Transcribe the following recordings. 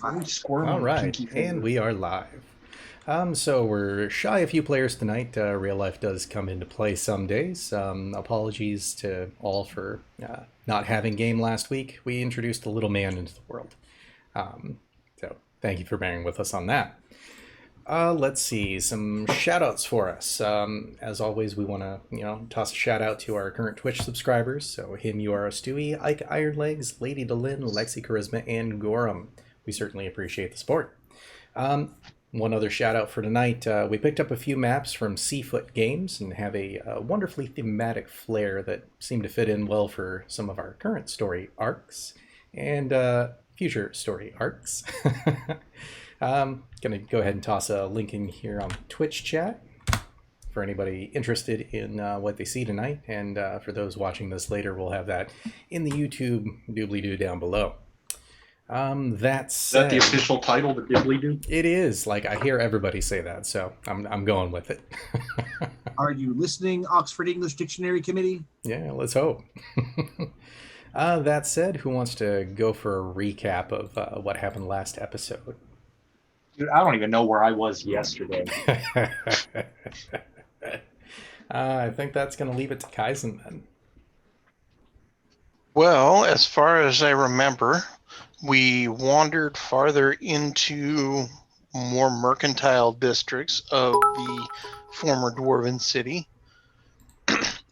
All right, and we are live. So we're shy a few players tonight. Real life does come into play some days. Apologies to all for not having game last week. We introduced a little man into the world. So thank you for bearing with us on that. Let's see, some shout-outs for us. As always, we want to, toss a shout-out to our current Twitch subscribers. So him, you are a Stewie, Ike Ironlegs, Lady Delin, Lexi Charisma, and Gorham. We certainly appreciate the support. One other shout-out for tonight. We picked up a few maps from Seafoot Games and have a wonderfully thematic flair that seem to fit in well for some of our current story arcs and future story arcs. Gonna go ahead and toss a link in here on Twitch chat for anybody interested in what they see tonight, and for those watching this later, we'll have that in the YouTube doobly-doo down below. That said, is that the official title, the doobly-doo? It is. Like, I hear everybody say that, so I'm going with it. Are you listening, Oxford English Dictionary Committee? Yeah, let's hope. That said, who wants to go for a recap of what happened last episode? Dude, I don't even know where I was yesterday. I think that's going to leave it to Kaizen then. Well, as far as I remember, we wandered farther into more mercantile districts of the former Dwarven city.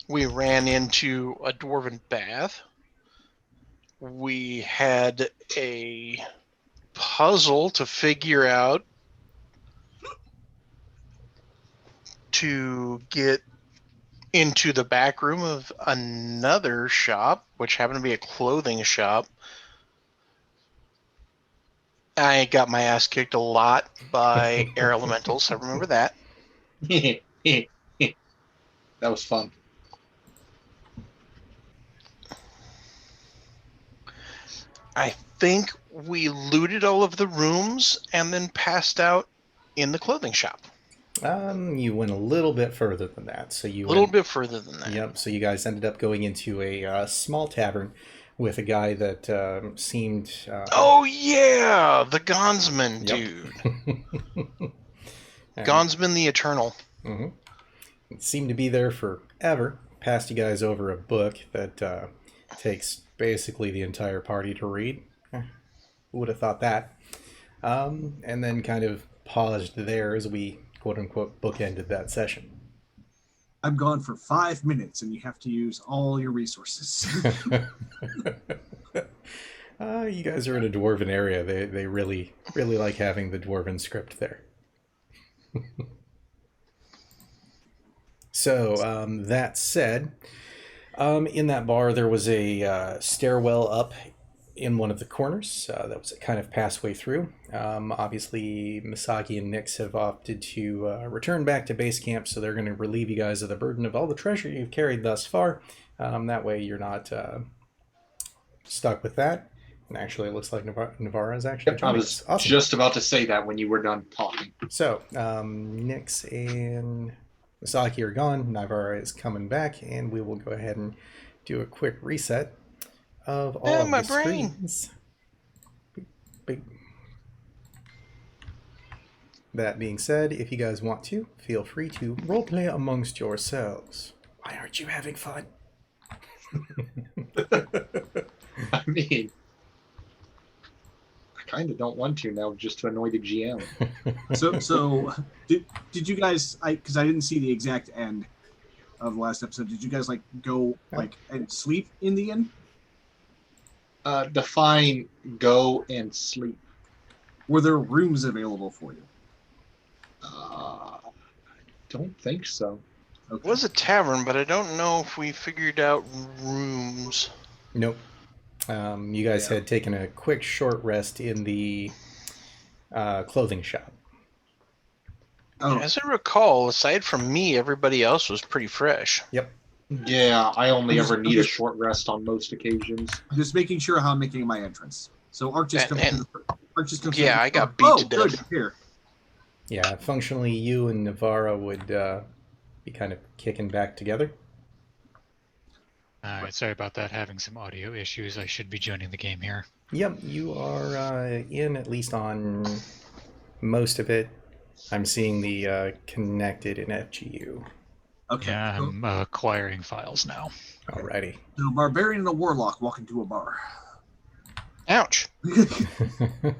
We ran into a Dwarven bath. We had a puzzle to figure out to get into the back room of another shop, which happened to be a clothing shop. I got my ass kicked a lot by air elementals. I remember that. That was fun. I think we looted all of the rooms and then passed out in the clothing shop. You went a little bit further than that. So you bit further than that. Yep. So you guys ended up going into a small tavern with a guy that seemed. Oh yeah, the Gondsman dude. Gondsman the Eternal. Mm-hmm. It seemed to be there forever. Passed you guys over a book that takes basically the entire party to read. Who would have thought that? And then kind of paused there as we quote-unquote bookended that session. I'm gone for 5 minutes and you have to use all your resources. You guys are in a dwarven area. They really like having the dwarven script there. So that said, in that bar there was a stairwell up in one of the corners that was kind of pathway through. Obviously, Misaki and Nyx have opted to return back to base camp, so they're going to relieve you guys of the burden of all the treasure you've carried thus far. That way you're not stuck with that. And actually, it looks like Navarra is actually joining us. I was just about to say that when you were done talking. So, Nyx and Misaki are gone. Navarra is coming back, and we will go ahead and do a quick reset of all of the screens. Big. That being said, if you guys want to, feel free to roleplay amongst yourselves. Why aren't you having fun? I mean, I kind of don't want to now, just to annoy the GM. So did you guys? Because I didn't see the exact end of the last episode. Did you guys go and sleep in the inn? Define go and sleep. Were there rooms available for you? I don't think so. Okay. It was a tavern, but I don't know if we figured out rooms. Nope. You guys had taken a quick short rest in the clothing shop. Oh. As I recall, aside from me, everybody else was pretty fresh. Yep. Yeah, I only ever need a short rest on most occasions. I'm just making sure how I'm making my entrance. So Arc just comes yeah, I got beat to death. Good. Here. Yeah, functionally, you and Navarra would be kind of kicking back together. Alright, sorry about that. Having some audio issues. I should be joining the game here. Yep, you are in at least on most of it. I'm seeing the connected in FGU. Okay. Yeah, I'm acquiring files now. Alrighty. So, a barbarian and a warlock walk into a bar. Ouch. The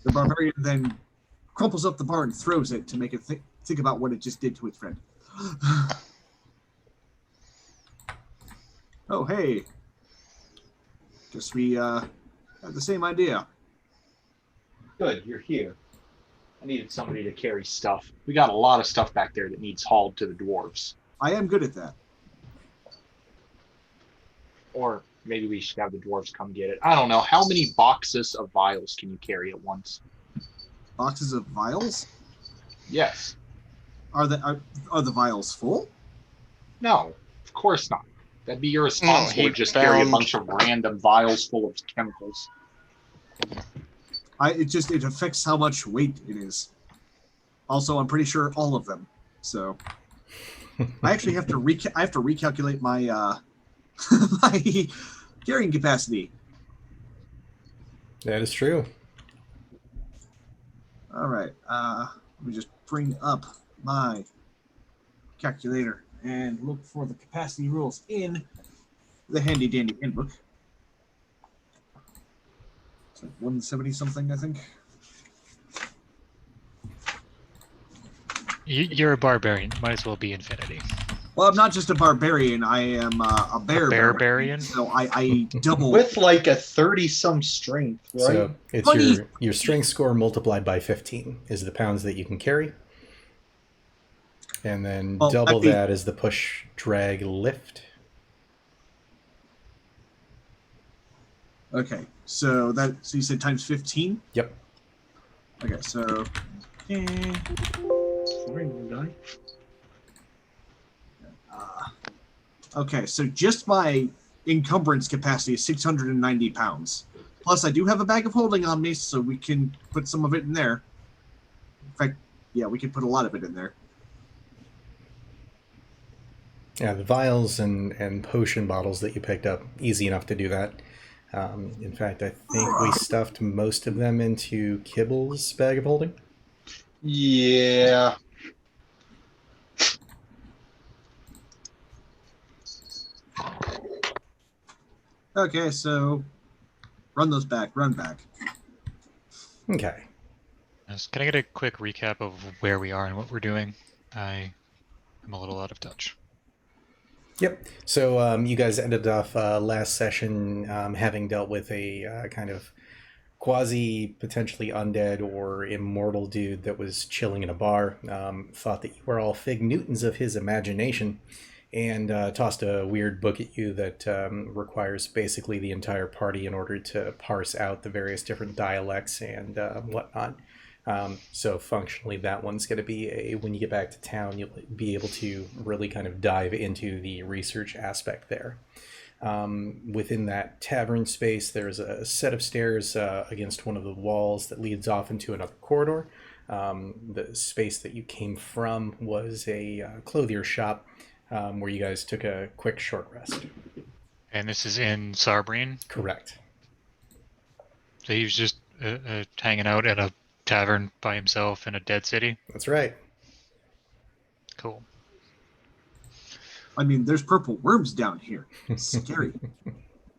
barbarian then crumples up the bar and throws it to make it think about what it just did to its friend. Oh, hey. Guess we have the same idea. Good, you're here. I needed somebody to carry stuff. We got a lot of stuff back there that needs hauled to the dwarves. I am good at that. Or maybe we should have the dwarves come get it. I don't know. How many boxes of vials can you carry at once? Boxes of vials? Yes. Are the vials full? No, of course not. That'd be irresponsible he to just carry a found- bunch of random vials full of chemicals. It affects how much weight it is. Also, I'm pretty sure all of them. So I actually have to recalculate my my carrying capacity. That is true. All right. Let me just bring up my calculator and look for the capacity rules in the handy dandy handbook. It's like 170 something, I think. You're a barbarian. Might as well be infinity. Well, I'm not just a barbarian. I am a bear. Barbarian? So I double. With like a 30-some strength, right? So it's Funny. your strength score multiplied by 15 is the pounds that you can carry. And then Well, double that'd be- that is the push, drag, lift. Okay, so you said times 15. Yep. Okay, so. Sorry, little guy. Okay, so just my encumbrance capacity is 690 pounds. Plus, I do have a bag of holding on me, so we can put some of it in there. In fact, yeah, we can put a lot of it in there. Yeah, the vials and potion bottles that you picked up, easy enough to do that. In fact, I think we stuffed most of them into Kibble's bag of holding. Yeah. Okay, so run back. Okay. Can I get a quick recap of where we are and what we're doing? I am a little out of touch. Yep. So you guys ended off last session having dealt with a kind of quasi potentially undead or immortal dude that was chilling in a bar. Thought that you were all fig Newtons of his imagination, and tossed a weird book at you that requires basically the entire party in order to parse out the various different dialects and whatnot. So functionally, that one's going to be when you get back to town, you'll be able to really kind of dive into the research aspect there. Within that tavern space, there's a set of stairs against one of the walls that leads off into another corridor. The space that you came from was a clothier shop where you guys took a quick short rest. And this is in Sarbreen? Correct. So he was just hanging out in a tavern by himself in a dead city? That's right. Cool. I mean, there's purple worms down here. It's scary.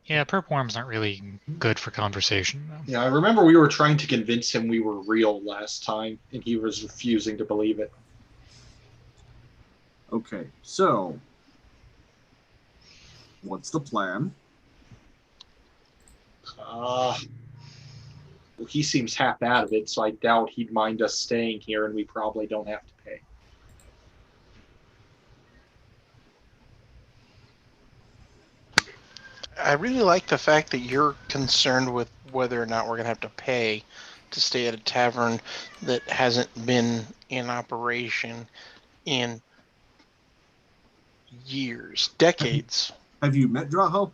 Yeah, purple worms aren't really good for conversation, though. Yeah, I remember we were trying to convince him we were real last time, and he was refusing to believe it. Okay, so what's the plan? Well, he seems half out of it, so I doubt he'd mind us staying here, and we probably don't have to pay. I really like the fact that you're concerned with whether or not we're going to have to pay to stay at a tavern that hasn't been in operation in years, decades. Have you met Draho?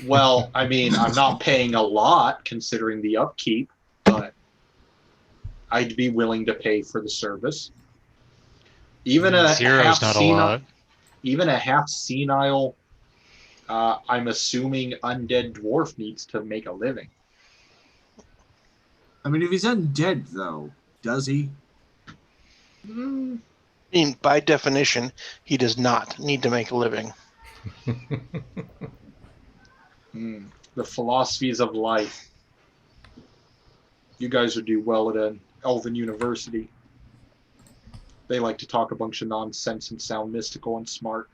Well, I mean, I'm not paying a lot considering the upkeep, but I'd be willing to pay for the service. Even a Zero's half not a senile, lot. even a half senile I'm assuming undead dwarf needs to make a living. I mean, if he's undead, though, does he? Hmm. I mean, by definition, he does not need to make a living. The philosophies of life. You guys would do well at an elven university. They like to talk a bunch of nonsense and sound mystical and smart.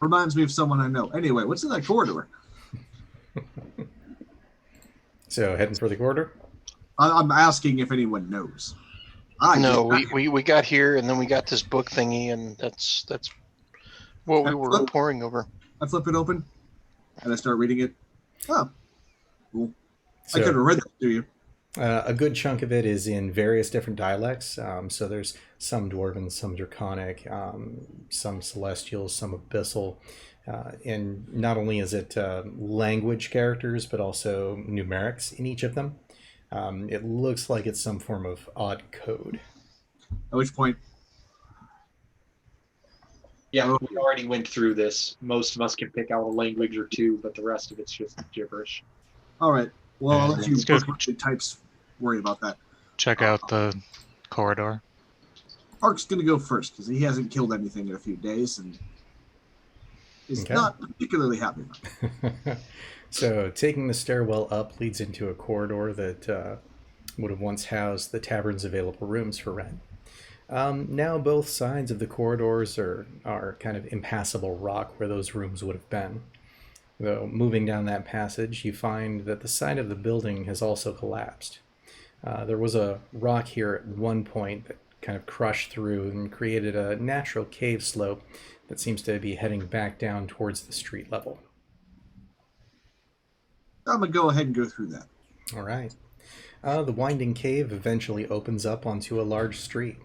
Reminds me of someone I know. Anyway, what's in that corridor? So heading for the corridor? I'm asking if anyone knows. No, we got here, and then we got this book thingy, and that's what we were poring over. I flip it open, and I start reading it. Oh, cool. So, I could have read that to you. A good chunk of it is in various different dialects. So there's some Dwarven, some Draconic, some Celestial, some Abyssal. And not only is it language characters, but also numerics in each of them. It looks like it's some form of odd code. At which point, Yeah, we already went through this. Most of us can pick out a language or two, but the rest of it's just gibberish. all right. Well, I'll Yeah, let you let's go. types worry about that. Check out the corridor. Ark's going to go first because he hasn't killed anything in a few days and is Okay. not particularly happy about it. So taking the stairwell up leads into a corridor that would have once housed the tavern's available rooms for rent. Now both sides of the corridors are kind of impassable rock where those rooms would have been. Though moving down that passage, you find that the side of the building has also collapsed. There was a rock here at one point that kind of crushed through and created a natural cave slope that seems to be heading back down towards the street level. I'm going to go ahead and go through that. All right. The winding cave eventually opens up onto a large street.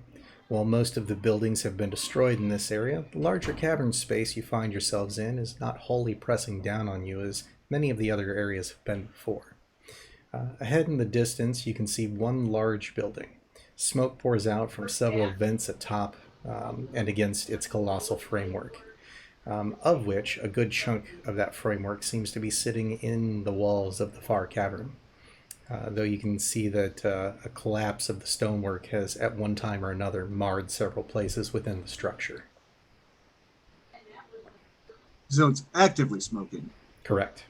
While most of the buildings have been destroyed in this area, the larger cavern space you find yourselves in is not wholly pressing down on you as many of the other areas have been before. Ahead in the distance, you can see one large building. Smoke pours out from several vents atop and against its colossal framework, of which a good chunk of that framework seems to be sitting in the walls of the far cavern. Though you can see that a collapse of the stonework has at one time or another marred several places within the structure. So it's actively smoking. Correct.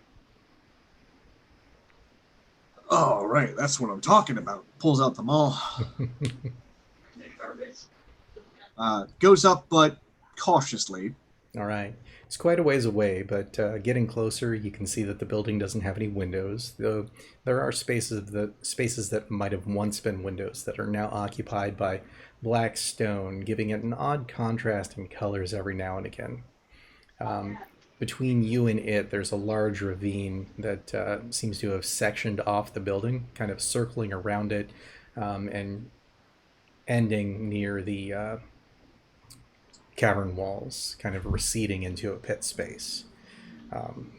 Oh, right. That's what I'm talking about. Pulls out the maul. Goes up, but cautiously. All right. It's quite a ways away, but getting closer, you can see that the building doesn't have any windows, though there are spaces that might have once been windows that are now occupied by black stone, giving it an odd contrast in colors every now and again. Between you and it, there's a large ravine that seems to have sectioned off the building, kind of circling around it, and ending near the cavern walls, kind of receding into a pit space.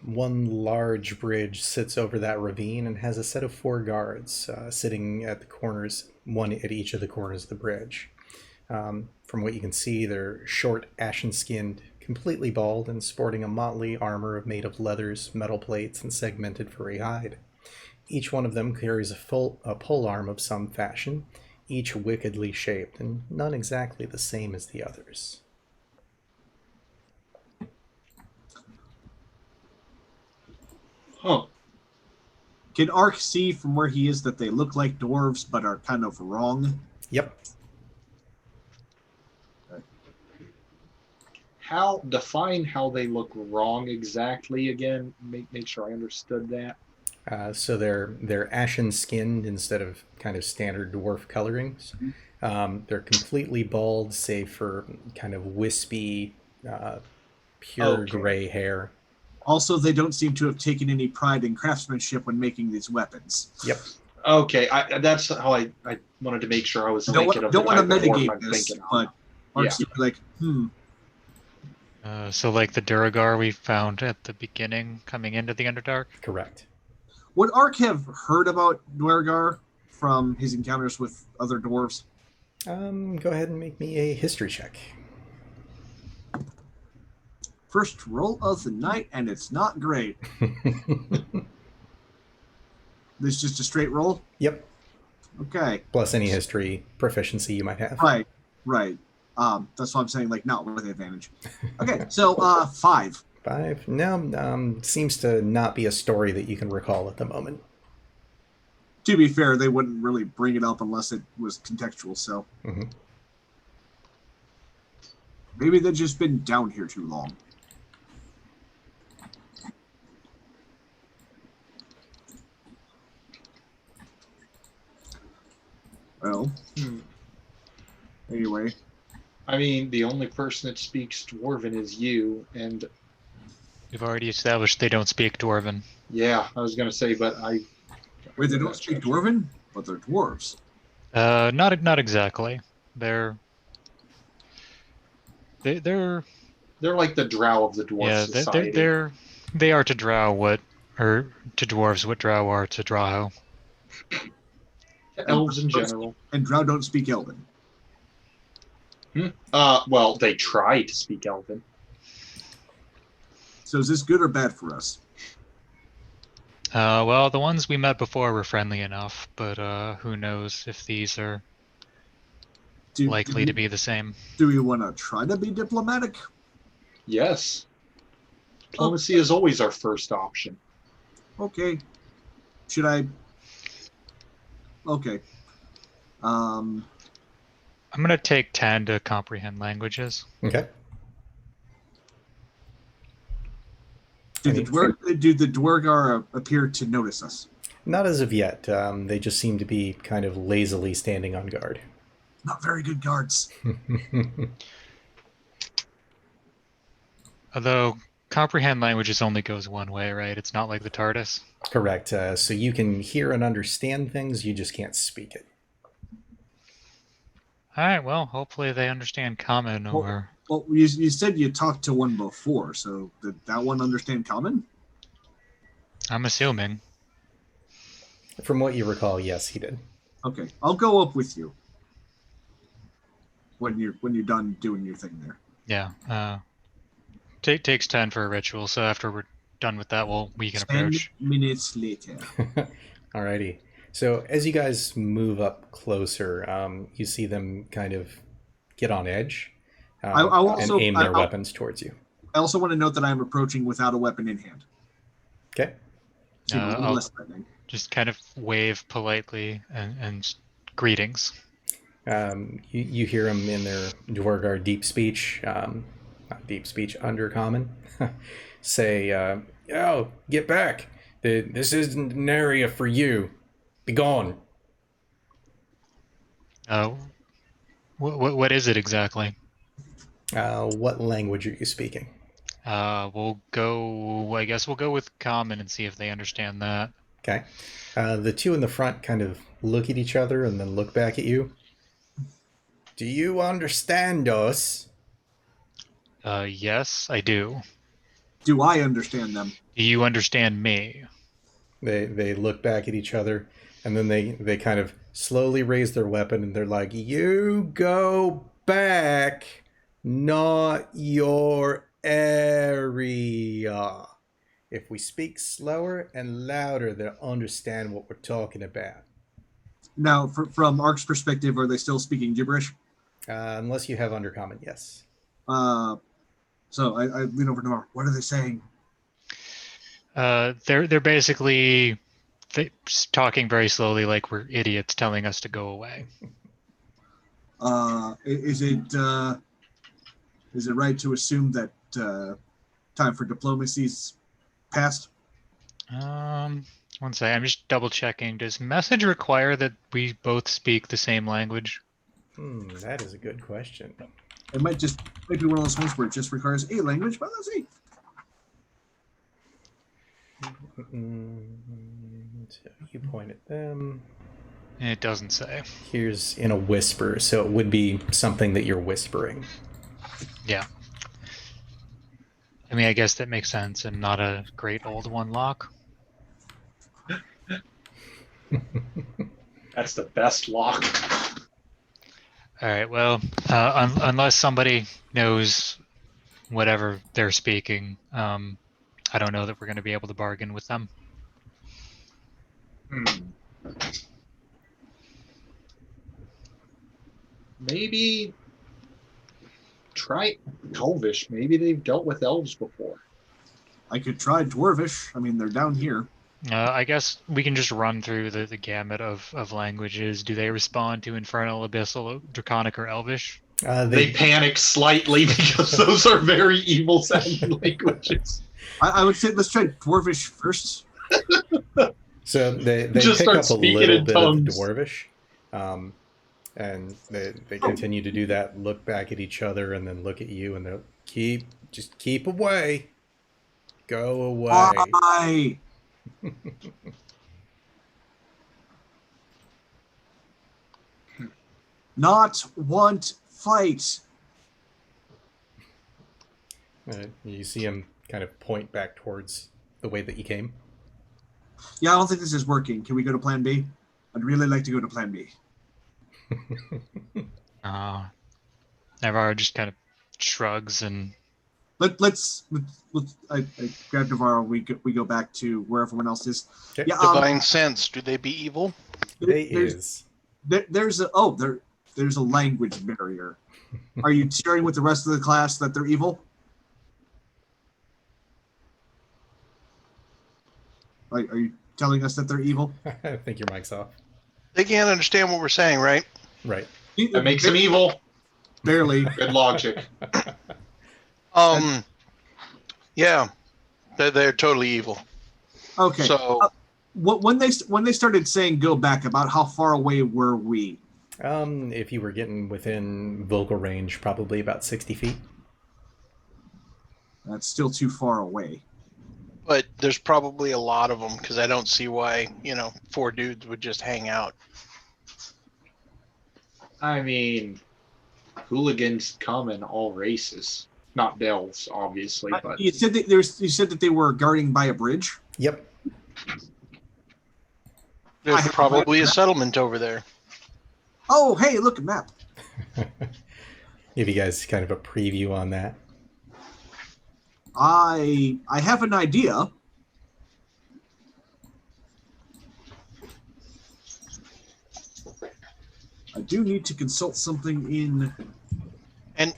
One large bridge sits over that ravine and has a set of 4 guards sitting at the corners, one at each of the corners of the bridge. From what you can see, they're short, ashen-skinned, completely bald, and sporting a motley armor made of leathers, metal plates, and segmented furry hide. Each one of them carries a polearm of some fashion, each wickedly shaped, and none exactly the same as the others. Huh. Can Ark see from where he is that they look like dwarves but are kind of wrong? Yep. Define how they look wrong exactly again. Make sure I understood that. So they're ashen skinned instead of kind of standard dwarf colorings. They're completely bald, save for kind of wispy, pure gray hair. Also, they don't seem to have taken any pride in craftsmanship when making these weapons. Yep. Okay, that's how I wanted to make sure I was Don't thinking of want to the type of dwarf metagame I'm this, thinking of. but Ark's like, So like the Duragar we found at the beginning coming into the Underdark? Correct. Would Ark have heard about Dwergar from his encounters with other dwarves? Go ahead and make me a history check. First roll of the night, and it's not great. This is just a straight roll? Yep. Okay. Plus any history proficiency you might have. Right. That's what I'm saying, like, not with advantage. Okay, so 5. 5. No, seems to not be a story that you can recall at the moment. To be fair, they wouldn't really bring it up unless it was contextual, so. Mm-hmm. Maybe they've just been down here too long. Well, anyway. I mean, the only person that speaks Dwarven is you, and... We've already established they don't speak Dwarven. Yeah, I was going to say, but I... Wait, they don't speak Dwarven? But they're dwarves. Not exactly. They're like the drow of the dwarf society. They are to drow to dwarves what drow are to drow. Elves in general. And drow don't speak Elven. Well, they try to speak Elven. So is this good or bad for us? Well, the ones we met before were friendly enough, but who knows if these are likely to be the same. Do we want to try to be diplomatic? Yes. Diplomacy is always our first option. Okay. Should I... Okay. I'm going to take 10 to comprehend languages. Okay. Do the Dwergar appear to notice us? Not as of yet. They just seem to be kind of lazily standing on guard. Not very good guards. Although, comprehend languages only goes one way, right? It's not like the TARDIS. Correct. So you can hear and understand things, you just can't speak it. Alright, well, hopefully they understand Common or... Well, you said you talked to one before, so did that one understand Common? I'm assuming. From what you recall, yes, he did. Okay, I'll go up with you when you're done doing your thing there. Yeah. Takes 10 for a ritual, so after we're done with that, we can approach. 10 minutes later. Alrighty. So as you guys move up closer, you see them kind of get on edge and aim their weapons towards you. I also want to note that I'm approaching without a weapon in hand. Okay. Less threatening. Just kind of wave politely and greetings. You hear them in their Dwargar deep speech, not deep speech, undercommon, say, "Yo, get back! This isn't an area for you. Be gone." What is it exactly? What language are you speaking? I guess we'll go with Common and see if they understand that. Okay. The two in the front kind of look at each other and then look back at you. Do you understand us? Yes, I do. Do I understand them? Do you understand me? They look back at each other, and then they kind of slowly raise their weapon, and they're like, "You go back, not your area. If we speak slower and louder, they'll understand what we're talking about." Now, from Ark's perspective, are they still speaking gibberish? Unless you have undercommon, yes. So I lean over to Mark. What are they saying? They're basically talking very slowly, like we're idiots, telling us to go away. Is it right to assume that time for diplomacy's passed? One second, I'm just double checking. Does message require that we both speak the same language? That is a good question. It might be one of those ones where it just requires a language, but let's see. So you point at them. It doesn't say. Here's in a whisper, so it would be something that you're whispering. Yeah. I mean, I guess that makes sense, and not a great old one lock. That's the best lock. All right. Well, unless somebody knows whatever they're speaking. I don't know that we're going to be able to bargain with them. Maybe try Elvish. Maybe they've dealt with elves before. I could try Dwarvish. I mean, they're down here. I guess we can just run through the gamut of languages. Do they respond to Infernal, Abyssal, Draconic, or Elvish? They panic slightly because those are very evil sounding languages. I would say let's try Dwarvish first. So they Just pick start up a speaking little in bit tongues. of Dwarvish, and they continue to do that. Look back at each other and then look at you, and they'll just keep away. Go away. Why? Not want fight. You see him kind of point back towards the way that you came. Yeah, I don't think this is working. Can we go to Plan B? I'd really like to go to Plan B. Navarro just kind of shrugs and Let's I grab Navarro. We go back to where everyone else is. Okay. Yeah, Divine sense. Do they be evil? there's a language barrier. Are you sharing with the rest of the class that they're evil? Are you telling us that they're evil? I think your mic's off. They can't understand what we're saying, right? Right. That makes them evil. Barely. Good logic. Yeah, they're totally evil. Okay. So when they started saying go back, about how far away were we? If you were getting within vocal range, probably about 60 feet. That's still too far away. but there's probably a lot of them because I don't see why, 4 dudes would just hang out. I mean, hooligans come in all races. Not delves, obviously, but You said that they were guarding by a bridge. Yep. There's probably a settlement over there. Oh, hey, look, a map. Give you guys kind of a preview on that. I have an idea. I do need to consult something in.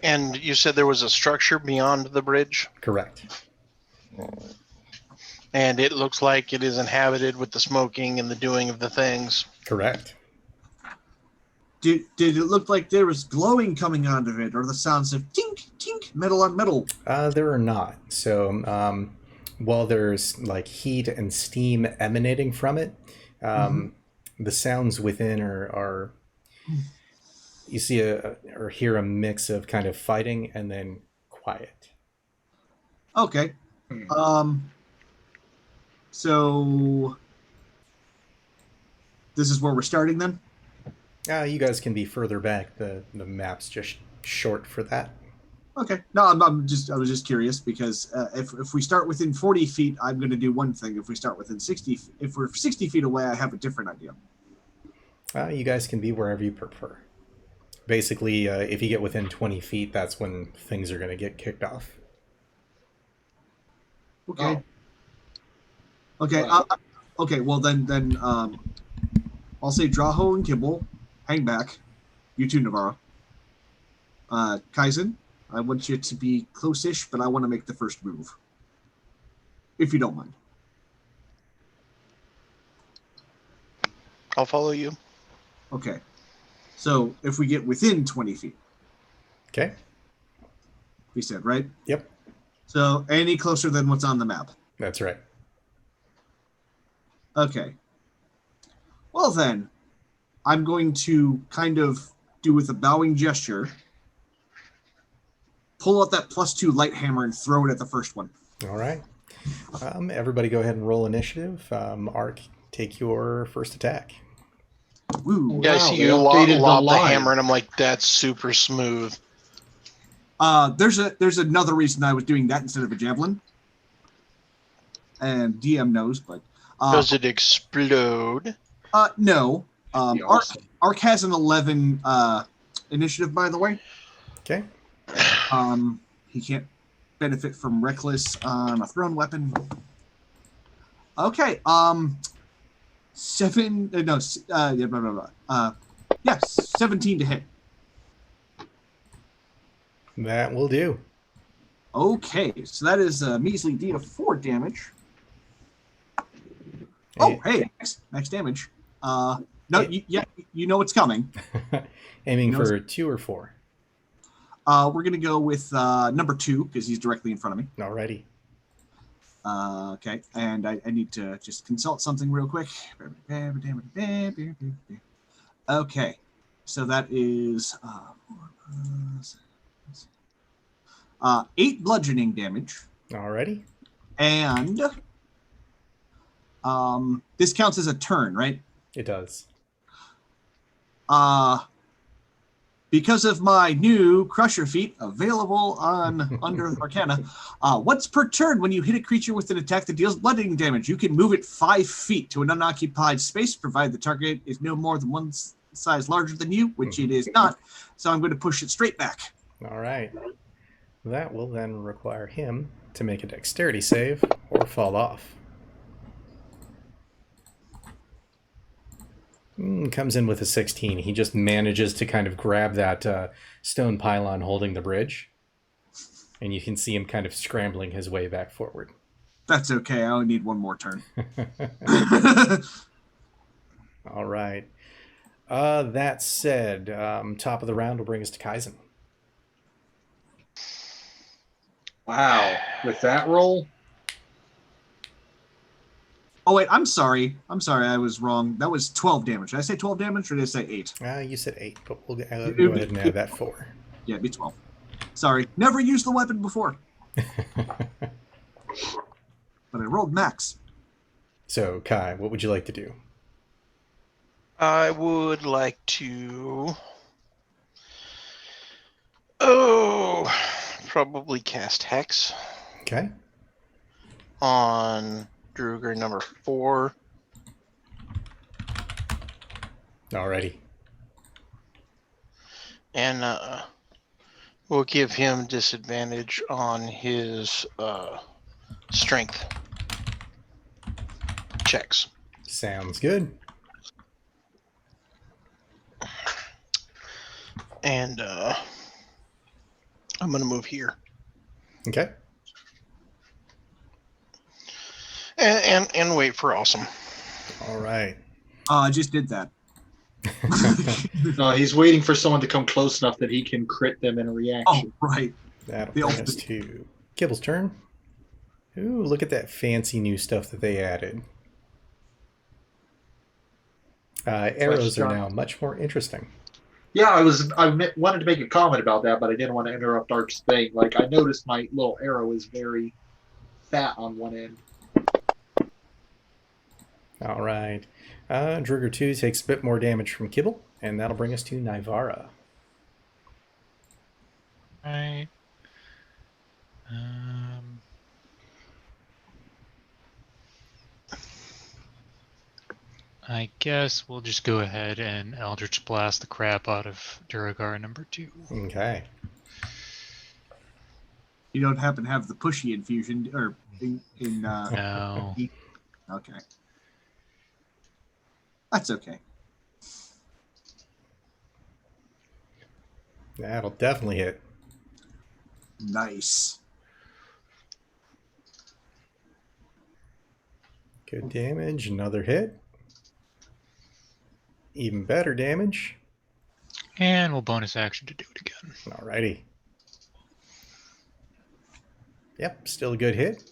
And you said there was a structure beyond the bridge, Correct. and it looks like it is inhabited with the smoking and the doing of the things. Correct. Did it look like there was glowing coming out of it, or the sounds of tink, tink, metal on metal? There are not. So while there's like heat and steam emanating from it, the sounds within are you see or hear a mix of kind of fighting and then quiet. Okay. So this is where we're starting then? You guys can be further back. The map's just short for that. Okay. No, I was just curious because if we start within 40 feet, I'm going to do one thing. If we start within 60, if we're 60 feet away, I have a different idea. You guys can be wherever you prefer. Basically, if you get within 20 feet, that's when things are going to get kicked off. Okay. Oh. Okay. Okay. Well, then I'll say Draho and Kibble, hang back. You too, Navarro. Kaizen, I want you to be close-ish, but I want to make the first move. If you don't mind. I'll follow you. Okay. So if we get within 20 feet, Okay. we said, right? Yep. So any closer than what's on the map. That's right. Okay. Well then, I'm going to kind of do with a bowing gesture, pull out that +2 light hammer and throw it at the first one. All right. Everybody go ahead and roll initiative. Ark, take your first attack. Woo. Yeah, I Wow, see they you updated lob the line. hammer, and I'm like, that's super smooth. There's another reason I was doing that instead of a javelin. And DM knows, but Does it explode? no. That'd be awesome. Ark has an 11 initiative, by the way. Okay. He can't benefit from reckless on a thrown weapon. Okay. 17 to hit. That will do. Okay, so that is a measly D of 4 damage. Oh, hey, max damage. No, you know what's coming. Aiming for 2 or 4. We're gonna go with number 2 because he's directly in front of me. Alrighty. Okay, and I need to just consult something real quick. Okay, so that is 8 bludgeoning damage. Alrighty. And this counts as a turn, right? It does. Because of my new Crusher feat available on Under Arcana, once per turn, when you hit a creature with an attack that deals bludgeoning damage, you can move it 5 feet to an unoccupied space, provided the target is no more than one size larger than you, which it is not. So I'm going to push it straight back. All right. That will then require him to make a dexterity save or fall off. Comes in with a 16. He just manages to kind of grab that stone pylon holding the bridge. And you can see him kind of scrambling his way back forward. That's okay. I only need one more turn. All right. That said, top of the round will bring us to Kaizen. Wow. With that roll? Oh, wait. I'm sorry. I was wrong. That was 12 damage. Did I say 12 damage or did I say 8? You said 8, but we'll go ahead and add that 4. Yeah, it'd be 12. Sorry. Never used the weapon before. But I rolled max. So, Kai, what would you like to do? I would like to... probably cast Hex. Okay. On Druger number 4. Alrighty. And we'll give him disadvantage on his strength checks. Sounds good. And I'm going to move here. Okay. And wait for awesome. All right. I just did that. No, he's waiting for someone to come close enough that he can crit them in a reaction. Oh, right. That'll bring us to Kibble's turn. Ooh, look at that fancy new stuff that they added. Arrows are now much more interesting. Yeah, I wanted to make a comment about that, but I didn't want to interrupt Ark's thing. Like, I noticed my little arrow is very fat on one end. All right. Druger 2 takes a bit more damage from Kibble, and that'll bring us to Nivara. Right. I guess we'll just go ahead and Eldritch Blast the crap out of Duragar number 2. Okay. You don't happen to have the pushy infusion, or No. Okay. That's okay. That'll definitely hit. Nice. Good damage. Another hit. Even better damage. And we'll bonus action to do it again. Alrighty. Yep, still a good hit.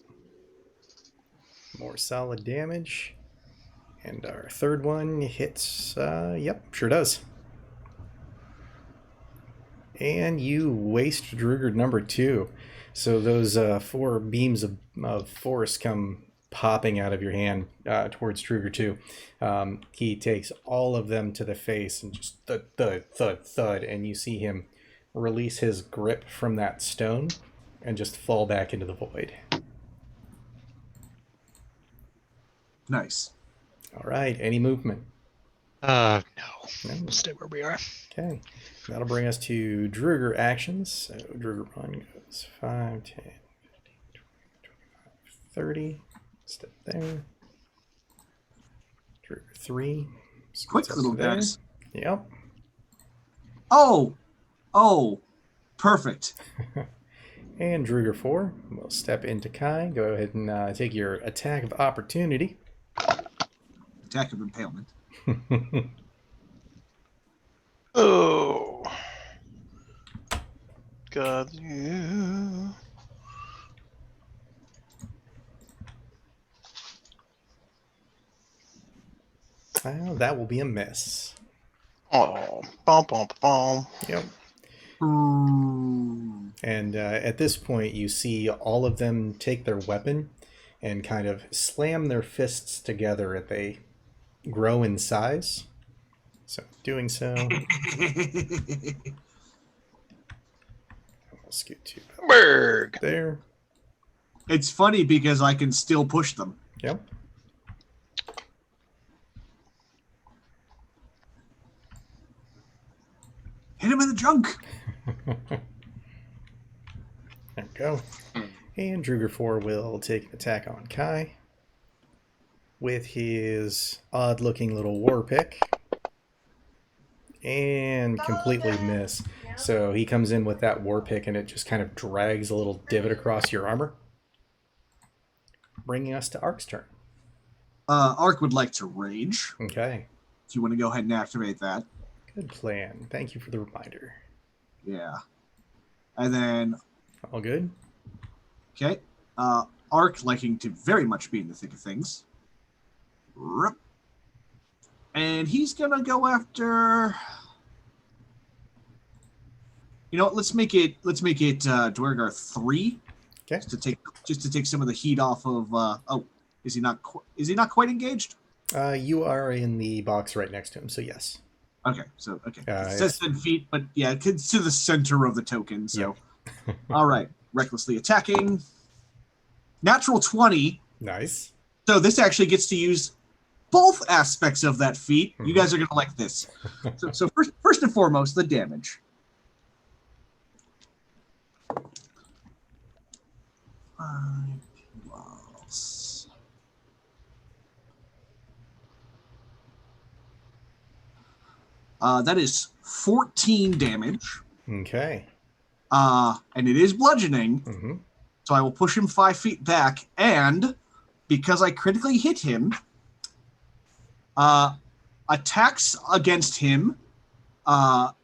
More solid damage. And our third one hits, yep, sure does. And you waste Druger number 2. So those 4 beams of force come popping out of your hand towards Druger 2. He takes all of them to the face and just thud, thud, thud, thud. And you see him release his grip from that stone and just fall back into the void. Nice. All right, any movement? No. We'll stay where we are. Okay, that'll bring us to Druger actions. So Druger 1 goes 5, 10, 30. Step there. Druger 3. Quick little guys. Yep. Oh, perfect. And Druger 4 will step into Kai. Go ahead and take your attack of opportunity. Attack of impalement. Oh. God, you. That will be a miss. Oh, bum, bum, bum. Yep. Ooh. And at this point, you see all of them take their weapon and kind of slam their fists together as they grow in size. So, doing so, I'll scoot to Berg. there. It's funny because I can still push them. Yep. Hit him in the junk. There we go. And Druger 4 will take an attack on Kai with his odd-looking little war pick. And completely miss. So he comes in with that war pick and it just kind of drags a little divot across your armor. Bringing us to Ark's turn. Ark would like to rage. Okay. Do you want to go ahead and activate that? Good plan. Thank you for the reminder. Yeah. And then, All good? okay. Ark liking to very much be in the thick of things. Rup. And he's going to go after... You know what? Let's make it Dwergar 3. Okay. Just to take some of the heat off of is he not quite engaged? You are in the box right next to him, so yes. Okay. It it's- says 10 feet, but yeah, it's to the center of the token. So, all right, recklessly attacking. Natural 20. Nice. So this actually gets to use both aspects of that feat. You guys are gonna like this. So first and foremost, the damage. 5 plus. That is 14 damage. Okay. And it is bludgeoning. Mm-hmm. So I will push him 5 feet back, and because I critically hit him, attacks against him are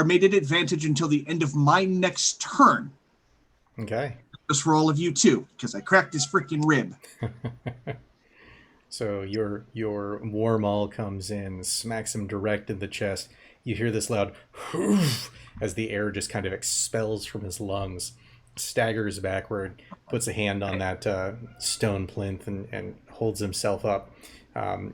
made at advantage until the end of my next turn. Okay. Just for all of you too, because I cracked his freaking rib. So your war maul comes in, smacks him direct in the chest. You hear this loud "Hoof" as the air just kind of expels from his lungs. Staggers backward, puts a hand on that stone plinth and holds himself up.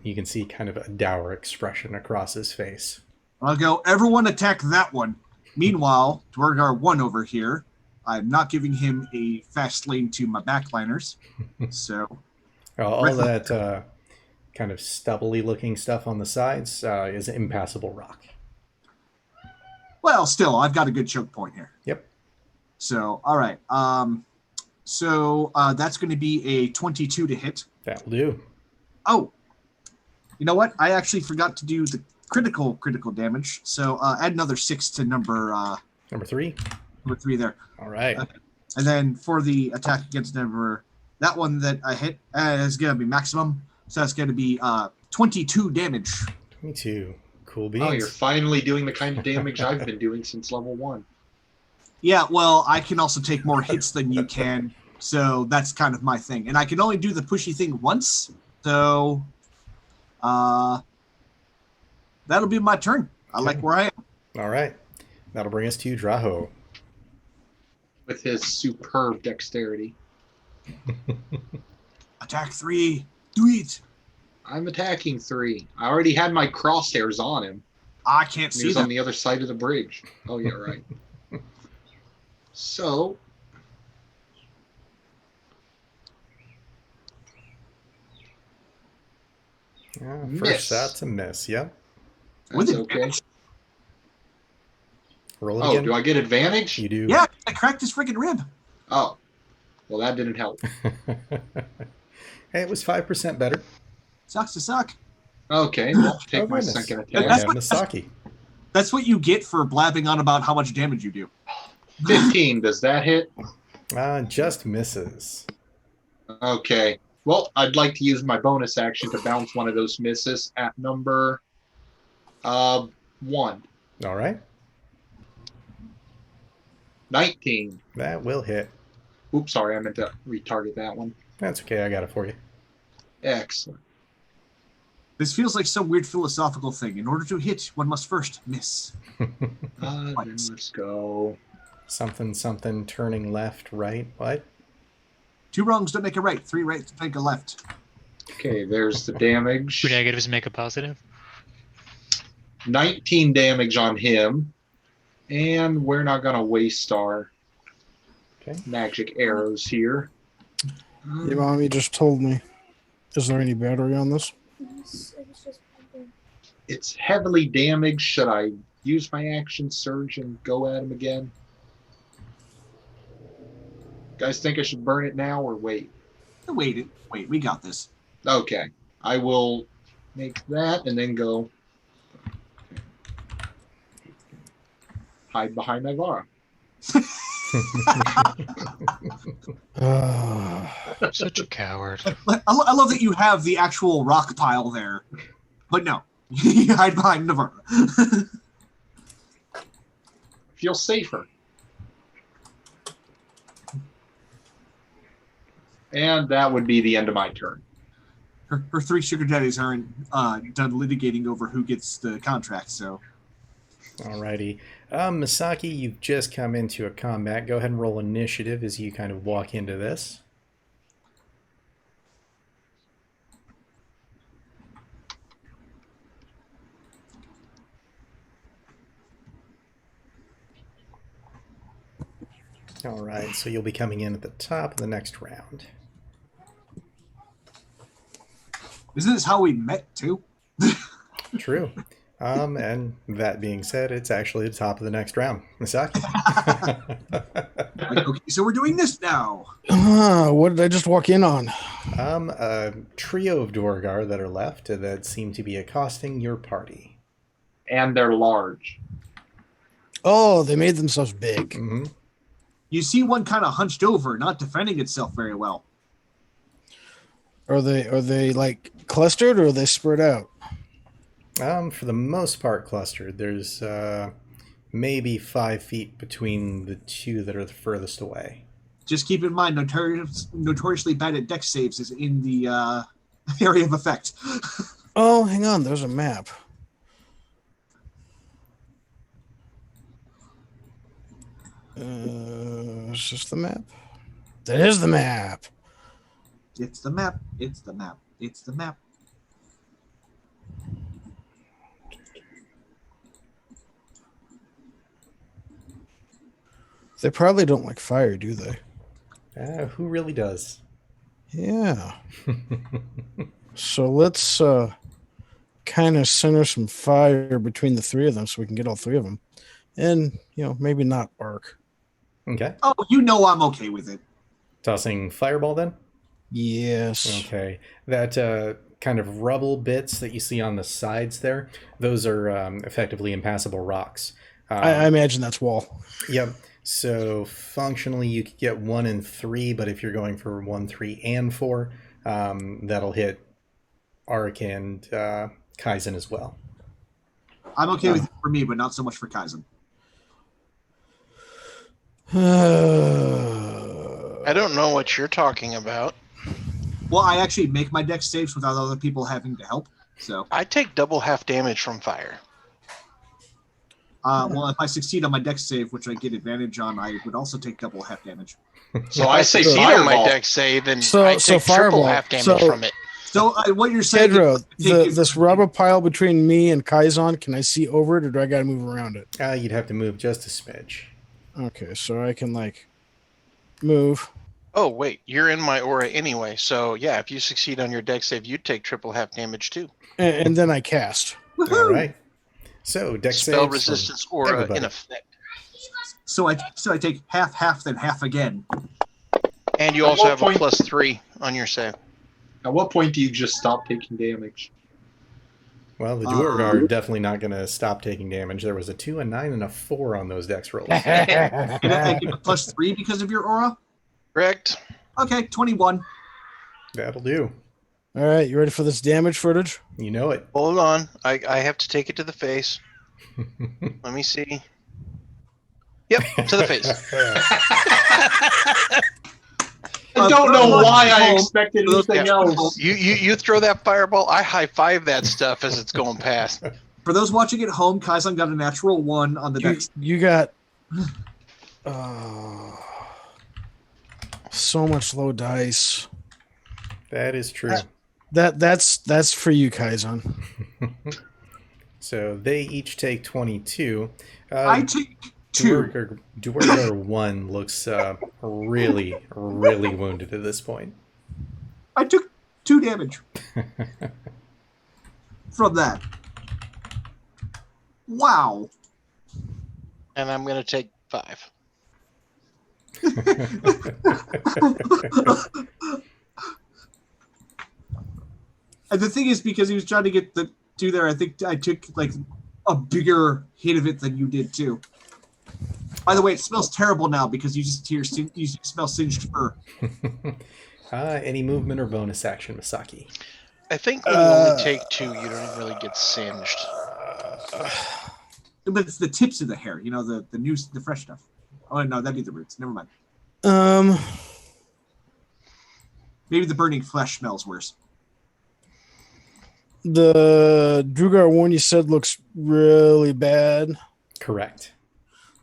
You can see kind of a dour expression across his face. I'll go, everyone attack that one. Meanwhile, Dwergar 1 over here, I'm not giving him a fast lane to my backliners. So... all that kind of stubbly looking stuff on the sides is impassable rock. Well, still, I've got a good choke point here. Yep. So, all right. So that's going to be a 22 to hit. That'll do. Oh, you know what? I actually forgot to do the critical damage. So add another 6 to number 3. Number 3 there. All right. And then for the attack against number, that one that I hit is going to be maximum. So that's going to be 22 damage. 22. Cool beans. Oh, you're finally doing the kind of damage I've been doing since level 1. Yeah, well, I can also take more hits than you can. So that's kind of my thing. And I can only do the pushy thing once. So that'll be my turn. I like where I am. All right. That'll bring us to Draho. With his superb dexterity. Attack 3. Do it. I'm attacking 3. I already had my crosshairs on him. I can't He see was them. on the other side of the bridge. Oh, yeah, right. So... First Miss. shot's a miss. Yep. With That's advantage? okay. Roll it Oh, again. do I get advantage? You do. Yeah, I cracked his freaking rib. Oh. Well, that didn't help. Hey, it was 5% better. Sucks to suck. Okay, well, take my goodness. second Yeah, attack. Misaki. That's what you get for blabbing on about how much damage you do. 15, does that hit? Just misses. Okay. Well, I'd like to use my bonus action to bounce one of those misses at number 1. All right. 19. That will hit. Oops, sorry, I meant to retarget that one. That's okay. I got it for you. Excellent. This feels like some weird philosophical thing. In order to hit, one must first miss. Then let's go. Something, turning left, right. What? 2 wrongs don't make a right. 3 rights don't make a left. Okay, there's the damage. 2 negatives make a positive. 19 damage on him. And we're not going to waste our magic arrows here. Your mommy just told me. Is there any battery on this? It's heavily damaged. Should I use my action surge and go at him again? Guys think I should burn it now or wait? Wait, we got this. Okay. I will make that and then go hide behind my Vara. Such a coward. I love that you have the actual rock pile there. But no, you hide behind Navarra. Feel safer. And that would be the end of my turn. Her 3 sugar daddies aren't done litigating over who gets the contract, so. Alrighty. Misaki, you've just come into a combat. Go ahead and roll initiative as you kind of walk into this. Alright, so you'll be coming in at the top of the next round. Isn't this how we met, too? True. And that being said, it's actually the top of the next round. Misaki. Okay, so we're doing this now. What did I just walk in on? A trio of Dorgar that are left that seem to be accosting your party. And they're large. Oh, they made themselves big. Mm-hmm. You see one kind of hunched over, not defending itself very well. Are they like clustered or are they spread out? For the most part, clustered. There's maybe 5 feet between the two that are the furthest away. Just keep in mind, notoriously bad at dex saves is in the area of effect. Oh, hang on. There's a map. Is this the map? That is the map. It's the map. It's the map. It's the map. They probably don't like fire, do they? Who really does? Yeah. So let's kind of center some fire between the 3 of them so we can get all 3 of them. And, maybe not arc. Okay. Oh, I'm okay with it. Tossing fireball then? Yes. Okay. That kind of rubble bits that you see on the sides there, those are effectively impassable rocks. I imagine that's wall. Yep. So functionally you could get 1 and 3, but if you're going for 1, 3, and 4, that'll hit Arc and Kaizen as well. I'm okay with it for me, but not so much for Kaizen. I don't know what you're talking about. Well, I actually make my dex saves without other people having to help. So I take double half damage from fire. well, if I succeed on my dex save, which I get advantage on, I would also take double half damage. So I say succeed on my fireball. dex save, then So- I so take triple fireball. half damage from it. So what you're saying? Pedro, is this rubber pile between me and Kaizen, can I see over it or do I got to move around it? You'd have to move just a smidge. Okay, so I can move. Oh wait, you're in my aura anyway, so yeah, if you succeed on your dex save, you take triple half damage too. And then I cast. All right. So dex Spell saves resistance from aura everybody. in effect. So I take half, then half again. And you also have a +3 on your save. At what point do you just stop taking damage? Well, the Duergar are definitely not going to stop taking damage. There was a 2, a 9, and a 4 on those dex rolls. And I get a +3 because of your aura? Correct. Okay, 21. That'll do. All right, you ready for this damage footage? You know it. Hold on. I have to take it to the face. Let me see. Yep, to the face. I don't know why I expected anything else. You throw that fireball, I high-five that stuff as it's going past. For those watching at home, Kaizen got a natural 1 on the dex. You got so much low dice. That is true. That's for you, Kaizen. So they each take 22. I take 2. Duergar 1 looks really, really wounded at this point. I took 2 damage from that. Wow. And I'm going to take 5. And the thing is, because he was trying to get the 2 there, I think I took like a bigger hit of it than you did too. By the way, it smells terrible now because you smell singed fur. Any movement or bonus action, Misaki? I think when you only take 2, you don't really get singed. But it's the tips of the hair, you know, the fresh stuff. Oh no, that'd be the roots. Never mind. Maybe the burning flesh smells worse. The Duergar one you said looks really bad. Correct.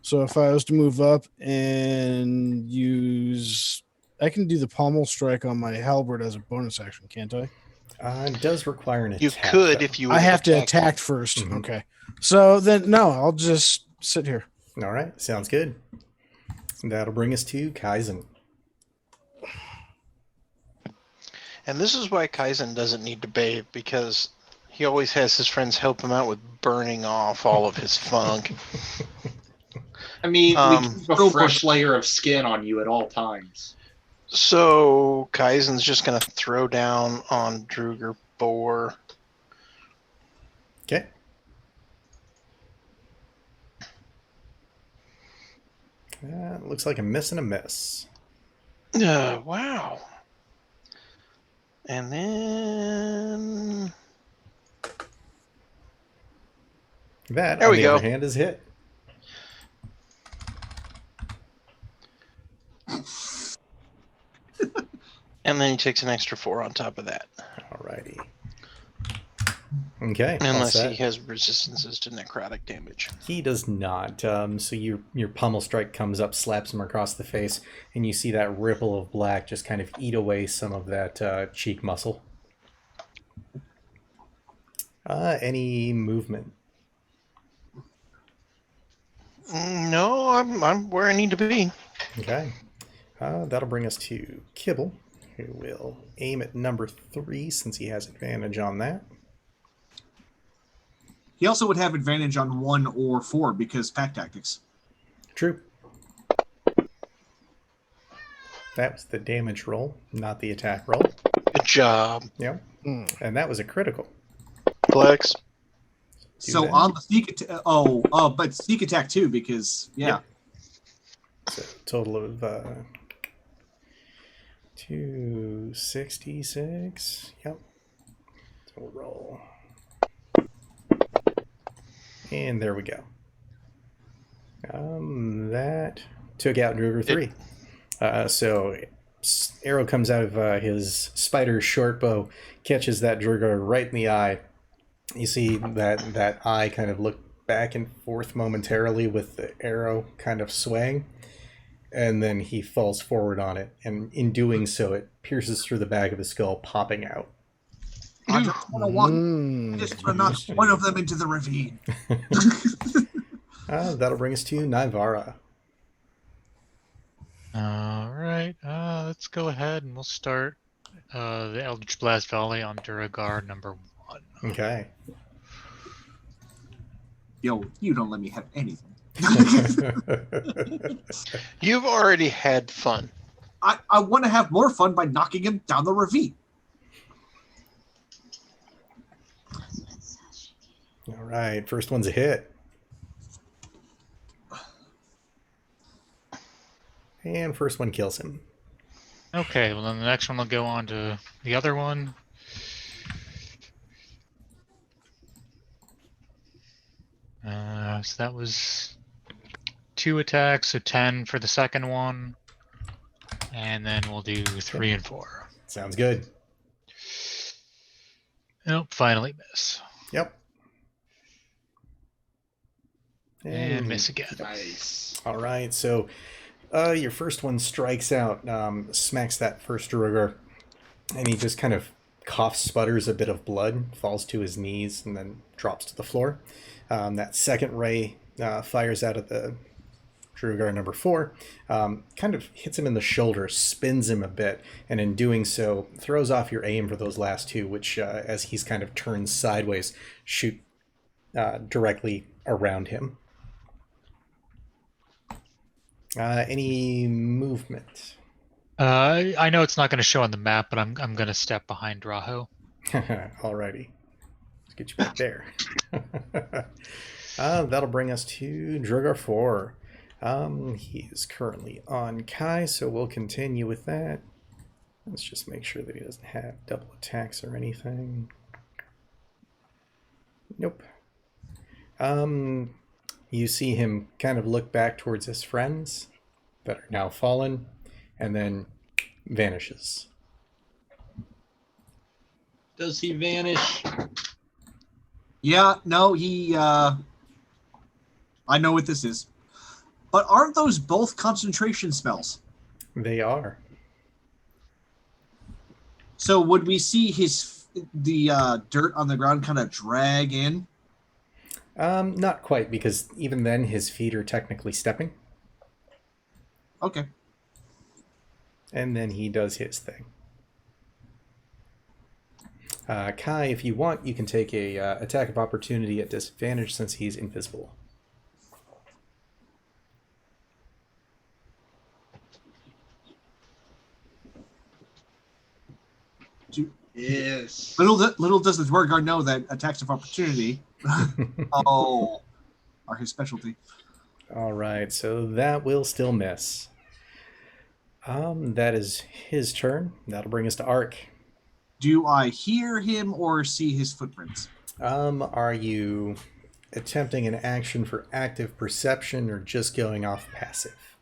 So if I was to move up and use, I can do the pommel strike on my halberd as a bonus action, can't I? It does require an attack. You could though. if you. I have to attack first. Mm-hmm. Okay. So then, no, I'll just sit here. All right. Sounds good. That'll bring us to Kaizen. And this is why Kaizen doesn't need to bathe, because he always has his friends help him out with burning off all of his funk. I mean, we keep a fresh layer of skin on you at all times. So Kaizen's just going to throw down on Duergar 4. Okay. Looks like a miss and a miss. Wow. And then that, there on we the go. other hand, is hit. And then he takes an extra 4 on top of that. Alrighty. Okay. Unless he has resistances to necrotic damage. He does not. So your pommel strike comes up, slaps him across the face, and you see that ripple of black just kind of eat away some of that cheek muscle. Any movement? No, I'm where I need to be. Okay. That'll bring us to Kibble, who will aim at number 3 since he has advantage on that. He also would have advantage on 1 or 4 because pack tactics. True. That was the damage roll, not the attack roll. Good job. Yep. And that was a critical. Flex. So on the sneak attack, but sneak attack too, because yeah. So total of 266. Yep. So we'll roll. And there we go. That took out Duergar 3. So arrow comes out of his spider short bow, catches that Duergar right in the eye. You see that eye kind of look back and forth momentarily with the arrow kind of swaying, and then he falls forward on it, and in doing so, it pierces through the back of his skull, popping out. I just want to walk. I just want to knock one of them into the ravine. That'll bring us to Nivara. All right, let's go ahead and we'll start the Eldritch Blast Volley on Duergar number 1. Okay. Yo, you don't let me have anything. You've already had fun. I want to have more fun by knocking him down the ravine. All right, first one's a hit. And first one kills him. Okay, well then the next one will go on to the other one. So that was 2 attacks, so 10 for the second one. And then we'll do 3 and 4. Sounds good. Nope, finally miss. Yep. And miss again. Nice. All right, so your first one strikes out, smacks that first Druger, and he just kind of coughs, sputters a bit of blood, falls to his knees, and then drops to the floor. That second ray fires out at the Druger number 4, kind of hits him in the shoulder, spins him a bit, and in doing so, throws off your aim for those last 2, which, as he's kind of turned sideways, shoot directly around him. Any movement? I know it's not going to show on the map, but I'm going to step behind Raho. Alrighty. Let's get you back there. That'll bring us to Drugar 4. He is currently on Kai, so we'll continue with that. Let's just make sure that he doesn't have double attacks or anything. Nope. You see him kind of look back towards his friends that are now fallen, and then vanishes. Does he vanish? Yeah, no, he... I know what this is. But aren't those both concentration spells? They are. So would we see the dirt on the ground kind of drag in? Not quite, because even then his feet are technically stepping. Okay. And then he does his thing. Kai, if you want, you can take a attack of opportunity at disadvantage since he's invisible. Yes. Little does the Dwargard know that attacks of opportunity are his specialty. All right, so that will still miss. That is his turn. That'll bring us to Ark. Do I hear him or see his footprints? Are you attempting an action for active perception or just going off passive?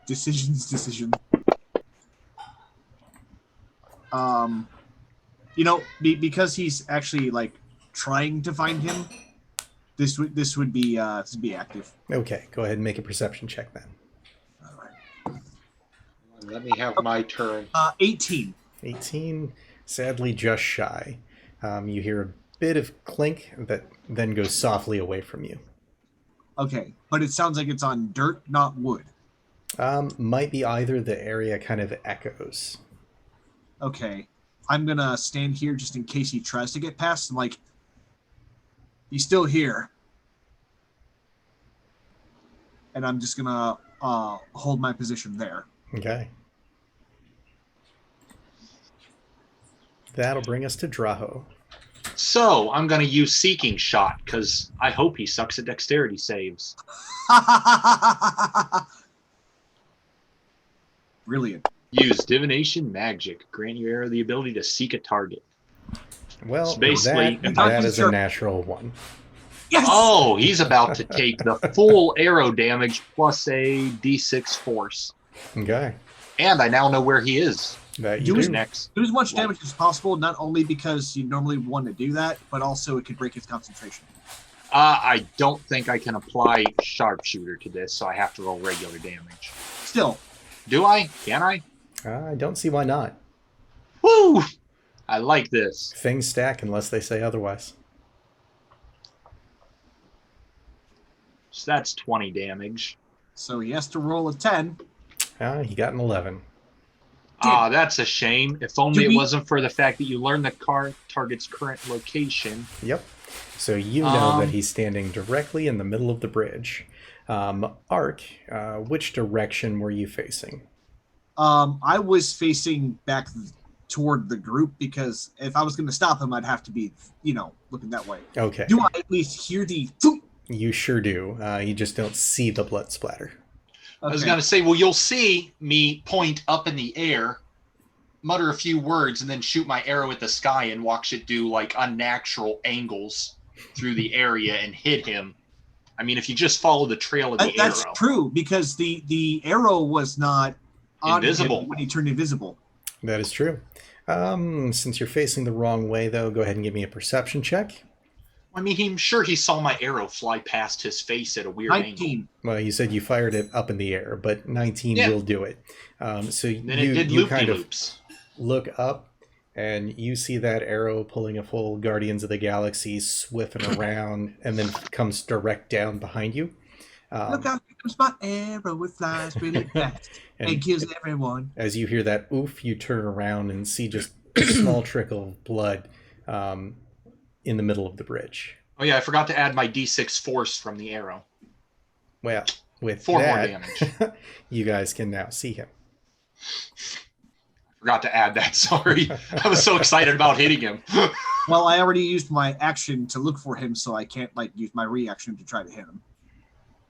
Decision. Because he's actually like trying to find him. This would be active. Okay, go ahead and make a perception check then. All right. Let me have my turn. 18. 18, sadly just shy. You hear a bit of clink that then goes softly away from you. Okay, but it sounds like it's on dirt, not wood. Might be either. The area kind of echoes. Okay, I'm gonna stand here just in case he tries to get past. I'm like, he's still here, and I'm just gonna hold my position there. Okay. That'll bring us to Draho. So I'm going to use Seeking Shot because I hope he sucks at dexterity saves. Brilliant. Use Divination Magic. Grant your arrow the ability to seek a target. Well, So basically, that is a natural one. Yes! Oh, he's about to take the full arrow damage plus a d6 force. Okay. And I now know where he is. That you Who's do. Next. Do as much damage as possible, not only because you normally want to do that, but also it could break his concentration. I don't think I can apply Sharpshooter to this, so I have to roll regular damage. Still. Do I? Can I? I don't see why not. Woo! I like this. Things stack unless they say otherwise. So that's 20 damage. So he has to roll a 10. He got an 11. Ah, that's a shame. If only Do it we- wasn't for the fact that you learn the target's current location. Yep. So you know that he's standing directly in the middle of the bridge. Ark, which direction were you facing? I was facing back toward the group because if I was going to stop him, I'd have to be, looking that way. Okay. Do I at least hear the? You sure do. You just don't see the blood splatter. I was going to say, well, you'll see me point up in the air, mutter a few words, and then shoot my arrow at the sky and watch it do like unnatural angles through the area and hit him. I mean, if you just follow the trail of the arrow. That's true, because the arrow was not invisible when he turned invisible. That is true. Since you're facing the wrong way, though, go ahead and give me a perception check. I mean, I'm sure he saw my arrow fly past his face at a weird 19. angle. Well, you said you fired it up in the air, but 19 will do it. So And then it did you kind of loop-de-loops. look up, and you see that arrow pulling a full Guardians of the Galaxy, swiffing around, and then comes direct down behind you. Look out, here comes my arrow, it flies really fast and kills everyone. As you hear that oof, you turn around and see just a small trickle of blood in the middle of the bridge. Oh yeah, I forgot to add my D6 force from the arrow. Well, with 4 that, more damage. you guys can now see him. Forgot to add that, sorry. I was so excited about hitting him. Well, I already used my action to look for him, so I can't use my reaction to try to hit him.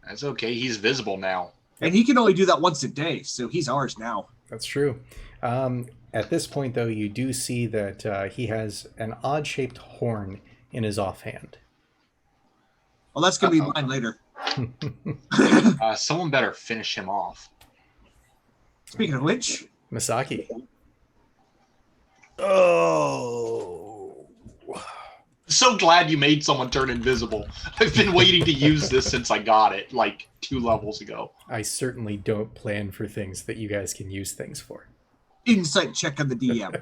That's okay, he's visible now. And he can only do that once a day, so he's ours now. That's true. At this point, though, you do see that he has an odd-shaped horn in his offhand. Well, that's going to be mine later. Someone better finish him off. Speaking of which... Misaki. Oh. So glad you made someone turn invisible. I've been waiting to use this since I got it, like 2 levels ago. I certainly don't plan for things that you guys can use things for. Insight check on the DM.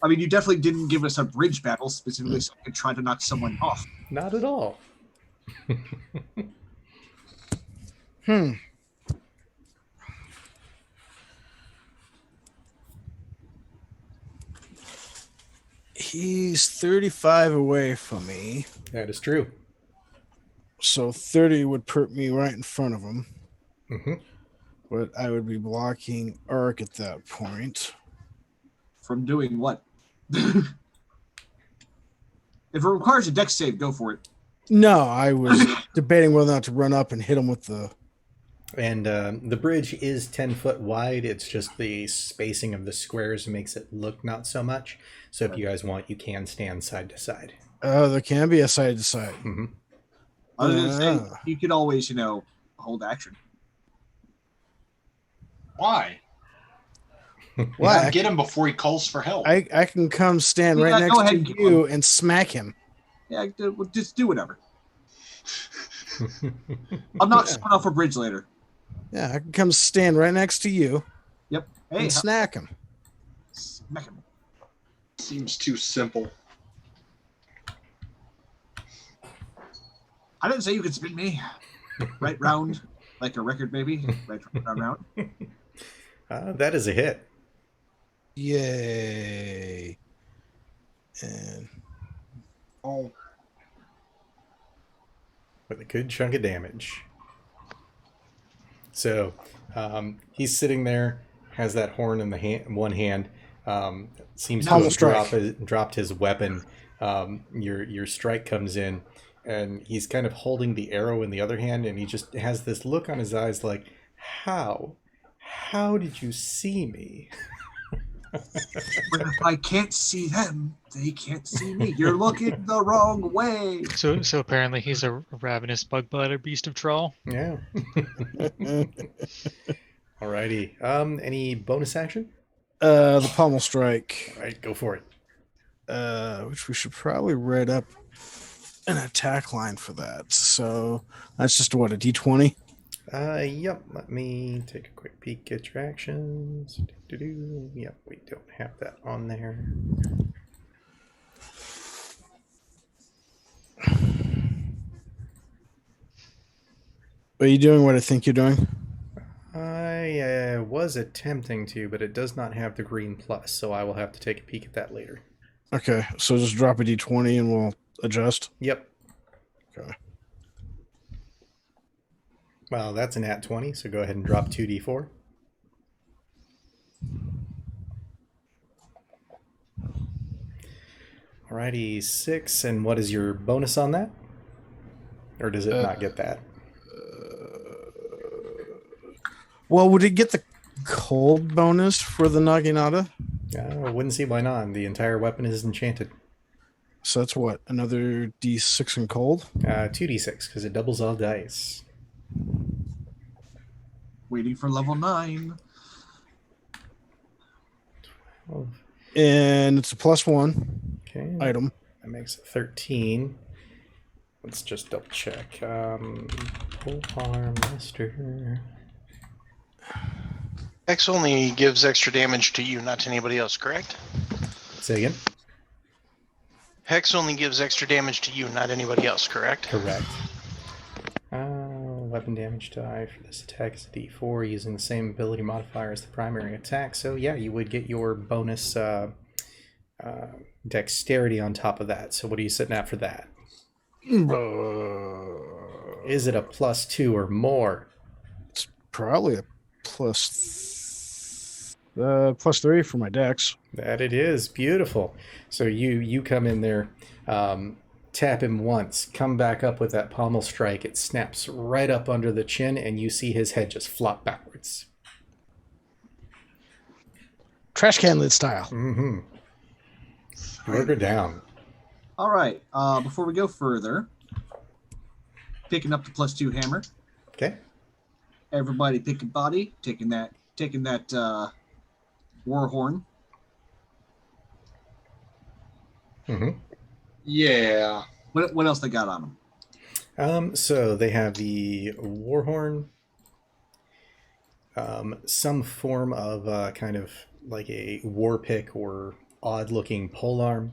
I mean, you definitely didn't give us a bridge battle specifically so I could try to knock someone off. Not at all. He's 35 away from me. That is true. So 30 would put me right in front of him. Mm-hmm. But I would be blocking Ark at that point. From doing what? If it requires a dex save, go for it. No, I was debating whether or not to run up and hit him with the... And the bridge is 10 foot wide. It's just the spacing of the squares makes it look not so much. So if you guys want, you can stand side to side. Oh, there can be a side to side. Mm-hmm. I was going to say, you could always, hold action. Why? Why? Get him before he calls for help. I can come stand right next to you and smack him. Yeah, just do whatever. I'll knock someone off a bridge later. Yeah, I can come stand right next to you. Yep. Hey, And snack him. smack him. Seems too simple. I didn't say you could spin me. Right round, like a record, baby. Right round. That is a hit. Yay. And Oh, With a good chunk of damage. So he's sitting there, has that horn in the one hand, seems to have dropped his weapon. Your strike comes in, and he's kind of holding the arrow in the other hand, and he just has this look on his eyes like, how did you see me? But if I can't see them, they can't see me. You're looking the wrong way. So apparently he's a ravenous bug-bladed beast of troll. Yeah. Alrighty. Any bonus action? the pommel strike. All right, go for it. Which we should probably write up an attack line for that. So that's just what, a D20? Yep. Let me take a quick peek at your actions. Yep, we don't have that on there. Are you doing what I think you're doing? I was attempting to, but it does not have the green plus, so I will have to take a peek at that later. Okay, so just drop a D20 and we'll adjust. Yep. Okay. Well, that's an at 20, so go ahead and drop 2d4. Alrighty, 6, and what is your bonus on that? Or does it not get that? Well, would it get the cold bonus for the Naginata? I wouldn't see why not. The entire weapon is enchanted. So that's what? Another D6 in cold? 2d6, because it doubles all dice. Waiting for level 9. 12. And it's a +1 Okay. item. That makes it 13. Let's just double check. Polearm Master. Hex only gives extra damage to you, not to anybody else, correct? Say again? Hex only gives extra damage to you, not anybody else, correct? Correct. Weapon damage die for this attack is a d4 using the same ability modifier as the primary attack. So yeah, you would get your bonus dexterity on top of that. So what are you sitting at for that? Is it a +2 or more? It's probably a +3 for my dex. That it is. Beautiful. So you come in there, tap him once, come back up with that pommel strike. It snaps right up under the chin, and you see his head just flop backwards. Trash can lid style. Mm-hmm. Work her down. All right. Before we go further, picking up the +2 hammer. Okay. Everybody pick a body. Taking that war horn. Mm-hmm. Yeah. What else they got on them? So they have the Warhorn, some form of kind of like a war pick or odd-looking polearm.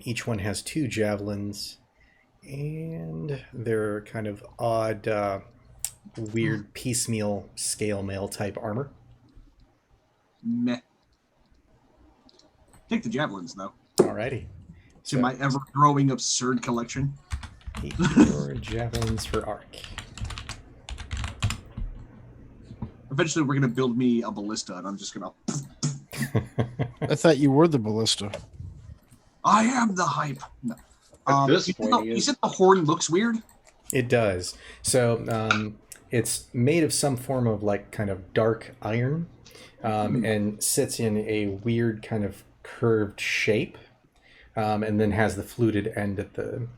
Each one has 2 javelins, and they're kind of odd, weird piecemeal scale mail type armor. Meh. Take the javelins though. Alrighty. To my ever-growing absurd collection. 84 javelins for arc. Eventually, we're gonna build me a ballista, and I'm just gonna. I thought you were the ballista. I am the hype. No. At this point, you said the horn looks weird. It does. So it's made of some form of like kind of dark iron, and sits in a weird kind of curved shape, and then has the fluted end at the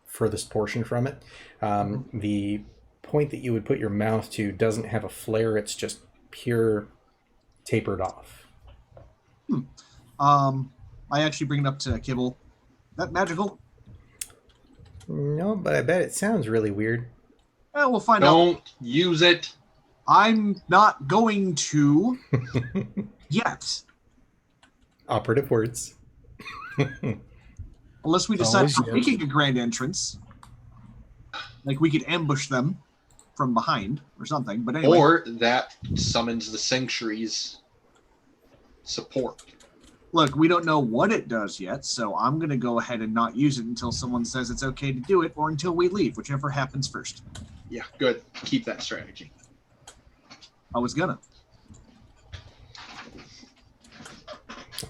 furthest portion from it. The point that you would put your mouth to doesn't have a flare. It's just pure tapered off. I actually bring it up to Kibble. That magical? No, but I bet it sounds really weird. We'll find out. Don't use it. I'm not going to yet. Operative words. Unless we decide Always we're yet. making a grand entrance. Like we could ambush them from behind or something. But anyway. Or that summons the Sanctuary's support. Look, we don't know what it does yet, so I'm going to go ahead and not use it until someone says it's okay to do it or until we leave, whichever happens first. Yeah, good. Keep that strategy. I was gonna.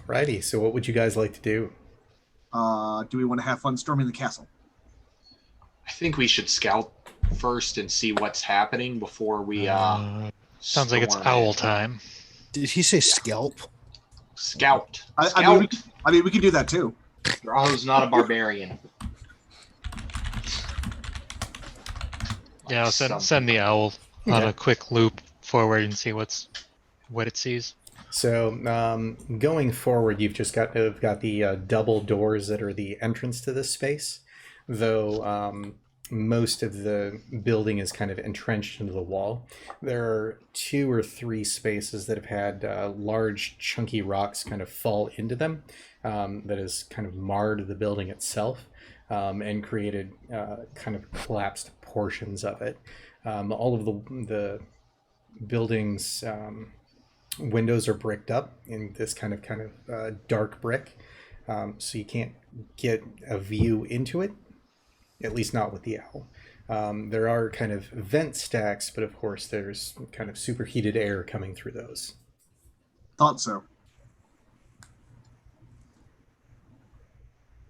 Alrighty, so what would you guys like to do? Do we want to have fun storming the castle? I think we should scout first and see what's happening before we Sounds like it's storm owl in. time. Did he say scalp? Scout. I mean, we could do that too. Raho's not a barbarian. Yeah, I'll Something. send the owl on Okay. a quick loop forward and see what it sees. So going forward, you've just got the double doors that are the entrance to this space, though most of the building is kind of entrenched into the wall. There are 2 or 3 spaces that have had large chunky rocks kind of fall into them, that has kind of marred the building itself, and created kind of collapsed portions of it. All of the buildings windows are bricked up in this kind of dark brick, so you can't get a view into it. at least not with the owl. There are kind of vent stacks, but of course there's kind of superheated air coming through those. Thought so.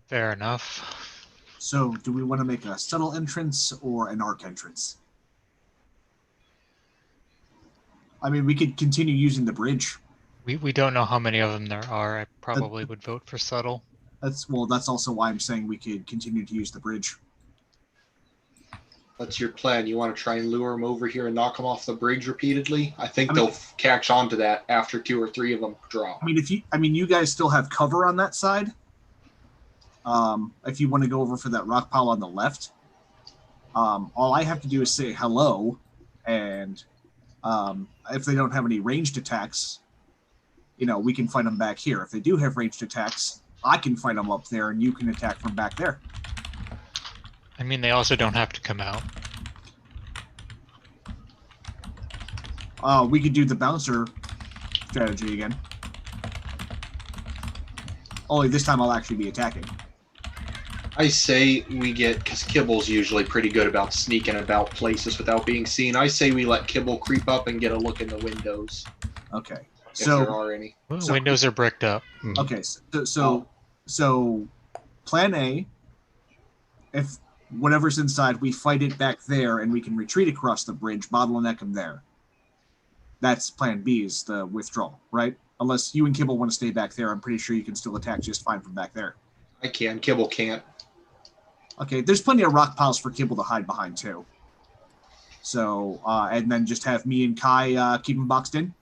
Fair enough. So, do we want to make a subtle entrance or an arc entrance? I mean, we could continue using the bridge. We don't know how many of them there are. I probably would vote for subtle. That's also why I'm saying we could continue to use the bridge. That's your plan. You want to try and lure them over here and knock them off the bridge repeatedly? I think they'll catch on to that after 2 or 3 of them draw. You guys still have cover on that side. If you want to go over for that rock pile on the left, all I have to do is say hello, and if they don't have any ranged attacks, we can fight them back here. If they do have ranged attacks, I can fight them up there, and you can attack from back there. I mean, they also don't have to come out. We could do the bouncer strategy again. Only this time I'll actually be attacking. I say we get, because Kibble's usually pretty good about sneaking about places without being seen. I say we let Kibble creep up and get a look in the windows. Okay. If there are any. Windows are bricked up. Okay. So plan A, if whatever's inside, we fight it back there and we can retreat across the bridge, bottleneck them there. That's plan B, is the withdrawal, right? Unless you and Kibble want to stay back there, I'm pretty sure you can still attack just fine from back there. I can. Kibble can't. Okay, there's plenty of rock piles for Kibble to hide behind, too. So, and then just have me and Kai keep them boxed in?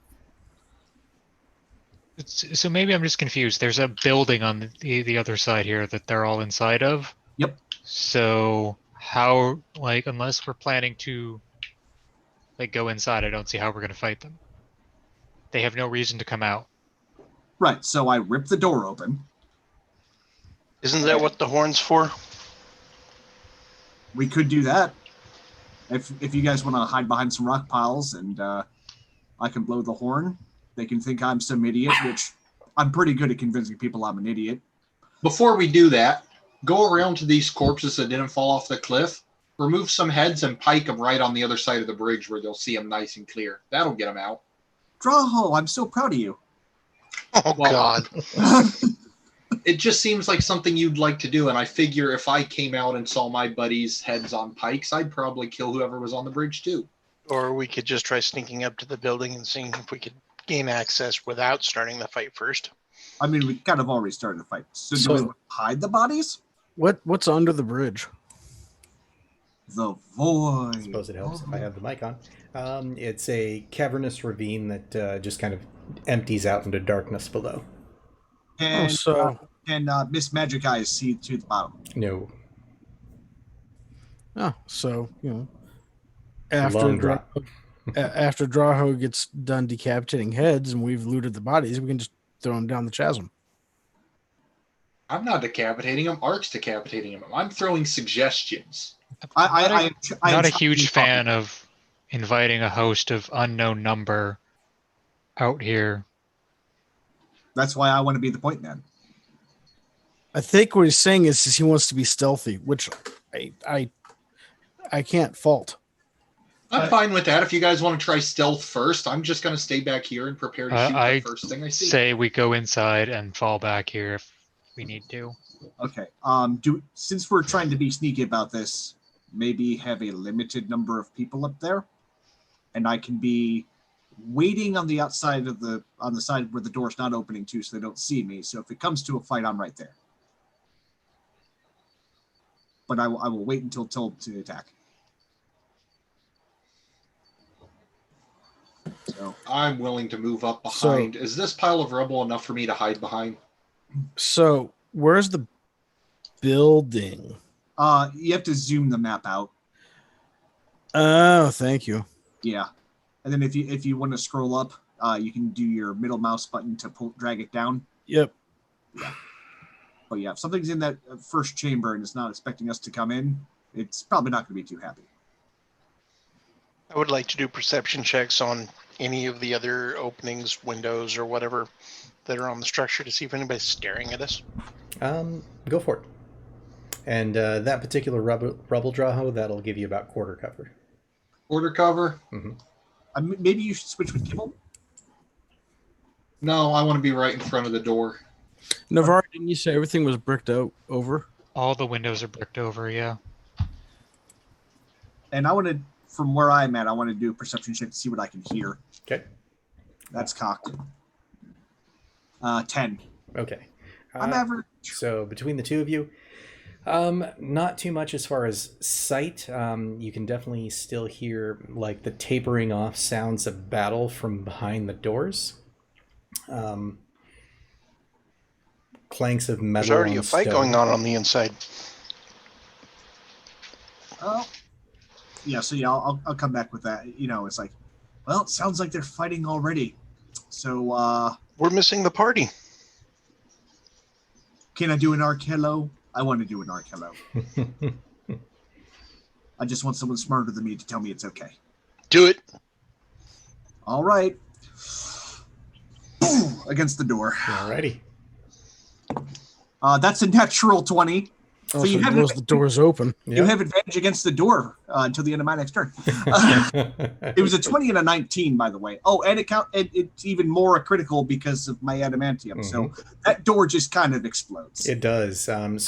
So maybe I'm just confused. There's a building on the other side here that they're all inside of. Yep. So how, unless we're planning to, go inside, I don't see how we're going to fight them. They have no reason to come out. Right, so I rip the door open. Isn't that what the horn's for? We could do that. If you guys want to hide behind some rock piles and I can blow the horn, they can think I'm some idiot, which I'm pretty good at convincing people I'm an idiot. Before we do that, go around to these corpses that didn't fall off the cliff, remove some heads and pike them right on the other side of the bridge where they'll see them nice and clear. That'll get them out. Draho, I'm so proud of you. Oh, God. It just seems like something you'd like to do, and I figure if I came out and saw my buddies' heads on pikes, I'd probably kill whoever was on the bridge too. Or we could just try sneaking up to the building and seeing if we could gain access without starting the fight first. I mean, we kind of already started the fight. So do we hide the bodies? What's under the bridge? The void. I suppose it helps if I have the mic on. It's a cavernous ravine that just kind of empties out into darkness below. And Miss Magic Eyes see to the bottom? No. Oh, so, Long drop. after Draho gets done decapitating heads and we've looted the bodies, we can just throw them down the chasm. I'm not decapitating them. Ark's decapitating them. I'm throwing suggestions. I'm not a huge fan of inviting a host of unknown number out here. That's why I want to be the point man. I think what he's saying is he wants to be stealthy, which I can't fault. I'm fine with that. If you guys want to try stealth first, I'm just going to stay back here and prepare to shoot the first thing I see. Say we go inside and fall back here if we need to. Okay. Since we're trying to be sneaky about this, maybe have a limited number of people up there, and I can be waiting on the outside of on the side where the door's not opening too, so they don't see me. So if it comes to a fight, I'm right there. But I will wait until told to attack. So I'm willing to move up behind. Is this pile of rubble enough for me to hide behind? So where's the building? You have to zoom the map out. Oh, thank you. Yeah. And then if you want to scroll up, you can do your middle mouse button to drag it down. Yep. Yeah. But yeah, if something's in that first chamber and it's not expecting us to come in, it's probably not going to be too happy. I would like to do perception checks on any of the other openings, windows, or whatever that are on the structure to see if anybody's staring at us. Go for it. And that particular rubble draw, that'll give you about quarter cover. Quarter cover? Mm-hmm. Maybe you should switch with Kimmel? No, I want to be right in front of the door. Navarre, didn't you say everything was bricked out over? All the windows are bricked over, yeah. And I want to, from where I'm at, I want to do a perception check to see what I can hear. Okay. That's cocked. 10. Okay. I'm average. So between the two of you, not too much as far as sight. You can definitely still hear like the tapering off sounds of battle from behind the doors. Clanks of metal. There's already on a fight stone. going on the inside. Oh. Yeah, so yeah, I'll come back with that. You know, it's like, well, it sounds like they're fighting already. So, We're missing the party. can I do an arc hello? I want to do an arc hello. I just want someone smarter than me to tell me it's okay. Do it. All right. Boom! Against the door. Alrighty. That's a natural 20. Oh, you have the door's open. You have advantage against the door until the end of my next turn. It was a 20 and a 19, by the way. Oh, and it's even more critical because of my adamantium. So that door just kind of explodes. It does. So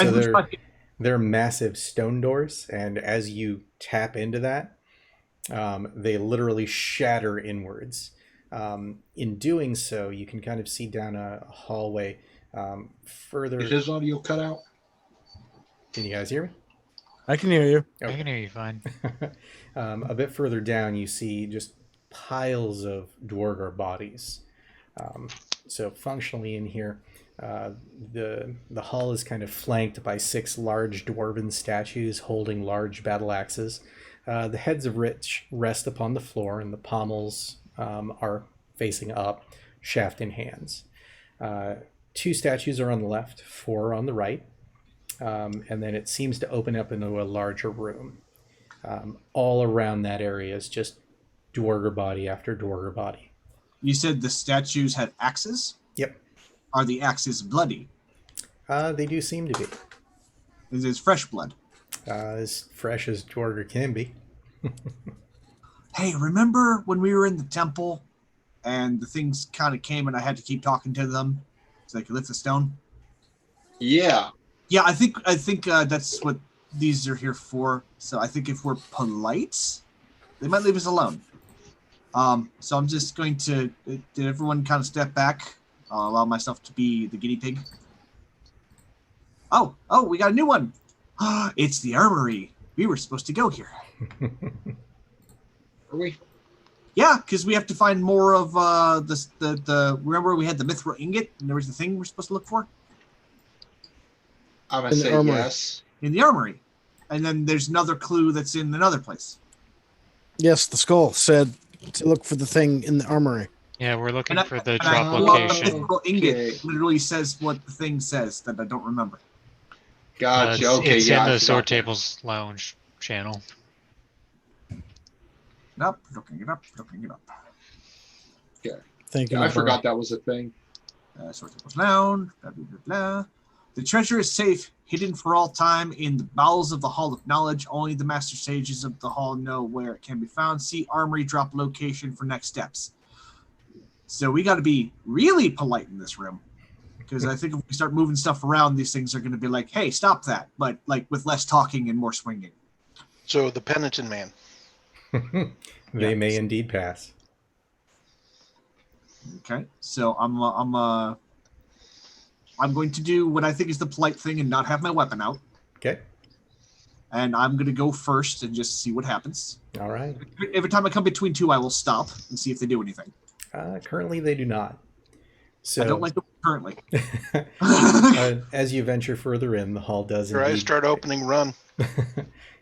they're massive stone doors, and as you tap into that, they literally shatter inwards. In doing so, you can kind of see down a hallway further. Is his audio cut out? Can you guys hear me? I can hear you. I can hear you fine. A bit further down, you see just piles of dwargar bodies. So functionally in here, the hall is kind of flanked by 6 large dwarven statues holding large battle axes. The heads of which rest upon the floor, and the pommels are facing up, shaft in hands. 2 statues are on the left, 4 on the right. And then it seems to open up into a larger room. All around that area is just dwargar body after dwargar body. You said the statues had axes? Yep. Are the axes bloody? They do seem to be. Is it fresh blood? As fresh as dwargar can be. Hey, remember when we were in the temple and the things kind of came and I had to keep talking to them so they could lift the stone? Yeah. Yeah, I think that's what these are here for. So I think if we're polite, they might leave us alone. So I'm just going to. Did everyone kind of step back? I'll allow myself to be the guinea pig. Oh, we got a new one. It's the armory. We were supposed to go here. Are we? Yeah, because we have to find more of the. Remember we had the mithril ingot, and there was the thing we're supposed to look for. I'm going to say yes. In the armory. And then there's another clue that's in another place. Yes, the skull said to look for the thing in the armory. Yeah, we're looking for the I drop pull out the location. mithril ingot literally says what the thing says that I don't remember. Gotcha. Okay, it's yeah. in I the Sword forgot. Tables Lounge channel. Nope, looking it up. Okay. Thank you. Yeah, I forgot that was a thing. Sword Tables Lounge, blah, blah, blah, blah. The treasure is safe, hidden for all time in the bowels of the Hall of Knowledge. Only the Master Sages of the Hall know where it can be found. See Armory drop location for next steps. So we got to be really polite in this room. Because I think if we start moving stuff around, these things are going to be like, hey, stop that. But like with less talking and more swinging. So the penitent man. They may indeed pass. Okay, so I'm going to do what I think is the polite thing and not have my weapon out. Okay. And I'm going to go first and just see what happens. All right. Every time I come between 2, I will stop and see if they do anything. Currently, they do not. So I don't like the currently. As you venture further in, the hall does Your eyes start opening, run.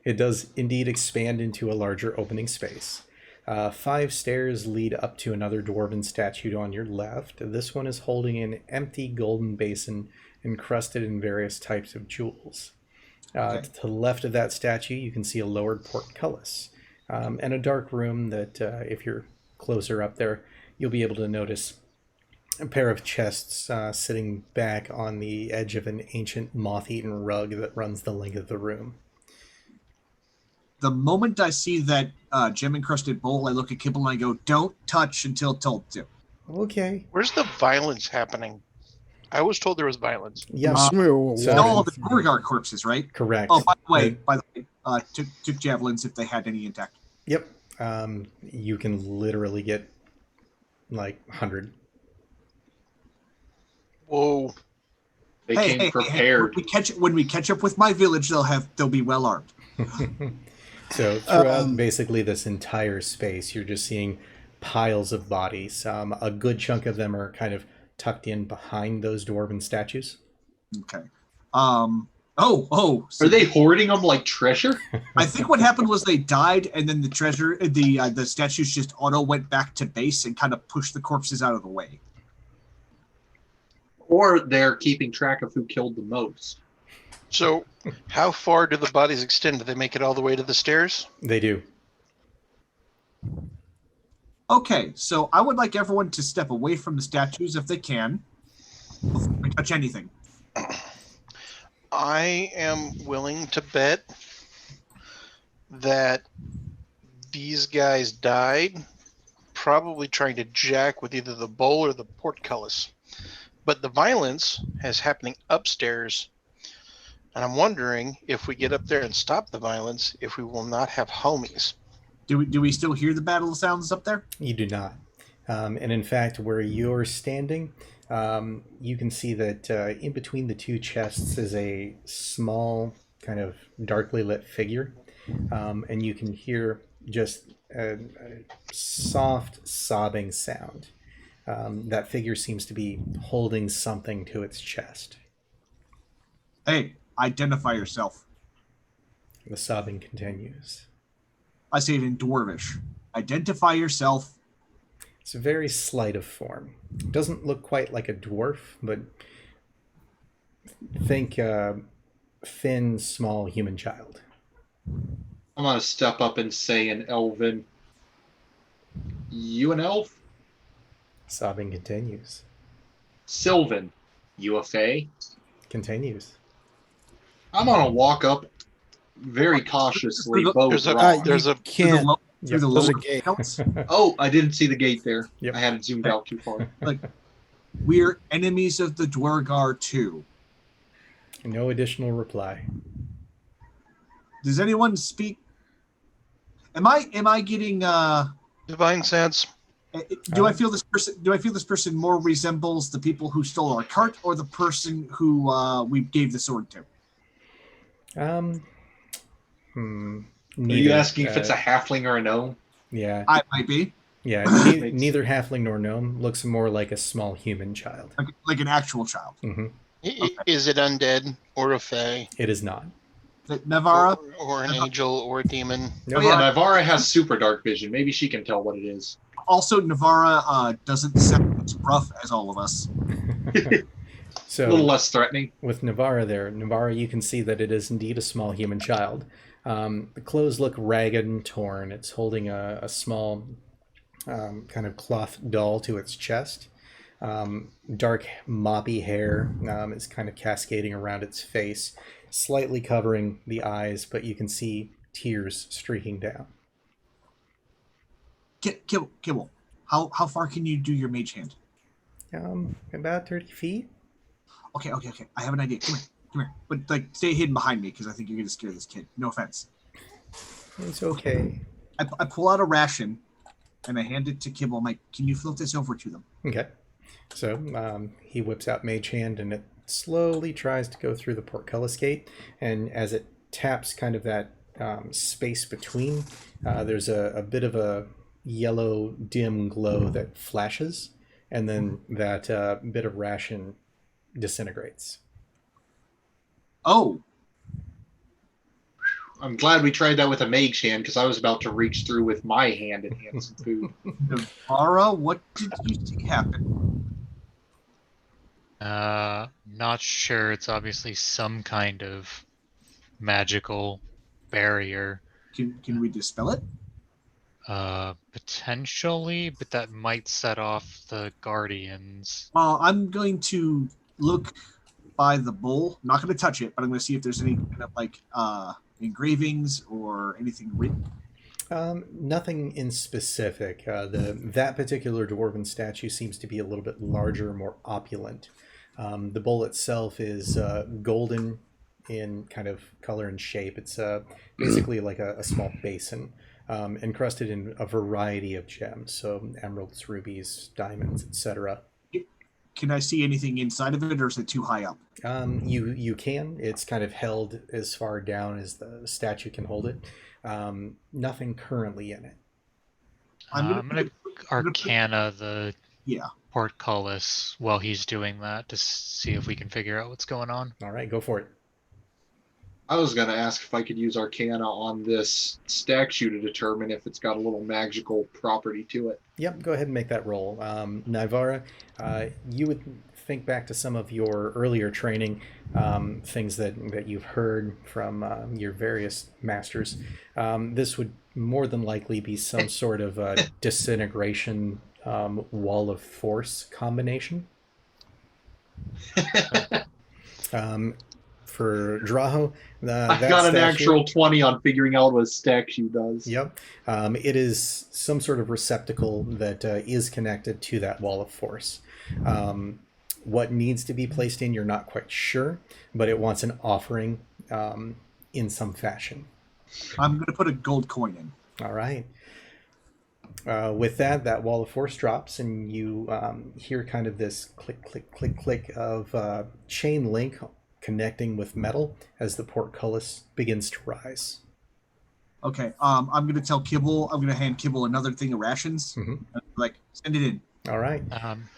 It does indeed expand into a larger opening space. 5 stairs lead up to another dwarven statue on your left. This one is holding an empty golden basin encrusted in various types of jewels. Okay. To the left of that statue, you can see a lowered portcullis and a dark room that, if you're closer up there, you'll be able to notice a pair of chests sitting back on the edge of an ancient moth-eaten rug that runs the length of the room. The moment I see that gem-encrusted bowl, I look at Kibble and I go, "Don't touch until told to." Okay. Where's the violence happening? I was told there was violence. Yeah. Somebody will so- walk All in of the through. Beauregard corpses, right? Correct. Oh, by the way, took javelins if they had any intact. Yep. You can literally get like 100. Whoa. They came prepared. When we catch up with my village, they'll be well armed. So throughout basically this entire space, you're just seeing piles of bodies. A good chunk of them are kind of tucked in behind those dwarven statues. Okay. So Are they hoarding them like treasure? I think what happened was they died, and then the statues just auto went back to base and kind of pushed the corpses out of the way. Or they're keeping track of who killed the most? So, how far do the bodies extend? Do they make it all the way to the stairs? They do. Okay, so I would like everyone to step away from the statues if they can, before we touch anything. I am willing to bet that these guys died probably trying to jack with either the bowl or the portcullis. But the violence is happening upstairs. And I'm wondering if we get up there and stop the violence, if we will not have homies. Do we still hear the battle sounds up there? You do not. And in fact, where you're standing, you can see that in between the two chests is a small, kind of darkly lit figure. And you can hear just a soft sobbing sound. That figure seems to be holding something to its chest. Hey, identify yourself. The sobbing continues. I say it in Dwarvish. Identify yourself. It's a very slight of form. Doesn't look quite like a dwarf, but think thin, small human child. I'm going to step up and say in Elven, you an elf? Sobbing continues. Sylvan, you a fae? Continues. I'm going to walk up very cautiously. There's a Can't. Through the There's a lower gate. accounts. Oh, I didn't see the gate there. Yep. I hadn't zoomed out too far. Like, we're enemies of the Dwargar too. No additional reply. Does anyone speak? Am I getting? divine sense. Do I feel this person? Do I feel this person more resembles the people who stole our cart, or the person who we gave the sword to? Are you asking if it's a halfling or a gnome? Yeah. I might be. Yeah. Neither halfling nor gnome. Looks more like a small human child. Like an actual child. Mm-hmm. Is it undead or a fae? It is not. Navara? Or an angel or a demon? No. Oh, yeah. Navara has super dark vision. Maybe she can tell what it is. Also, Navara doesn't sound as rough as all of us. So A little less threatening. with Navara, you can see that it is indeed a small human child. The clothes look ragged and torn. It's holding a small kind of cloth doll to its chest. Dark moppy hair is kind of cascading around its face, slightly covering the eyes, but you can see tears streaking down. Kibble, how far can you do your mage hand? About 30 feet. Okay. I have an idea. Come here. But like, stay hidden behind me because I think you're gonna scare this kid. No offense. It's okay. I pull out a ration and I hand it to Kibble. I'm like, can you float this over to them? Okay. So he whips out Mage Hand and it slowly tries to go through the portcullis gate. And as it taps kind of that space between, there's a bit of a yellow dim glow that flashes. And then that bit of ration disintegrates. Oh, I'm glad we tried that with a mage hand because I was about to reach through with my hand and hand some food. Navara, what did you see happen? Not sure. It's obviously some kind of magical barrier. Can we dispel it? Potentially, but that might set off the guardians. I'm going to look by the bowl. I'm not going to touch it, but I'm going to see if there's any kind of like engravings or anything written. Nothing in specific. That particular dwarven statue seems to be a little bit larger, more opulent. The bowl itself is golden in kind of color and shape. It's basically like a small basin, encrusted in a variety of gems, so emeralds, rubies, diamonds, etc. Can I see anything inside of it, or is it too high up? You can. It's kind of held as far down as the statue can hold it. Nothing currently in it. I'm gonna Arcana the Yeah. portcullis while he's doing that to see if we can figure out what's going on. All right, go for it. I was going to ask if I could use Arcana on this statue to determine if it's got a little magical property to it. Yep, go ahead and make that roll. Nivara, you would think back to some of your earlier training, things that you've heard from your various masters. This would more than likely be some sort of disintegration wall of force combination. For Draho, I got an actual 20 on figuring out what a statue does. Yep. It is some sort of receptacle that is connected to that wall of force. What needs to be placed in, you're not quite sure, but it wants an offering in some fashion. I'm going to put a gold coin in. All right. With that wall of force drops, and you hear kind of this click, click, click, click of chain link connecting with metal as the portcullis begins to rise. Okay, I'm going to tell Kibble, I'm going to hand Kibble another thing of rations. Mm-hmm. Like, send it in. All right. I'm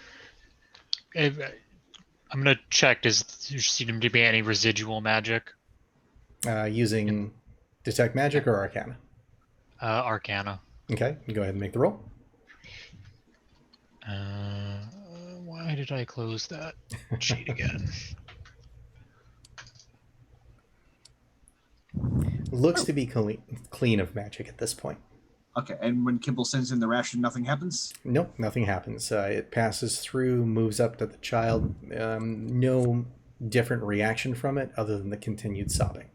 going to check, does there seem to be any residual magic? Using Detect Magic or Arcana? Arcana. Okay, you go ahead and make the roll. Why did I close that sheet again? Looks to be clean of magic at this point. Okay, and when Kibble sends in the ration, nothing happens? Nope, nothing happens. It passes through, moves up to the child. No different reaction from it other than the continued sobbing.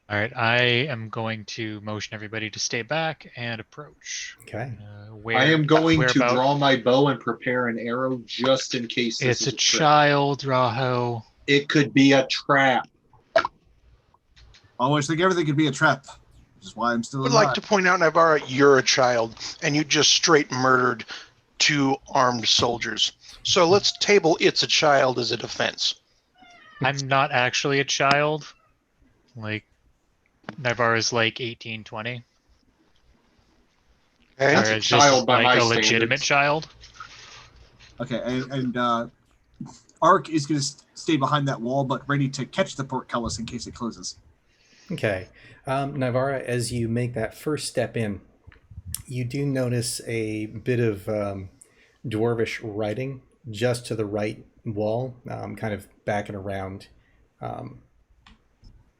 All right, I am going to motion everybody to stay back and approach. Okay. I am going to draw my bow and prepare an arrow just in case this It's is a child, Raho. It could be a trap. Always think everything could be a trap, which is why I'm still I would alive. like to point out, Nivara, you're a child, and you just straight murdered 2 armed soldiers. So let's table it's a child as a defense. I'm not actually a child. Like, Nivara's like 18, 20. Okay. That's a Or is child this by like my a legitimate standards. child? Okay, and Ark is going to stay behind that wall, but ready to catch the portcullis in case it closes. Okay. Nivara, as you make that first step in, you do notice a bit of dwarvish writing just to the right wall, kind of backing around.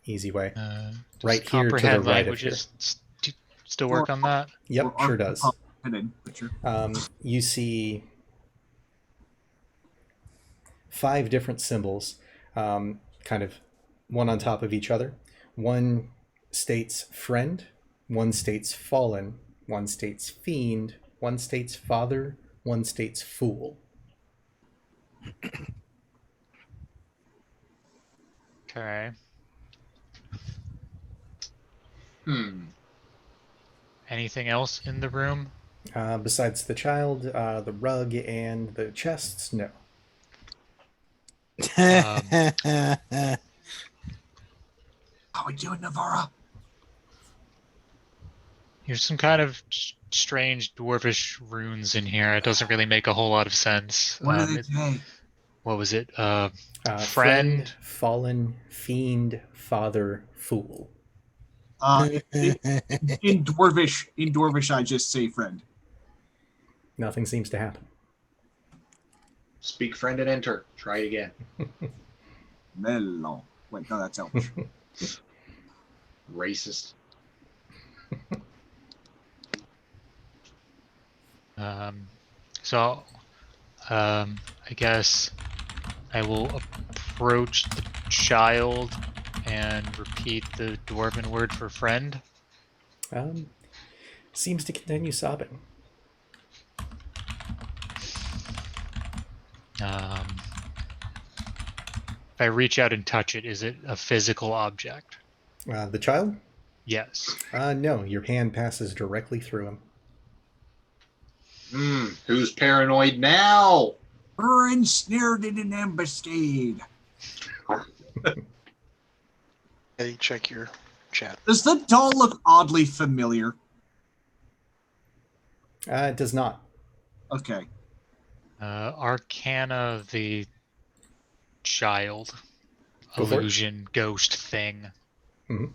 Easy way. Right here to the right of here. Still work on that? Yep, sure does. Sure. You see 5 different symbols, kind of one on top of each other. One states friend, one states fallen, one states fiend, one states father, one states fool. Okay. Anything else in the room? Besides the child, the rug, and the chests, no. How are we doing, Navara? There's some kind of strange dwarvish runes in here. It doesn't really make a whole lot of sense. What do they say? What was it? Friend, fallen, fiend, father, fool. In Dwarvish, I just say friend. Nothing seems to happen. Speak friend and enter. Try it again. Melon. Wait, no, that's Elvish. Racist. So, I guess I will approach the child and repeat the dwarven word for friend. Seems to continue sobbing. If I reach out and touch it, is it a physical object? The child? Yes. No, your hand passes directly through him. Who's paranoid now? We're ensnared in an ambuscade. Eddie, check your chat. Does the doll look oddly familiar? It does not. Okay. Arcana of the child. Go for it. Illusion, ghost thing. Mm-hmm.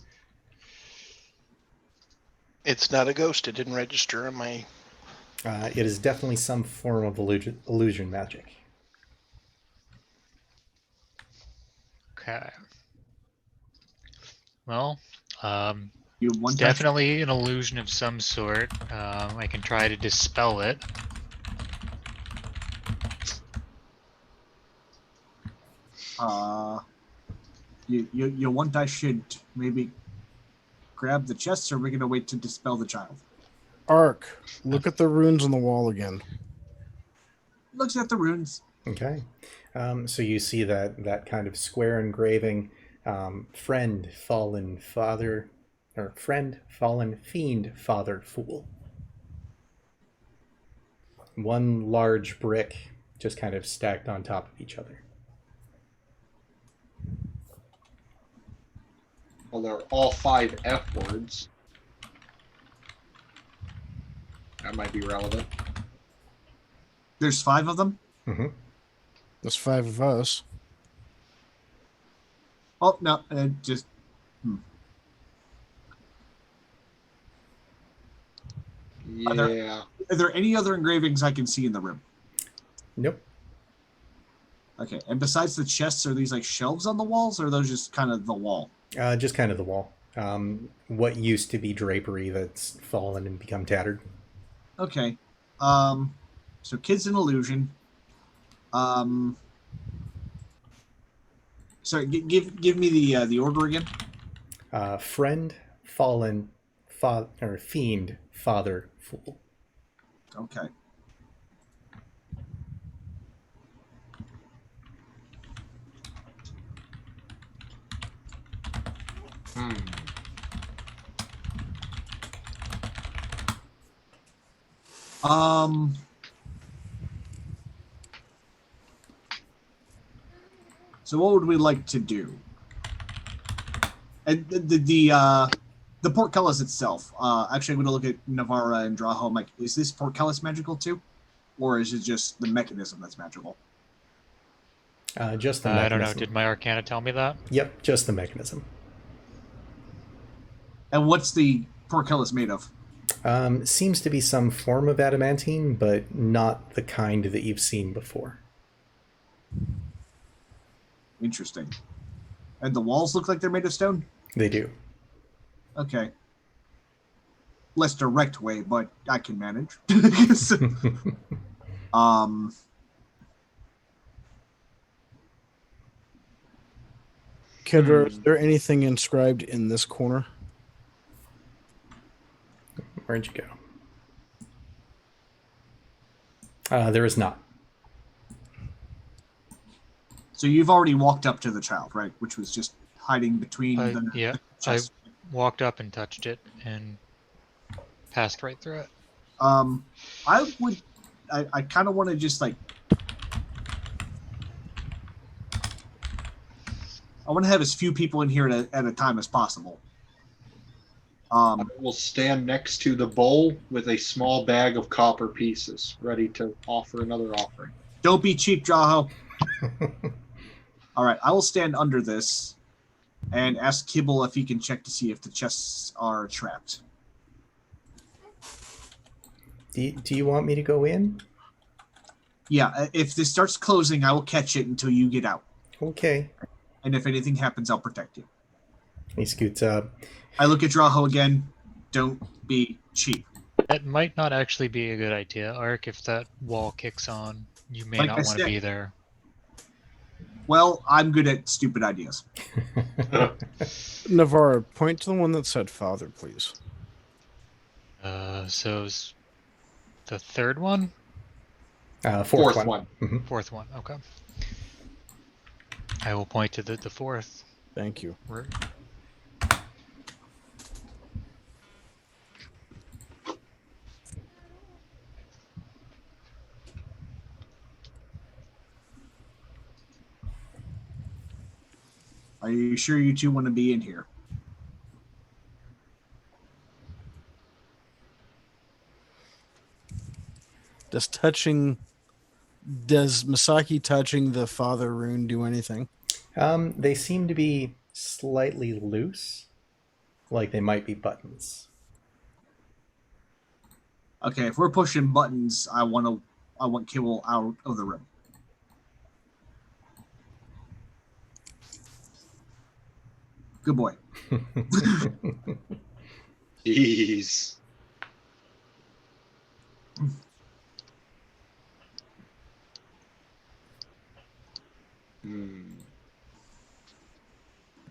It's not a ghost. It didn't register on my... It is definitely some form of illusion magic. Okay. Well, You one it's definitely an illusion of some sort. I can try to dispel it. You want I should maybe grab the chest, or are we gonna wait to dispel the child? Ark, look at the runes on the wall again. Looks at the runes. Okay. So you see that kind of square engraving, friend, fallen father, or friend, fallen fiend, father, fool. One large brick just kind of stacked on top of each other. Well, they're all 5 F words. That might be relevant. There's 5 of them. Mm-hmm. There's 5 of us. Oh no, just. Yeah. Are there any other engravings I can see in the room? Nope. Okay, and besides the chests, are these like shelves on the walls, or are those just kind of the wall? Just kind of the wall. What used to be drapery that's fallen and become tattered. Okay. So kids in illusion. Sorry, give me the order again. Friend, fallen, or fiend, father, fool. Okay. So what would we like to do? And the portcullis itself. Actually, I'm going to look at Navarra and Draho. I'm like, is this portcullis magical too, or is it just the mechanism that's magical? Just the mechanism. I don't know. Did my Arcana tell me that? Yep, just the mechanism. And what's the portcullis made of? Seems to be some form of adamantine, but not the kind that you've seen before. Interesting. And the walls look like they're made of stone? They do. Okay. Less direct way, but I can manage. Kidder, is there anything inscribed in this corner? Where'd you go? There is not. So you've already walked up to the child, right? Which was just hiding between the... Yeah, I walked up and touched it and passed right through it. I kind of want to just like... I want to have as few people in here at a time as possible. I will stand next to the bowl with a small bag of copper pieces, ready to offer another offering. Don't be cheap, Jaho. All right, I will stand under this and ask Kibble if he can check to see if the chests are trapped. Do you want me to go in? Yeah, if this starts closing, I will catch it until you get out. Okay. And if anything happens, I'll protect you. He scoots up. I look at Draho again. Don't be cheap. That might not actually be a good idea, Ark. If that wall kicks on, you may Like not I want to said- be there. Well, I'm good at stupid ideas. Navarra, point to the one that said father, please. So is the third one? Fourth one. Mhm. Fourth one, okay. I will point to the fourth. Thank you. Are you sure you two want to be in here? Does Masaki touching the father rune do anything? They seem to be slightly loose, like they might be buttons. Okay, if we're pushing buttons, I want Kibble out of the room. Good boy. Jeez.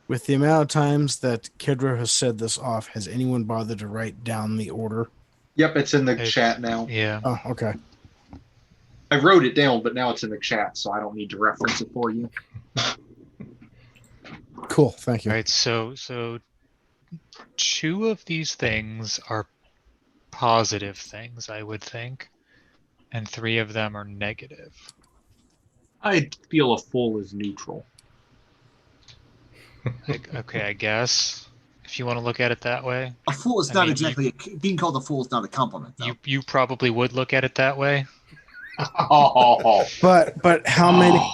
With the amount of times that Kidra has said this off, has anyone bothered to write down the order? Yep, it's in the It's- chat now. Yeah. Oh, okay. I wrote it down, but now it's in the chat, so I don't need to reference it for you. Cool. Thank you. All right, so two of these things are positive things, I would think, and three of them are negative. I feel a full is neutral. Okay, I guess if you want to look at it that way, A fool is I not mean, exactly being called a fool is not a compliment. Though. you probably would look at it that way. Oh, But how many?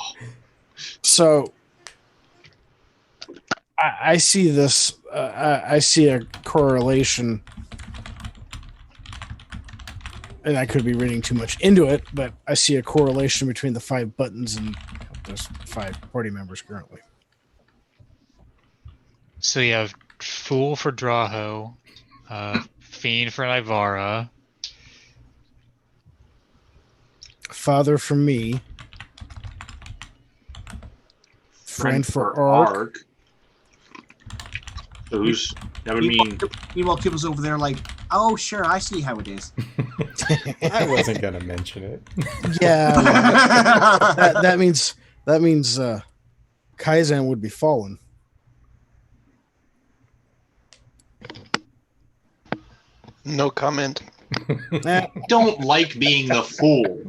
So I see this. I see a correlation, and I could be reading too much into it, but I see a correlation between the 5 buttons and there's 5 party members currently. So you have Fool for Draho, Fiend for Nivara, Father for me, friend for Ark. So who's that would mean? Meanwhile, Kibble's over there like, oh, sure, I see how it is. I wasn't gonna mention it. Yeah, that means Kaizen would be fallen. No comment. Don't like being the fool.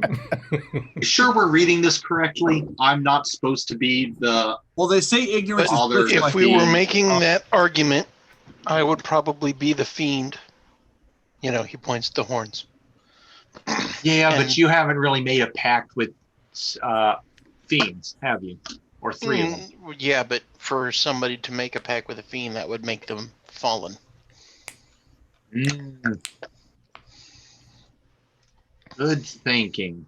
Sure, we're reading this correctly. I'm not supposed to be the. Well, they say ignorance But is other- bliss, if like If we were the- making that argument, I would probably be the fiend. You know, he points to the horns. Yeah, And- but you haven't really made a pact with fiends, have you? Or 3 of them. Yeah, but for somebody to make a pact with a fiend, that would make them fallen. Good thinking.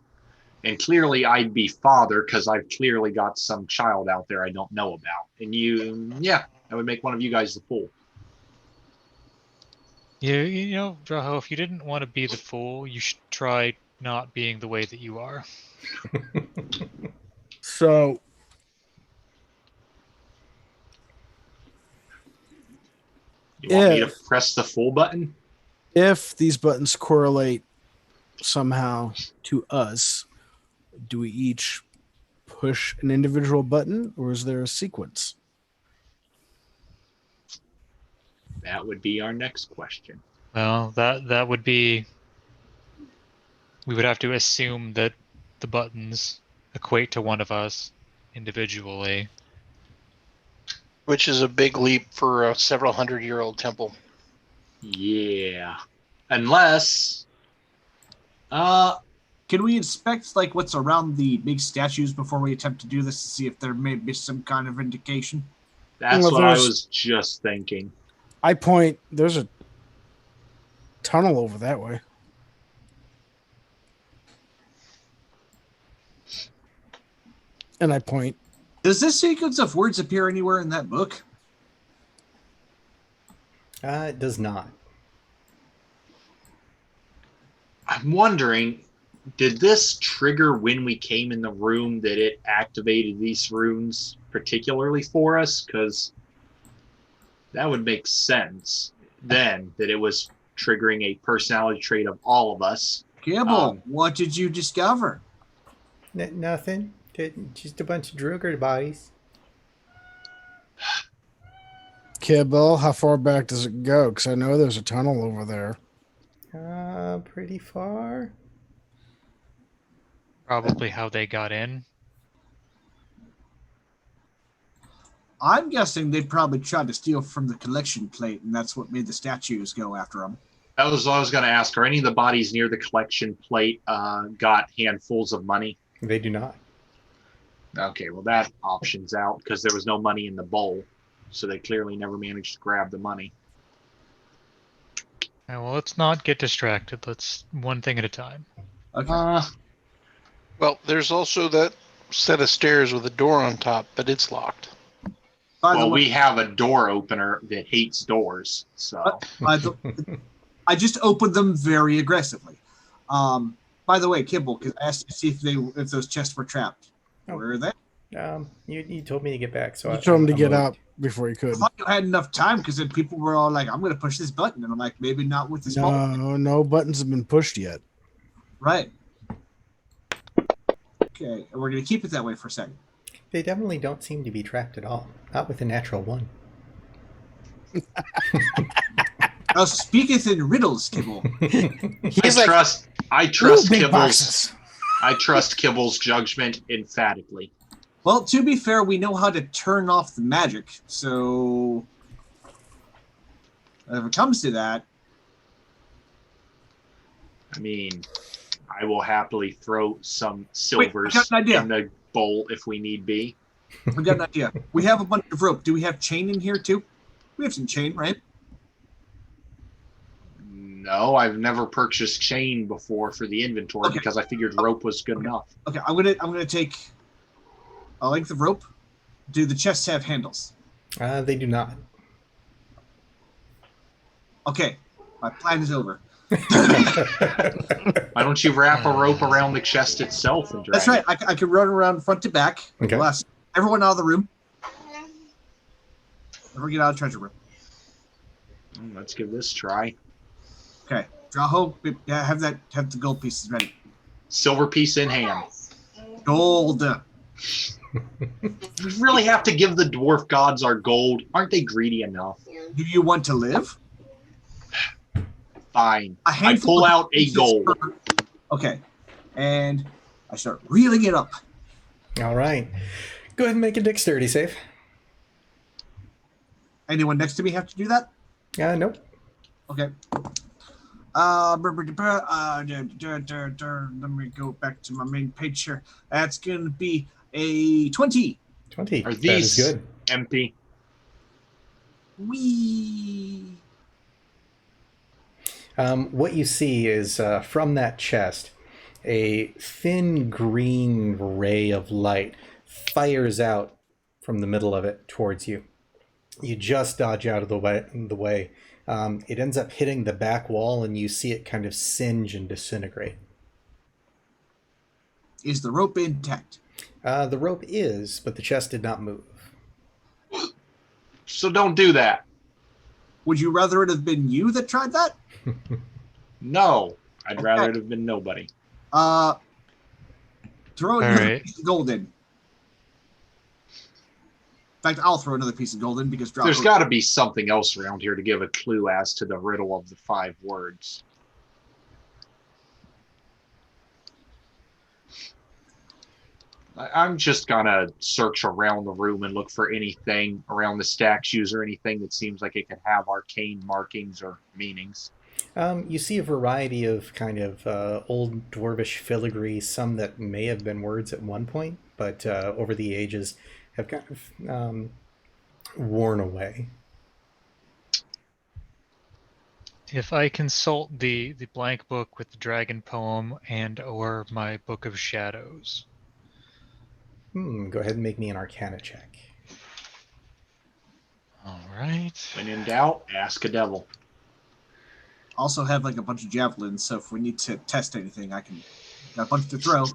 And clearly I'd be father because I've clearly got some child out there I don't know about. And yeah, I would make one of you guys the fool. You know, Draho, if you didn't want to be the fool, you should try not being the way that you are. So You want me to If- press the full button? if these buttons correlate somehow to us, do we each push an individual button, or is there a sequence? That would be our next question. Well, that would be. We would have to assume that the buttons equate to one of us individually. Which is a big leap for a several hundred-year-old temple. Yeah. Unless Can we inspect like what's around the big statues before we attempt to do this to see if there may be some kind of indication? that's Well, what I there's- was just thinking. I point. There's a tunnel over that way. And I point. Does this sequence of words appear anywhere in that book? It does not. I'm wondering, did this trigger when we came in the room that it activated these runes particularly for us? Because that would make sense then, that it was triggering a personality trait of all of us. Kibble, what did you discover? Nothing. Just a bunch of Druger bodies. Kibble, how far back does it go? Because I know there's a tunnel over there. Pretty far. Probably how they got in. I'm guessing they probably tried to steal from the collection plate, and that's what made the statues go after them. That was what I was going to ask. Are any of the bodies near the collection plate got handfuls of money? They do not. Okay, well, that option's out because there was no money in the bowl. So they clearly never managed to grab the money. Yeah, well, let's not get distracted. Let's one thing at a time. Okay. Well, there's also that set of stairs with a door on top, but it's locked. Well, we have a door opener that hates doors, so. I just opened them very aggressively. By the way, Kibble, because I asked to see if those chests were trapped. Oh. Where are they? You told me to get back, so You told him to get out before he I could. thought you had enough time because then people were all like, I'm going to push this button. And I'm like, maybe not with this button. No buttons have been pushed yet. Right. Okay, and we're going to keep it that way for a second. They definitely don't seem to be trapped at all. Not with a natural one. Now, speaketh in riddles, Kibble. I trust big Kibble's. boxes. I trust Kibble's judgment emphatically. Well, to be fair, we know how to turn off the magic, so if it comes to that, I mean, I will happily throw some silvers I got an idea. in the bowl if we need be. we got an idea. We have a bunch of rope. Do we have chain in here too? We have some chain, right? No, I've never purchased chain before for the inventory because I figured rope was good enough. Okay, I'm gonna take a length of rope. Do the chests have handles? They do not. Okay, my plan is over. Why don't you wrap a rope around the chest itself and drag That's right. it? I can run around front to back. Okay. Last, everyone out of the room. Everyone get out of the treasure room. Let's give this a try. Okay. Draw hope. Yeah, have the gold pieces ready. Silver piece in hand. Gold. We really have to give the dwarf gods our gold. Aren't they greedy enough? Do you want to live? Fine. A I handful pull of out a pieces gold. per- Okay. And I start reeling it up. All right. Go ahead and make a dexterity save. Anyone next to me have to do that? Nope. Okay. Let me go back to my main page here. That's going to be a 20. 20. Are That these is good. empty? Whee! What you see is from that chest, a thin green ray of light fires out from the middle of it towards you. You just dodge out of the way. It ends up hitting the back wall, and you see it kind of singe and disintegrate. Is the rope intact? The rope is, but the chest did not move. So don't do that. Would you rather it have been you that tried that? No. I'd rather it have been nobody. Throw another right. piece of gold in. In fact, I'll throw another piece of gold in because drop. There's got to be something else around here to give a clue as to the riddle of the 5 words. I'm just going to search around the room and look for anything around the statues or anything that seems like it could have arcane markings or meanings. You see a variety of kind of old dwarvish filigree, some that may have been words at one point, but over the ages have kind of worn away. If I consult the blank book with the dragon poem and or my book of shadows. Go ahead and make me an Arcana check. All right. When in doubt, ask a devil. also have like a bunch of javelins, so if we need to test anything, I can got a bunch to throw.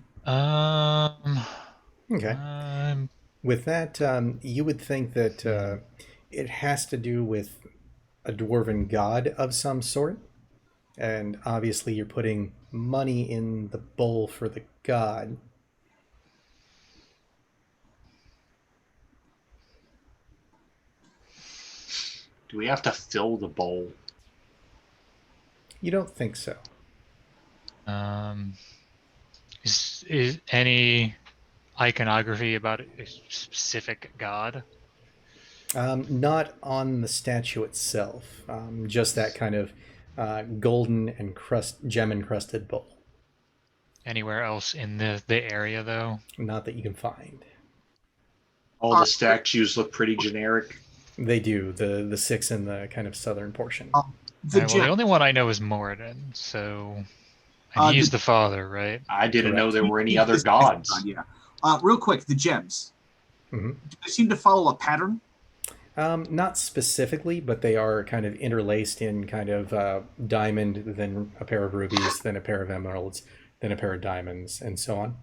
Okay. With that, you would think that it has to do with a dwarven god of some sort. And obviously you're putting money in the bowl for the god. Do we have to fill the bowl? You don't think so. Is any iconography about a specific god? Not on the statue itself. Just that kind of golden and gem encrusted bowl. Anywhere else in the area, though? Not that you can find. All the statues look pretty generic. They do. The six in the kind of southern portion. The only one I know is Moradin, so... And he's the father, right? I didn't know there were any other gods. Yeah. Real quick, the gems. Mm-hmm. Do they seem to follow a pattern? Not specifically, but they are kind of interlaced in kind of diamond, then a pair of rubies, then a pair of emeralds, then a pair of diamonds, and so on.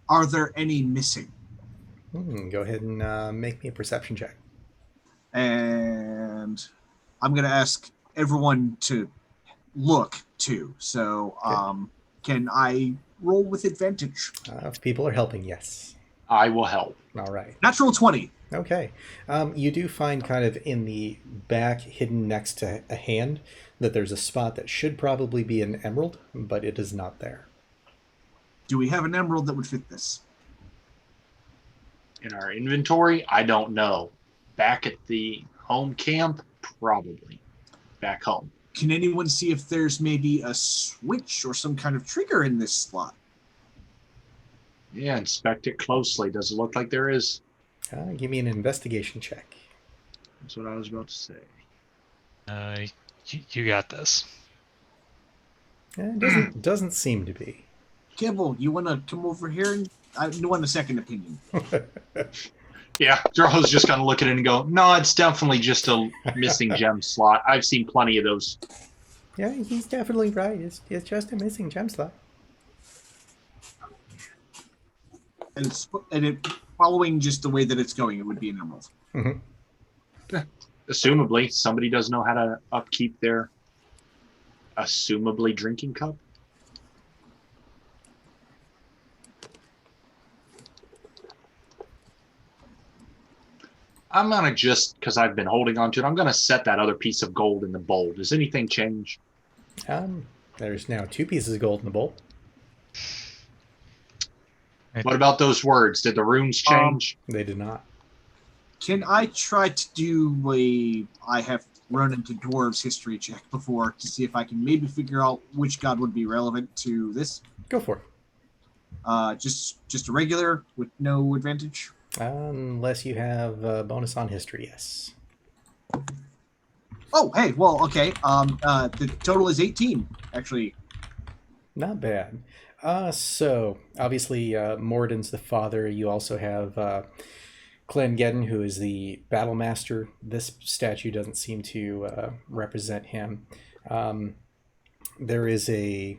Are there any missing? Go ahead and make me a perception check. And I'm going to ask everyone to look too. So can I roll with advantage? If people are helping, yes. I will help. All right. Natural 20. Okay. You do find kind of in the back, hidden next to a hand, that there's a spot that should probably be an emerald, but it is not there. Do we have an emerald that would fit this? In our inventory, I don't know. Back at the home camp, probably. Back home. Can anyone see if there's maybe a switch or some kind of trigger in this slot? Yeah, inspect it closely. Does it look like there is? Give me an investigation check. That's what I was about to say. You got this. It doesn't seem to be. Kibble, you want to come over here? And I want a second opinion. Yeah, Drogo's just going to look at it and go, no, it's definitely just a missing gem slot. I've seen plenty of those. Yeah, he's definitely right. It's just a missing gem slot. And it following just the way that it's going, it would be an emerald. Mm-hmm. Assumably, somebody does know how to upkeep their assumably drinking cup. I'm going to just, because I've been holding on to it, I'm going to set that other piece of gold in the bowl. Does anything change? There's now 2 pieces of gold in the bowl. What about those words? Did the runes change? They did not. Can I try to do I have run into dwarves history check before to see if I can maybe figure out which god would be relevant to this? Go for it. Just a regular with no advantage? Unless you have a bonus on history, yes. Oh, hey, well, okay. The total is 18, actually. Not bad. So, obviously, Moradin's the father. You also have Clengeddon, who is the battle master. This statue doesn't seem to represent him. There is the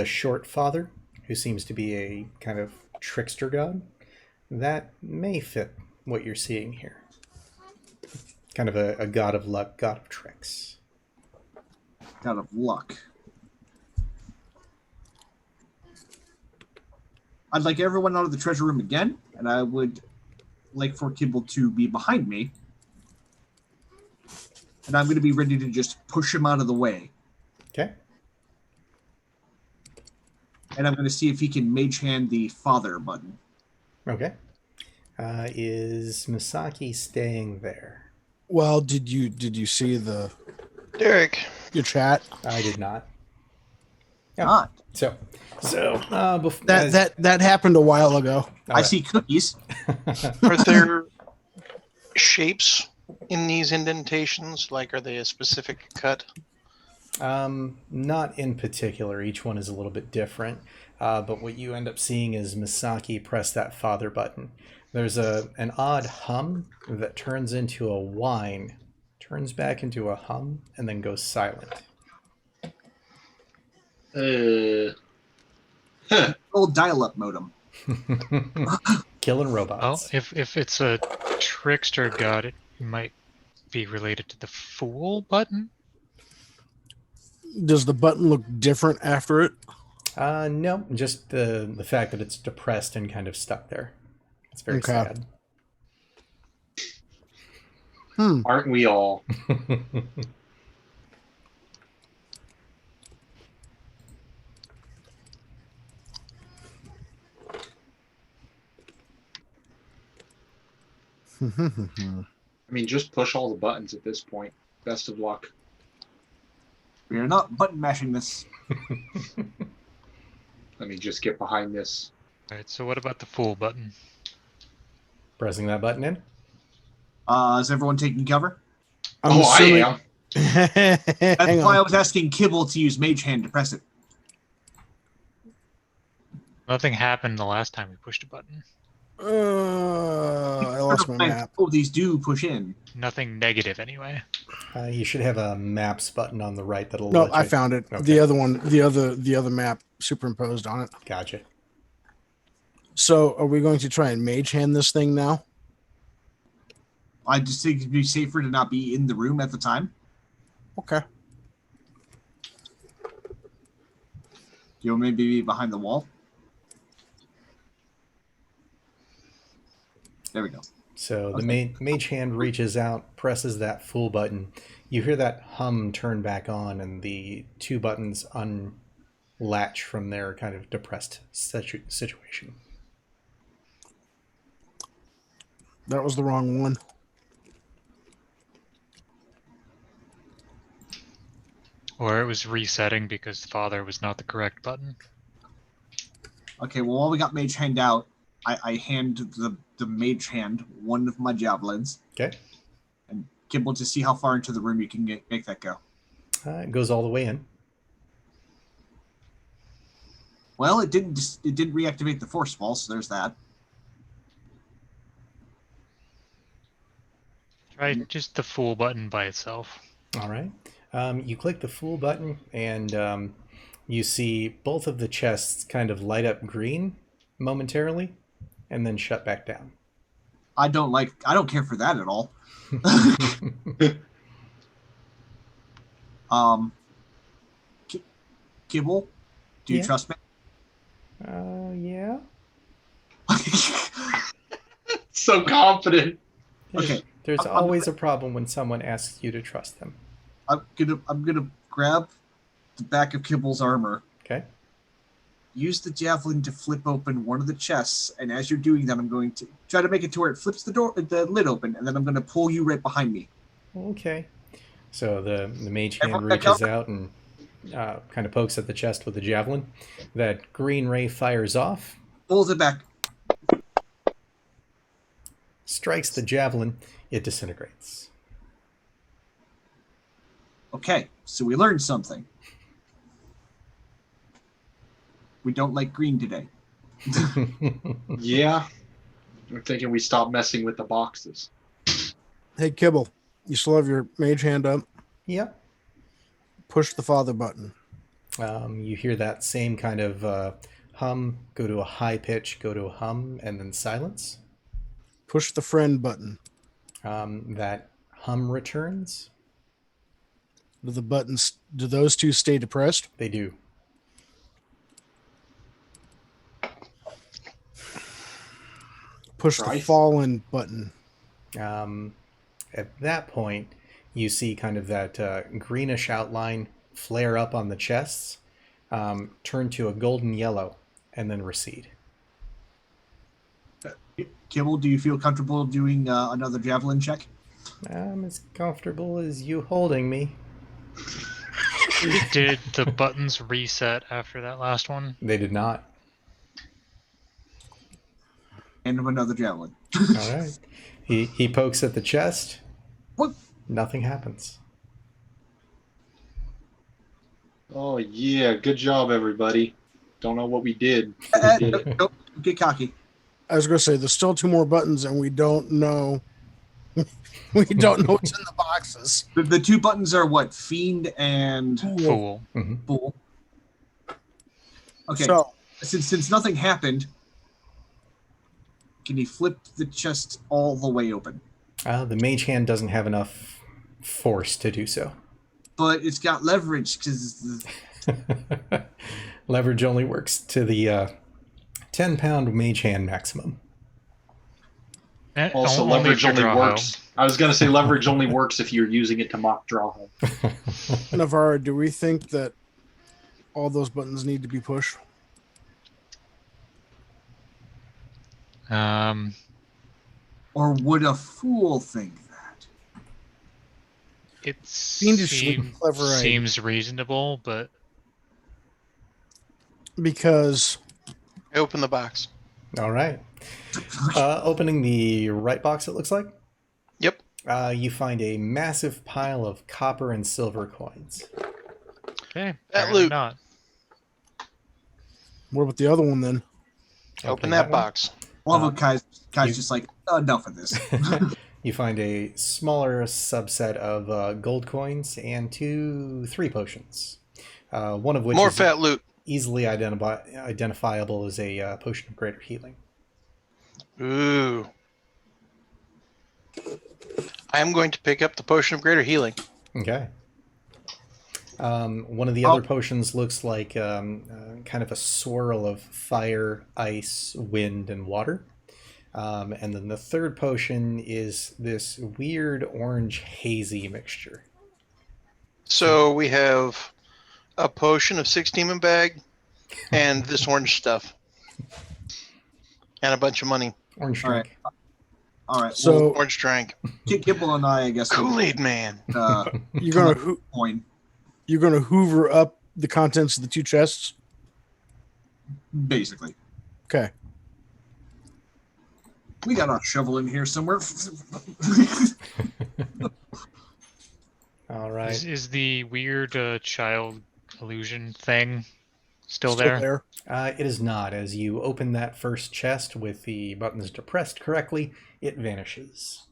short father, who seems to be a kind of trickster god. That may fit what you're seeing here. Kind of a god of luck, god of tricks. God of luck. I'd like everyone out of the treasure room again, and I would like for Kibble to be behind me. And I'm going to be ready to just push him out of the way. Okay. And I'm going to see if he can mage hand the father button. Okay. Is Misaki staying there? Well, did you see Derek, your chat? I did not. Yeah. Not. So before That happened a while ago. I see cookies. are there shapes in these indentations? Like, are they a specific cut? Not in particular. Each one is a little bit different. But what you end up seeing is Misaki press that father button. There's an odd hum that turns into a whine, turns back into a hum, and then goes silent. Old dial-up modem. Killing Well, robots. if it's a trickster god, it might be related to the fool button. Does the button look different after it? No, just the fact that it's depressed and kind of stuck there. It's very Okay. sad. Aren't we all? I mean, just push all the buttons at this point. Best of luck. We are not button mashing this. Let me just get behind this. All right. So what about the fool button? Pressing that button in. Is everyone taking cover? I'm I assuming- am. That's Hang why I on. was asking Kibble to use Mage Hand to press it. Nothing happened the last time we pushed a button. I lost my map. Oh, these do push in. Nothing negative anyway. You should have a maps button on the right that'll. No, let I you- found it. Okay. The other one, the other map superimposed on it. Gotcha. So, are we going to try and mage hand this thing now? I just think it'd be safer to not be in the room at the time. Okay. You'll maybe be behind the wall. There we go. So the mage hand reaches out, presses that full button. You hear that hum turn back on, and the two buttons unlatch from their kind of depressed situation. That was the wrong one. Or it was resetting because father was not the correct button. Okay, well, while we got Mage Hand out, I hand the Mage Hand one of my javelins Okay. and Kibble to see how far into the room you can make that go. It goes all the way in. Well, it didn't reactivate the force wall, so there's that. Try just the fool button by itself. All right. You click the full button, and you see both of the chests kind of light up green momentarily, and then shut back down. I don't care for that at all. Kibble, do you Yeah. trust me? Yeah. So confident. Okay. There's I'm- always a problem when someone asks you to trust them. I'm gonna grab the back of Kibble's armor, Okay. use the javelin to flip open one of the chests, and as you're doing that, I'm going to try to make it to where it flips the lid open, and then I'm going to pull you right behind me. Okay. So the mage hand Everyone back reaches up. out and kind of pokes at the chest with the javelin. That green ray fires off, Pulls it back. strikes the javelin, it disintegrates. Okay, so we learned something. We don't like green today. Yeah. I'm thinking we stop messing with the boxes. Hey, Kibble, you still have your mage hand up? Yep. Push the father button. You hear that same kind of hum, go to a high pitch, go to a hum, and then silence. Push the friend button. That hum returns. Do those two stay depressed? They do. Push the Christ. fallen button. At that point, you see kind of that greenish outline flare up on the chests, turn to a golden yellow, and then recede. Kibble, do you feel comfortable doing another javelin check? I'm as comfortable as you holding me. Did the buttons reset after that last one? They did not. And another javelin. All right. He pokes at the chest. What? Nothing happens. Oh, yeah. Good job, everybody. Don't know what we did. Nope, get cocky. I was going to say, there's still two more buttons, and we don't know. We don't know what's in the boxes. The two buttons are what? Fiend and Fool. Mhm. Fool. Okay. So Since nothing happened, can you flip the chest all the way open? The mage hand doesn't have enough force to do so. But it's got leverage because Leverage only works to the 10-pound mage hand maximum. Also, Only leverage for only Draho. works. I was going to say leverage only works if you're using it to mock Draho. Navarra, do we think that all those buttons need to be pushed? or would a fool think that? It Fiendishly clever idea. seems reasonable, but Because Open the box. All right. Opening the right box, it looks like. Yep. You find a massive pile of copper and silver coins. okay, That apparently loot. not. what about the other one then? Open that that one. box. Well, Kai's you- just like, enough of this. You find a smaller subset of gold coins and 3 potions. One of which More is fat loot. easily identifiable as a potion of greater healing. Ooh. I am going to pick up the potion of greater healing. Okay. One of the other potions looks like kind of a swirl of fire, ice, wind, and water. And then the third potion is this weird orange hazy mixture. So we have a potion of 6 demon bag and this orange stuff. And a bunch of money. Orange All right. drink. All right. So Orange drink. Kibble and I guess, Kool-Aid man. you're come gonna up hoo- with a coin, you're gonna hoover up the contents of the 2 chests. basically. Okay. We got our shovel in here somewhere. All right. Is the weird child illusion thing still there? It is not. As you open that first chest with the buttons depressed correctly, it vanishes.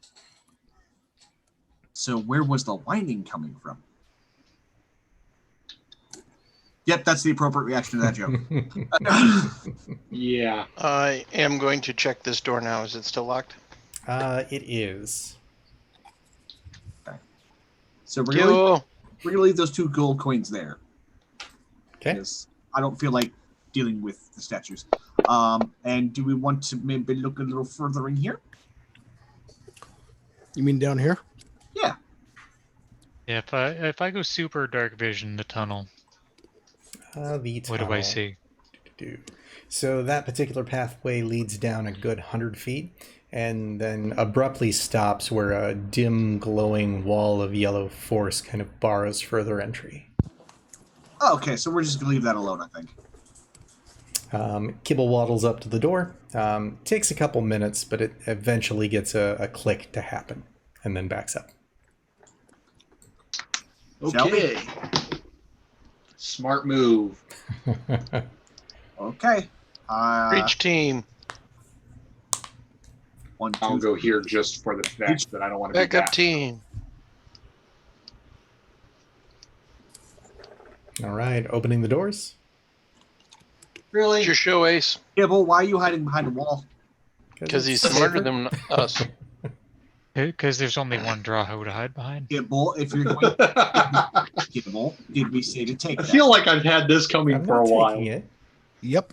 So where was the whining coming from? Yep, that's the appropriate reaction to that joke. Yeah. I am going to check this door now. Is it still locked? It is. So Yo. we're gonna leave those 2 gold coins there. Okay. Because I don't feel like dealing with the statues. And do we want to maybe look a little further in here? You mean down here? Yeah. Yeah, if I go super dark vision, the tunnel, The what do I tunnel. see? So that particular pathway leads down a good 100 feet and then abruptly stops where a dim glowing wall of yellow force kind of bars further entry. Oh, okay, so we're just gonna leave that alone, I think. Kibble waddles up to the door. Takes a couple minutes, but it eventually gets a click to happen and then backs up. Shall we? Okay. Smart move. Okay. Reach team. 1, 2, I'll go here just for the fact that I don't want to be Backup back. team. All right, opening the doors. Really? It's your show, Ace. Kibble, why are you hiding behind a wall? Because he's it's smarter safer. than us. Because there's only one Draho to hide behind. Kibble, if you're going Kibble, did we say to take I that? feel like I've had this coming I'm for not a while. taking it. Yep.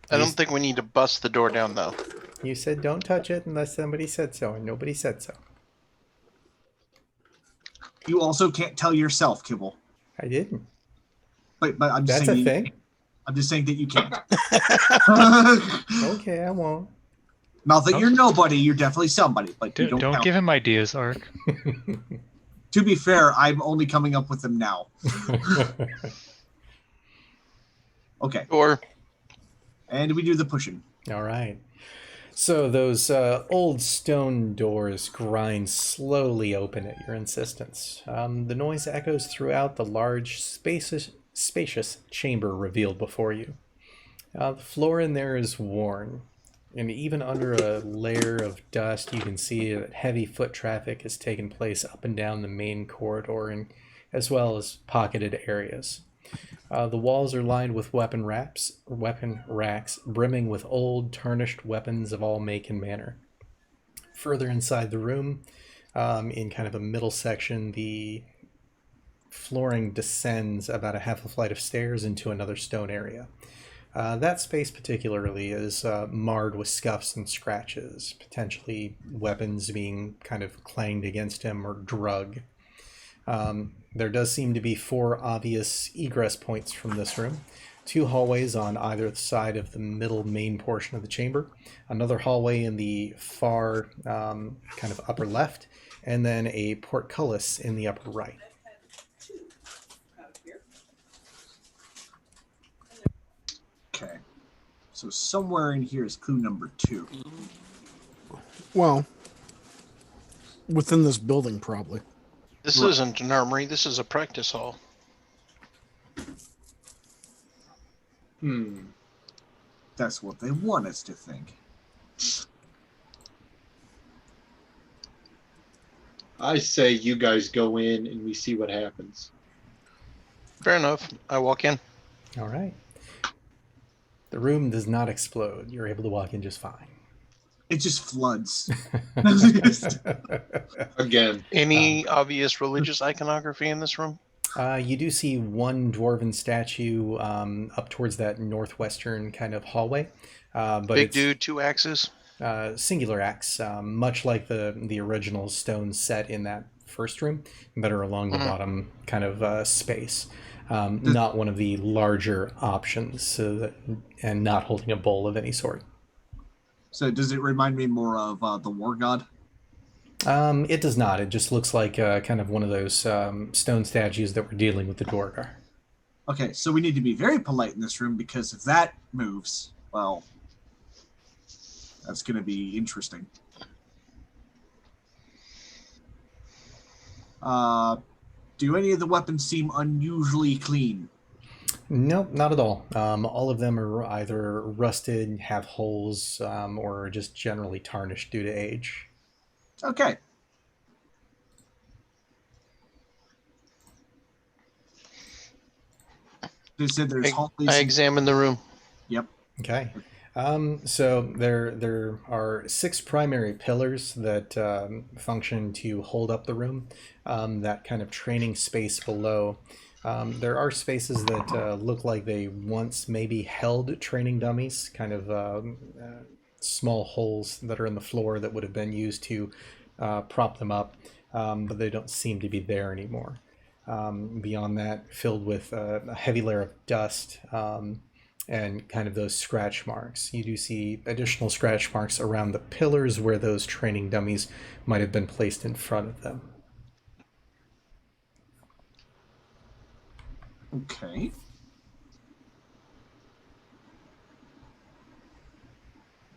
I don't think we need to bust the door down, though. You said don't touch it unless somebody said so, and nobody said so. You also can't tell yourself, Kibble. I didn't. But I'm just That's saying a thing. I'm just saying that you can't. Okay, I won't. Not that you're nobody, you're definitely somebody, but you Don't don't count. give him ideas, Ark. To be fair, I'm only coming up with them now. Okay, Or And we do the pushing. All right. So those old stone doors grind slowly open at your insistence. The noise echoes throughout the large, spacious chamber revealed before you. The floor in there is worn, and even under a layer of dust, you can see that heavy foot traffic has taken place up and down the main corridor, and as well as pocketed areas. The walls are lined with weapon racks, brimming with old, tarnished weapons of all make and manner. Further inside the room, in kind of a middle section, the flooring descends about a half a flight of stairs into another stone area. That space particularly is marred with scuffs and scratches, potentially weapons being kind of clanged against him or drug. There does seem to be 4 obvious egress points from this room. 2 hallways on either side of the middle main portion of the chamber, another hallway in the far kind of upper left, and then a portcullis in the upper right. Okay. So somewhere in here is clue number 2. Well, within this building, probably. This isn't an armory. This is a practice hall. That's what they want us to think. I say you guys go in and we see what happens. Fair enough. I walk in. All right. The room does not explode. You're able to walk in just fine. It just floods. Again. Any obvious religious iconography in this room? You do see one dwarven statue up towards that northwestern kind of hallway. But Big dude, 2 axes. Singular axe, much like the original stone set in that first room, but are along the bottom kind of space. Not one of the larger options, and not holding a bowl of any sort. So does it remind me more of the War God? It does not. It just looks like kind of one of those stone statues that were dealing with the Dwargar. Okay, so we need to be very polite in this room because if that moves, well, that's going to be interesting. Do any of the weapons seem unusually clean? Nope, not at all. All of them are either rusted, have holes, or just generally tarnished due to age. Okay. They said there's hallways. I examine the room. Yep. Okay. So there are 6 primary pillars that function to hold up the room. That kind of training space below. There are spaces that look like they once maybe held training dummies, kind of small holes that are in the floor that would have been used to prop them up, but they don't seem to be there anymore. Beyond that, filled with a heavy layer of dust and kind of those scratch marks. You do see additional scratch marks around the pillars where those training dummies might have been placed in front of them. Okay.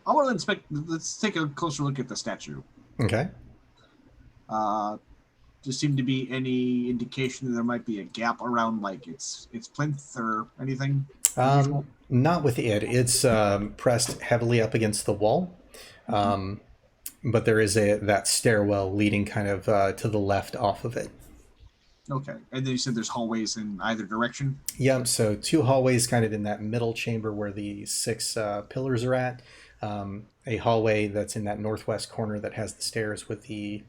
I want to inspect. Let's take a closer look at the statue. Okay. Does seem to be any indication that there might be a gap around, like its plinth or anything? Not with it. It's pressed heavily up against the wall, but there is that stairwell leading kind of to the left off of it. Okay, and then you said there's hallways in either direction? Yep, so 2 hallways kind of in that middle chamber where the 6 pillars are at. A hallway that's in that northwest corner that has the stairs with the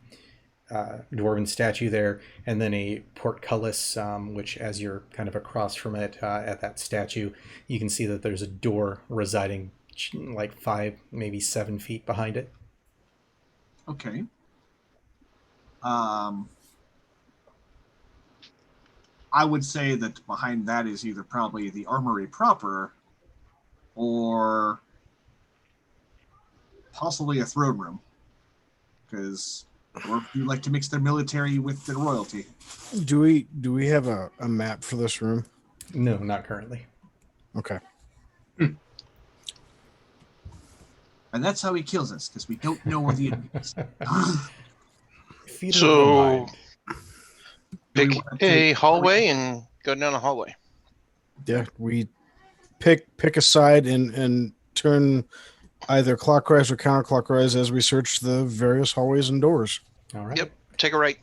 dwarven statue there, and then a portcullis, which as you're kind of across from it at that statue, you can see that there's a door residing like 5, maybe 7 feet behind it. Okay. I would say that behind that is either probably the armory proper or possibly a throne room, because you like to mix their military with their royalty. Do we have a map for this room? No, not currently. Okay. And that's how he kills us, because we don't know where the enemy is. So pick a hallway and go down a hallway. Yeah, we pick a side and turn either clockwise or counterclockwise as we search the various hallways and doors. All right. Yep. Take a right.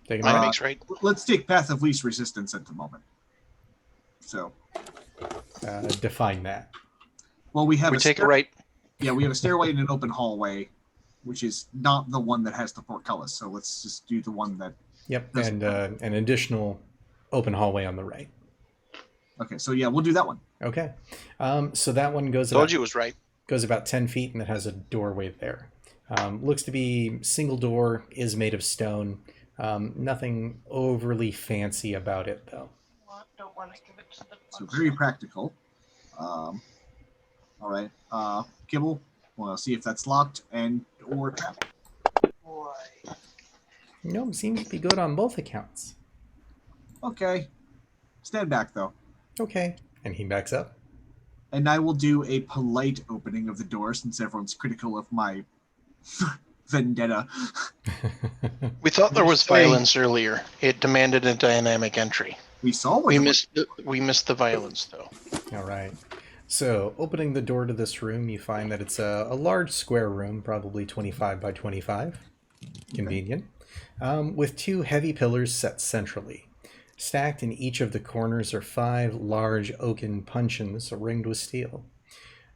Take a Mine minute. makes right. Let's take path of least resistance at the moment. So, Define that. well, we have We take a right. Yeah, we have a stairway and an open hallway, which is not the one that has the portcullis. So let's just do the one that. Yep, and an additional open hallway on the right. Okay, so yeah, we'll do that one. Okay, so that one goes. Told you it was right. Goes about 10 feet, and it has a doorway there. Looks to be single door, is made of stone. Nothing overly fancy about it, though. Don't want to give it to the So very practical. All right, Kibble. We'll see if that's locked and or trapped. boy. Nope, seems to be good on both accounts. Okay, stand back though. Okay, and he backs up. And I will do a polite opening of the door since everyone's critical of my vendetta. We thought there was violence earlier. It demanded a dynamic entry. We saw what We missed the violence though. All right. So, opening the door to this room, you find that it's a large square room, probably 25 by 25. Convenient. With two heavy pillars set centrally. Stacked in each of the corners are 5 large oaken puncheons ringed with steel.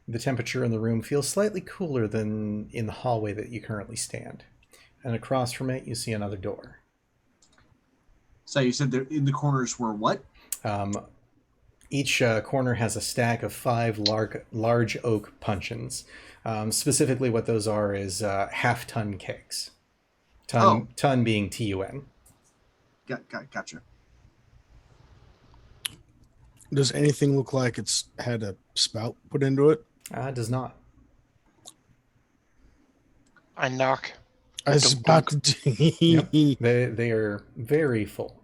The temperature in the room feels slightly cooler than in the hallway that you currently stand. And across from it, you see another door. So you said that in the corners were what? Each corner has a stack of 5 large oak puncheons. Specifically, what those are is half-ton kegs. Ton being TUN. Gotcha. Does anything look like it's had a spout put into it? Does not. I knock. I was about to do. Yep. They are very full.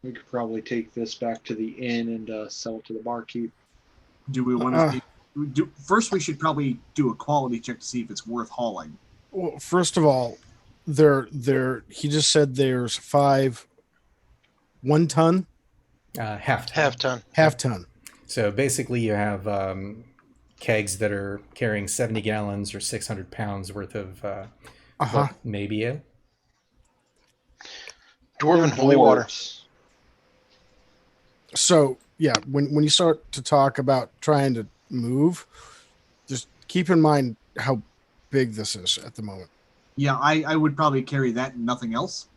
We could probably take this back to the inn and sell it to the barkeep. Do we want to first? We should probably do a quality check to see if it's worth hauling. Well, first of all, he just said there's 5 1 ton, Half-ton. half ton. So basically, you have kegs that are carrying 70 gallons or 600 pounds worth of maybe ale. Dwarven holy water. So yeah, when you start to talk about trying to move, just keep in mind how big this is at the moment. Yeah, I would probably carry that and nothing else.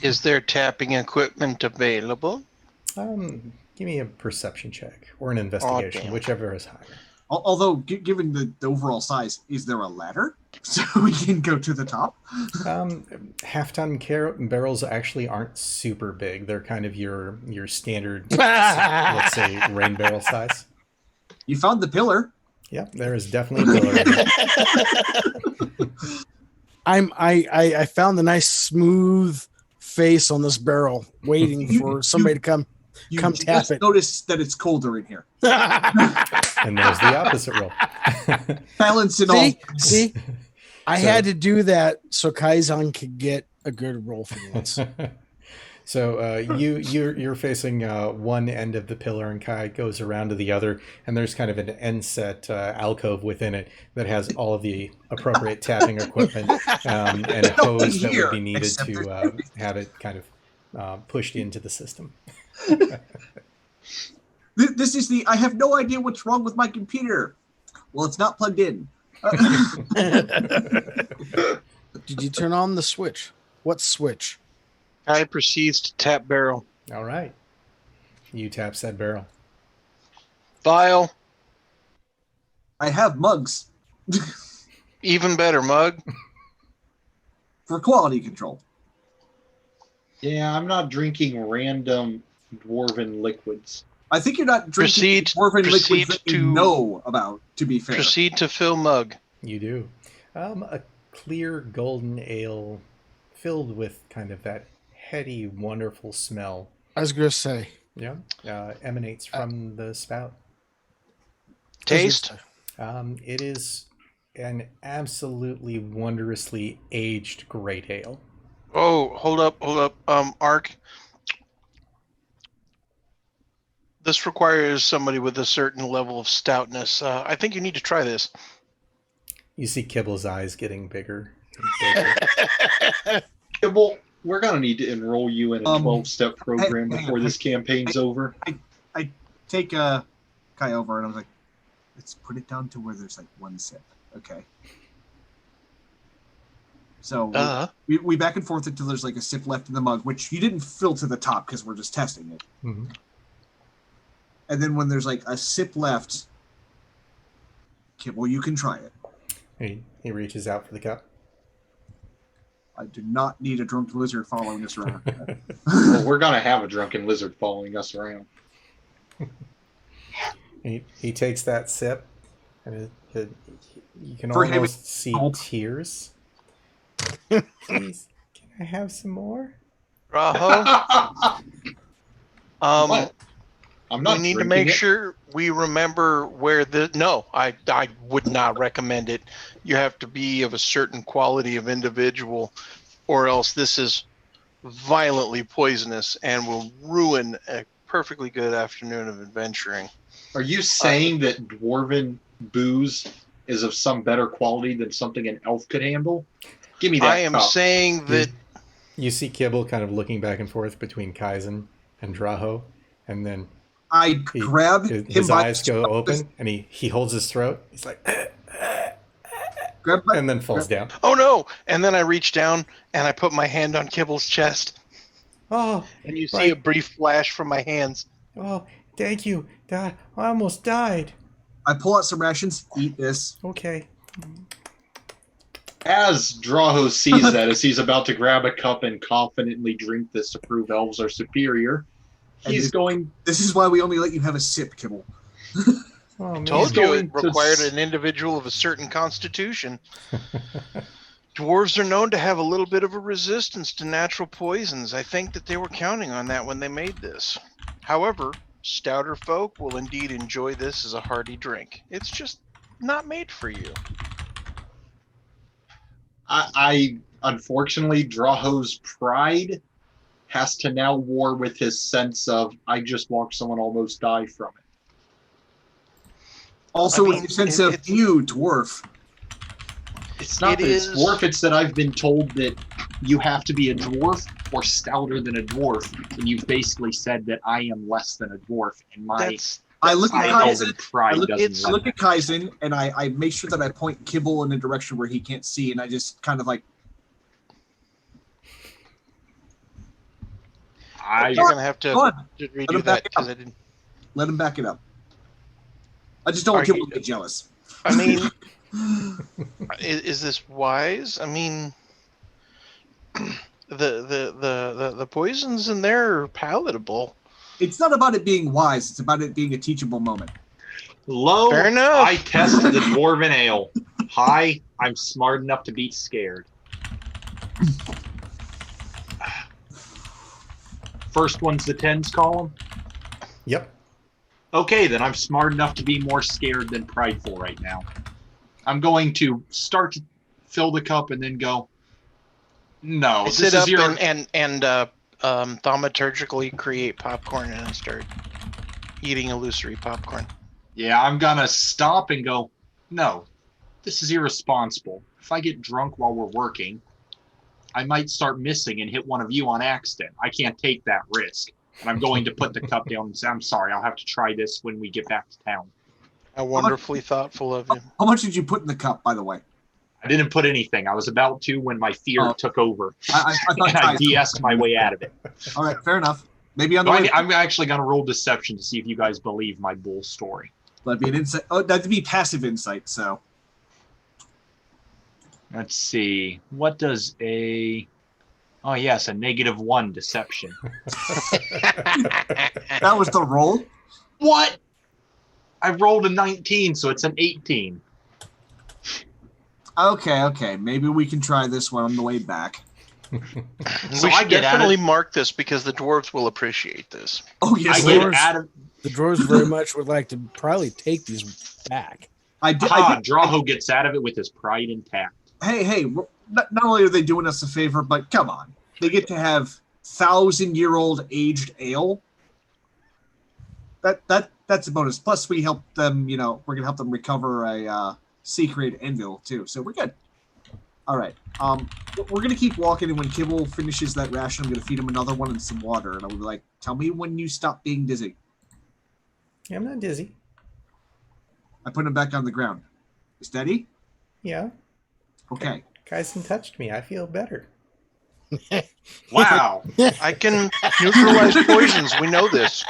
Is there tapping equipment available? Give me a perception check or an investigation, damn. whichever is higher. Although, given the overall size, is there a ladder so we can go to the top? Half-ton barrels actually aren't super big. They're kind of your standard, let's say, rain barrel size. You found the pillar. Yeah, there is definitely a pillar in there. I found the nice smooth face on this barrel, waiting for somebody to come tap it. Notice that it's colder in here. And there's the opposite roll. Balance it all. See, I had to do that so Kaizen could get a good roll for once. So you're facing one end of the pillar, and Kai goes around to the other, and there's kind of an end set alcove within it that has all of the appropriate tapping equipment and a hose that would be needed to have it kind of pushed into the system. This is I have no idea what's wrong with my computer. Well, it's not plugged in. Did you turn on the switch? What switch? I proceeds to tap barrel. All right. You tap said barrel. Vial. I have mugs Even better, mug. for quality control. Yeah, I'm not drinking random dwarven liquids. I think you're not drinking dwarven liquids that you know about, to be fair. Proceed to fill mug. You do. A clear golden ale filled with kind of that heady, wonderful smell. I was going to say. Yeah. Emanates from the spout. Taste. It is an absolutely wondrously aged great ale. Oh, hold up. Ark. This requires somebody with a certain level of stoutness. I think you need to try this. You see Kibble's eyes getting bigger and bigger. Kibble, We're gonna need to enroll you in a 12-step program before this campaign's over. I take Kai over and I was like, let's put it down to where there's like one sip. Okay. So we back and forth until there's like a sip left in the mug, which you didn't fill to the top because we're just testing it. Mm-hmm. And then when there's like a sip left, Kibble, you can try it. He reaches out for the cup. I do not need a drunk lizard following us around. Well, we're gonna have a drunken lizard following us around. He takes that sip, and you can For almost see tears. Please, can I have some more? Raho. What? I'm not. We need to make sure we remember where the. No, I would not recommend it. You have to be of a certain quality of individual, or else this is violently poisonous and will ruin a perfectly good afternoon of adventuring. Are you saying that dwarven booze is of some better quality than something an elf could handle? Give me that. I am cup. saying that. You see Kibble kind of looking back and forth between Kaizen and Draho, and then I grab his eyes go open, and he holds his throat. He's like, and then falls down. Oh no! And then I reach down and I put my hand on Kibble's chest. Oh, and you see a brief flash from my hands. Oh, thank you. I almost died. I pull out some rations. Eat this. Okay. As Draho sees that, as he's about to grab a cup and confidently drink this to prove elves are superior, he's going. This is why we only let you have a sip, Kibble. Oh, Told you it required an individual of a certain constitution. Dwarves are known to have a little bit of a resistance to natural poisons. I think that they were counting on that when they made this. However, stouter folk will indeed enjoy this as a hearty drink. It's just not made for you. I unfortunately, Draho's pride has to now war with his sense of, I just watched someone almost die from it. Also, with the sense of, you, dwarf. It's not that it's dwarf, it's that I've been told that you have to be a dwarf or stouter than a dwarf, and you've basically said that I am less than a dwarf, and I look at Kaizen. I look at that. Kaizen, and I make sure that I point Kibble in a direction where he can't see, and I just kind of like. You're gonna have to redo that because I didn't. Let him back it up. I just don't want Kibble to get jealous. I mean, is this wise? I mean, the poisons in there are palatable. It's not about it being wise. It's about it being a teachable moment. Low, fair enough. I tested the dwarven ale. High, I'm smart enough to be scared. First one's the tens column? Yep. Okay, then I'm smart enough to be more scared than prideful right now. I'm going to start to fill the cup and then go, no, I sit up and thaumaturgically create popcorn and start eating illusory popcorn. Yeah, I'm going to stop and go, no, this is irresponsible. If I get drunk while we're working, I might start missing and hit one of you on accident. I can't take that risk. And I'm going to put the cup down and say, I'm sorry, I'll have to try this when we get back to town. How wonderfully thoughtful of you. How much did you put in the cup, by the way? I didn't put anything. I was about to when my fear took over. I thought and I DS'd my way out of it. All right, fair enough. Maybe on the way. I'm actually going to roll deception to see if you guys believe my bull story. That'd be an insight. Oh, that'd be passive insight, so. Let's see. What does a... Oh, yes, a -1 deception. That was the roll? What? I rolled a 19, so it's an 18. Okay. Maybe we can try this one on the way back. We should definitely mark this because the dwarves will appreciate this. Oh, yes. The dwarves very much would like to probably take these back. Draho gets out of it with his pride intact. Hey, not only are they doing us a favor, but come on. They get to have 1,000-year-old aged ale. That's a bonus. Plus, we help them, we're going to help them recover a secret anvil, too. So we're good. All right. We're gonna keep walking, and when Kibble finishes that ration, I'm gonna feed him another one and some water, and I'll be like, "Tell me when you stop being dizzy." Yeah, I'm not dizzy. I put him back on the ground. Steady? Yeah. Okay. Kaisen touched me. I feel better. Wow. I can neutralize poisons. We know this.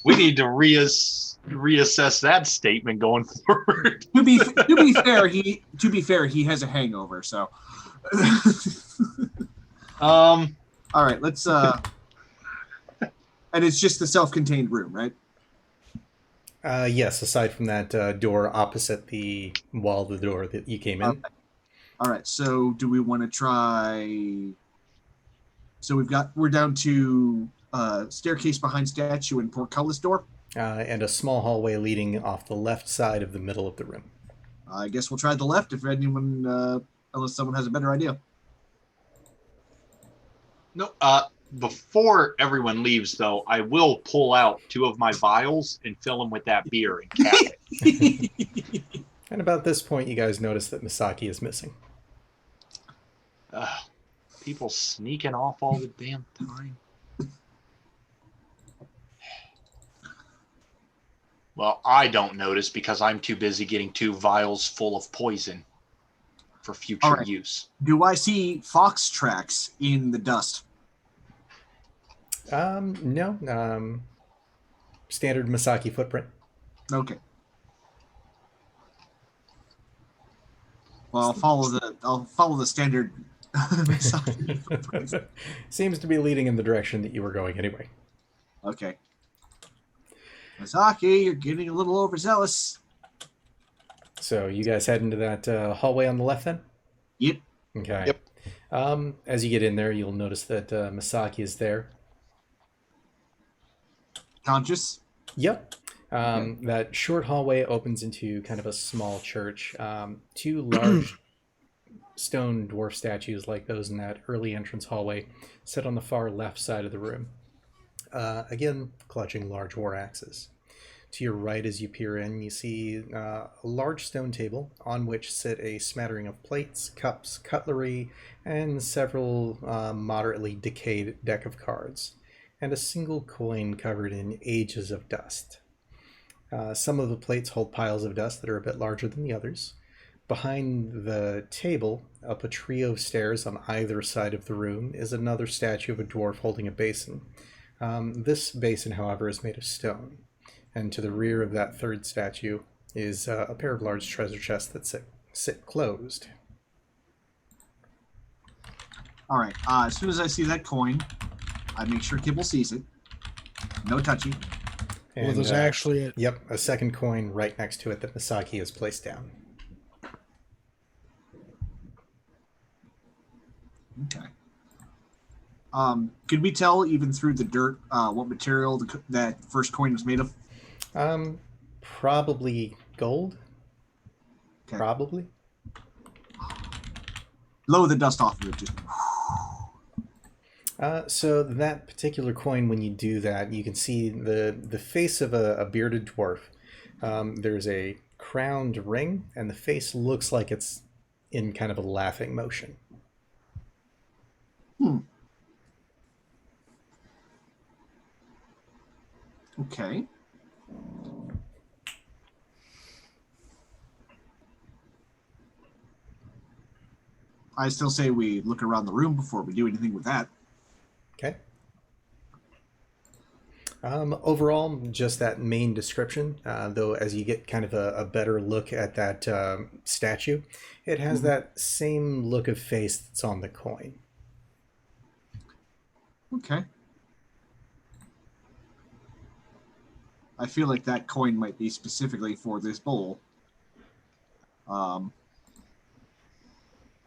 We need to reassess that statement going forward. To be fair, he has a hangover. So, all right, let's. And it's just the self-contained room, right? Yes. Aside from that door opposite the wall of the door that you came in. Okay. All right. So, do we want to try? So we're down to staircase behind statue and portcullis door. And a small hallway leading off the left side of the middle of the room. I guess we'll try the left if anyone, unless someone has a better idea. No, before everyone leaves, though, I will pull out 2 of my vials and fill them with that beer and cap it. And about this point, you guys notice that Misaki is missing. People sneaking off all the damn time. Well, I don't notice because I'm too busy getting 2 vials full of poison for future use. Do I see fox tracks in the dust? No. Standard Misaki footprint. Okay. Well, I'll follow the standard Misaki footprint. Seems to be leading in the direction that you were going anyway. Okay. Misaki, you're getting a little overzealous. So you guys head into that hallway on the left then? Yep. Okay. Yep. As you get in there, you'll notice that Misaki is there. Conscious? Yep. That short hallway opens into kind of a small church. 2 large stone dwarf statues like those in that early entrance hallway sit on the far left side of the room. Again, clutching large war axes. To your right as you peer in, you see a large stone table on which sit a smattering of plates, cups, cutlery, and several moderately decayed deck of cards, and a single coin covered in ages of dust. Some of the plates hold piles of dust that are a bit larger than the others. Behind the table, up a trio of stairs on either side of the room, is another statue of a dwarf holding a basin. This basin, however, is made of stone. And to the rear of that third statue is a pair of large treasure chests that sit closed. All right. As soon as I see that coin, I make sure Kibble sees it. No touchy. And, Well, there's actually a second coin right next to it that Misaki has placed down. Okay. Could we tell, even through the dirt, what material that first coin was made of? Probably gold. Okay. Probably. Blow the dust off of it. Just... So that particular coin, when you do that, you can see the face of a bearded dwarf. There's a crowned ring, and the face looks like it's in kind of a laughing motion. Okay. I still say we look around the room before we do anything with that. Okay. Overall, just that main description, though as you get kind of a better look at that statue, it has that same look of face that's on the coin. Okay. I feel like that coin might be specifically for this bowl. Want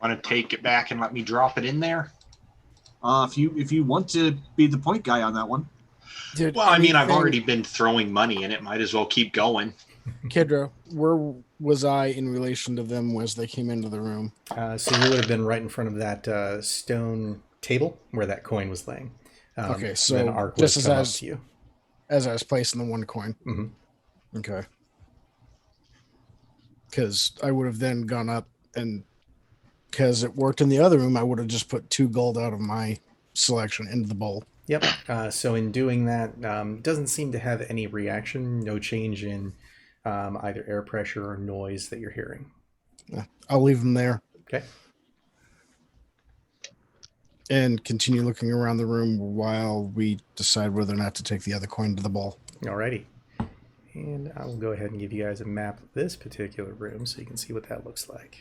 to take it back and let me drop it in there? If you want to be the point guy on that one. Well, I mean, I've already been throwing money in it. Might as well keep going. Kidra, where was I in relation to them as they came into the room? So you would have been right in front of that stone table where that coin was laying. Okay, so then Ark just would as come I up was, to you. as I was placing the one coin. Mm-hmm. Okay. Because I would have then gone up and because it worked in the other room, I would have just put 2 gold out of my selection into the bowl. Yep. So in doing that, doesn't seem to have any reaction, no change in either air pressure or noise that you're hearing. I'll leave them there. Okay. And continue looking around the room while we decide whether or not to take the other coin to the bowl. Alrighty. And I will go ahead and give you guys a map of this particular room so you can see what that looks like.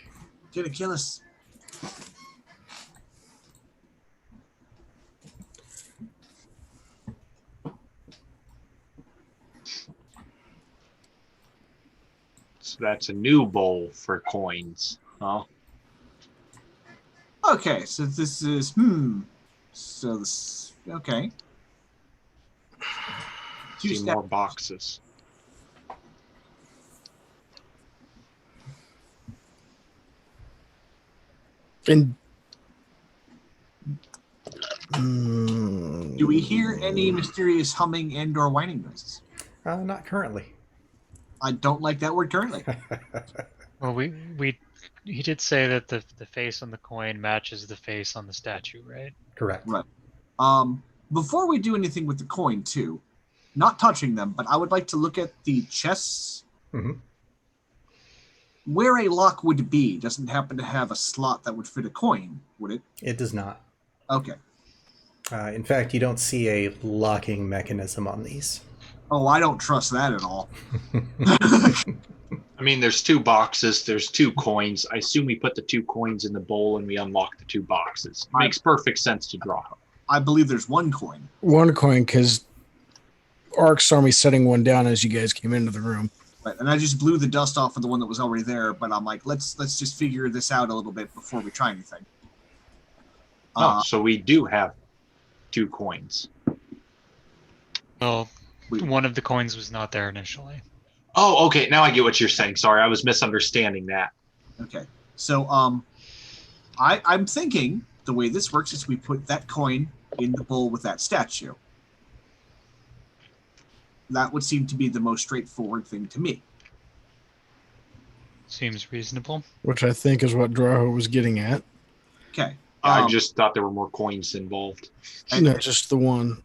Gonna kill us. So that's a new bowl for coins, huh? Okay, so this is So this okay. See more boxes. And do we hear any mysterious humming and or whining noises? Not currently. I don't like that word currently. Well, he did say that the face on the coin matches the face on the statue, right? Correct. Right. Before we do anything with the coin, too, not touching them, but I would like to look at the chests. Mm-hmm. Where a lock would be doesn't happen to have a slot that would fit a coin, would it? It does not. Okay. In fact, you don't see a locking mechanism on these. Oh, I don't trust that at all. I mean, there's 2 boxes, there's 2 coins. I assume we put the 2 coins in the bowl and we unlock the 2 boxes. Makes perfect sense to draw. I believe there's 1 coin. 1 coin, because Ark saw me setting one down as you guys came into the room. Right, and I just blew the dust off of the one that was already there, but I'm like, let's just figure this out a little bit before we try anything. So we do have 2 coins. Well, one of the coins was not there initially. Oh, okay. Now I get what you're saying. Sorry, I was misunderstanding that. Okay, so I'm thinking the way this works is we put that coin in the bowl with that statue. That would seem to be the most straightforward thing to me. Seems reasonable. Which I think is what Draho was getting at. Okay. I just thought there were more coins involved. No, just the 1.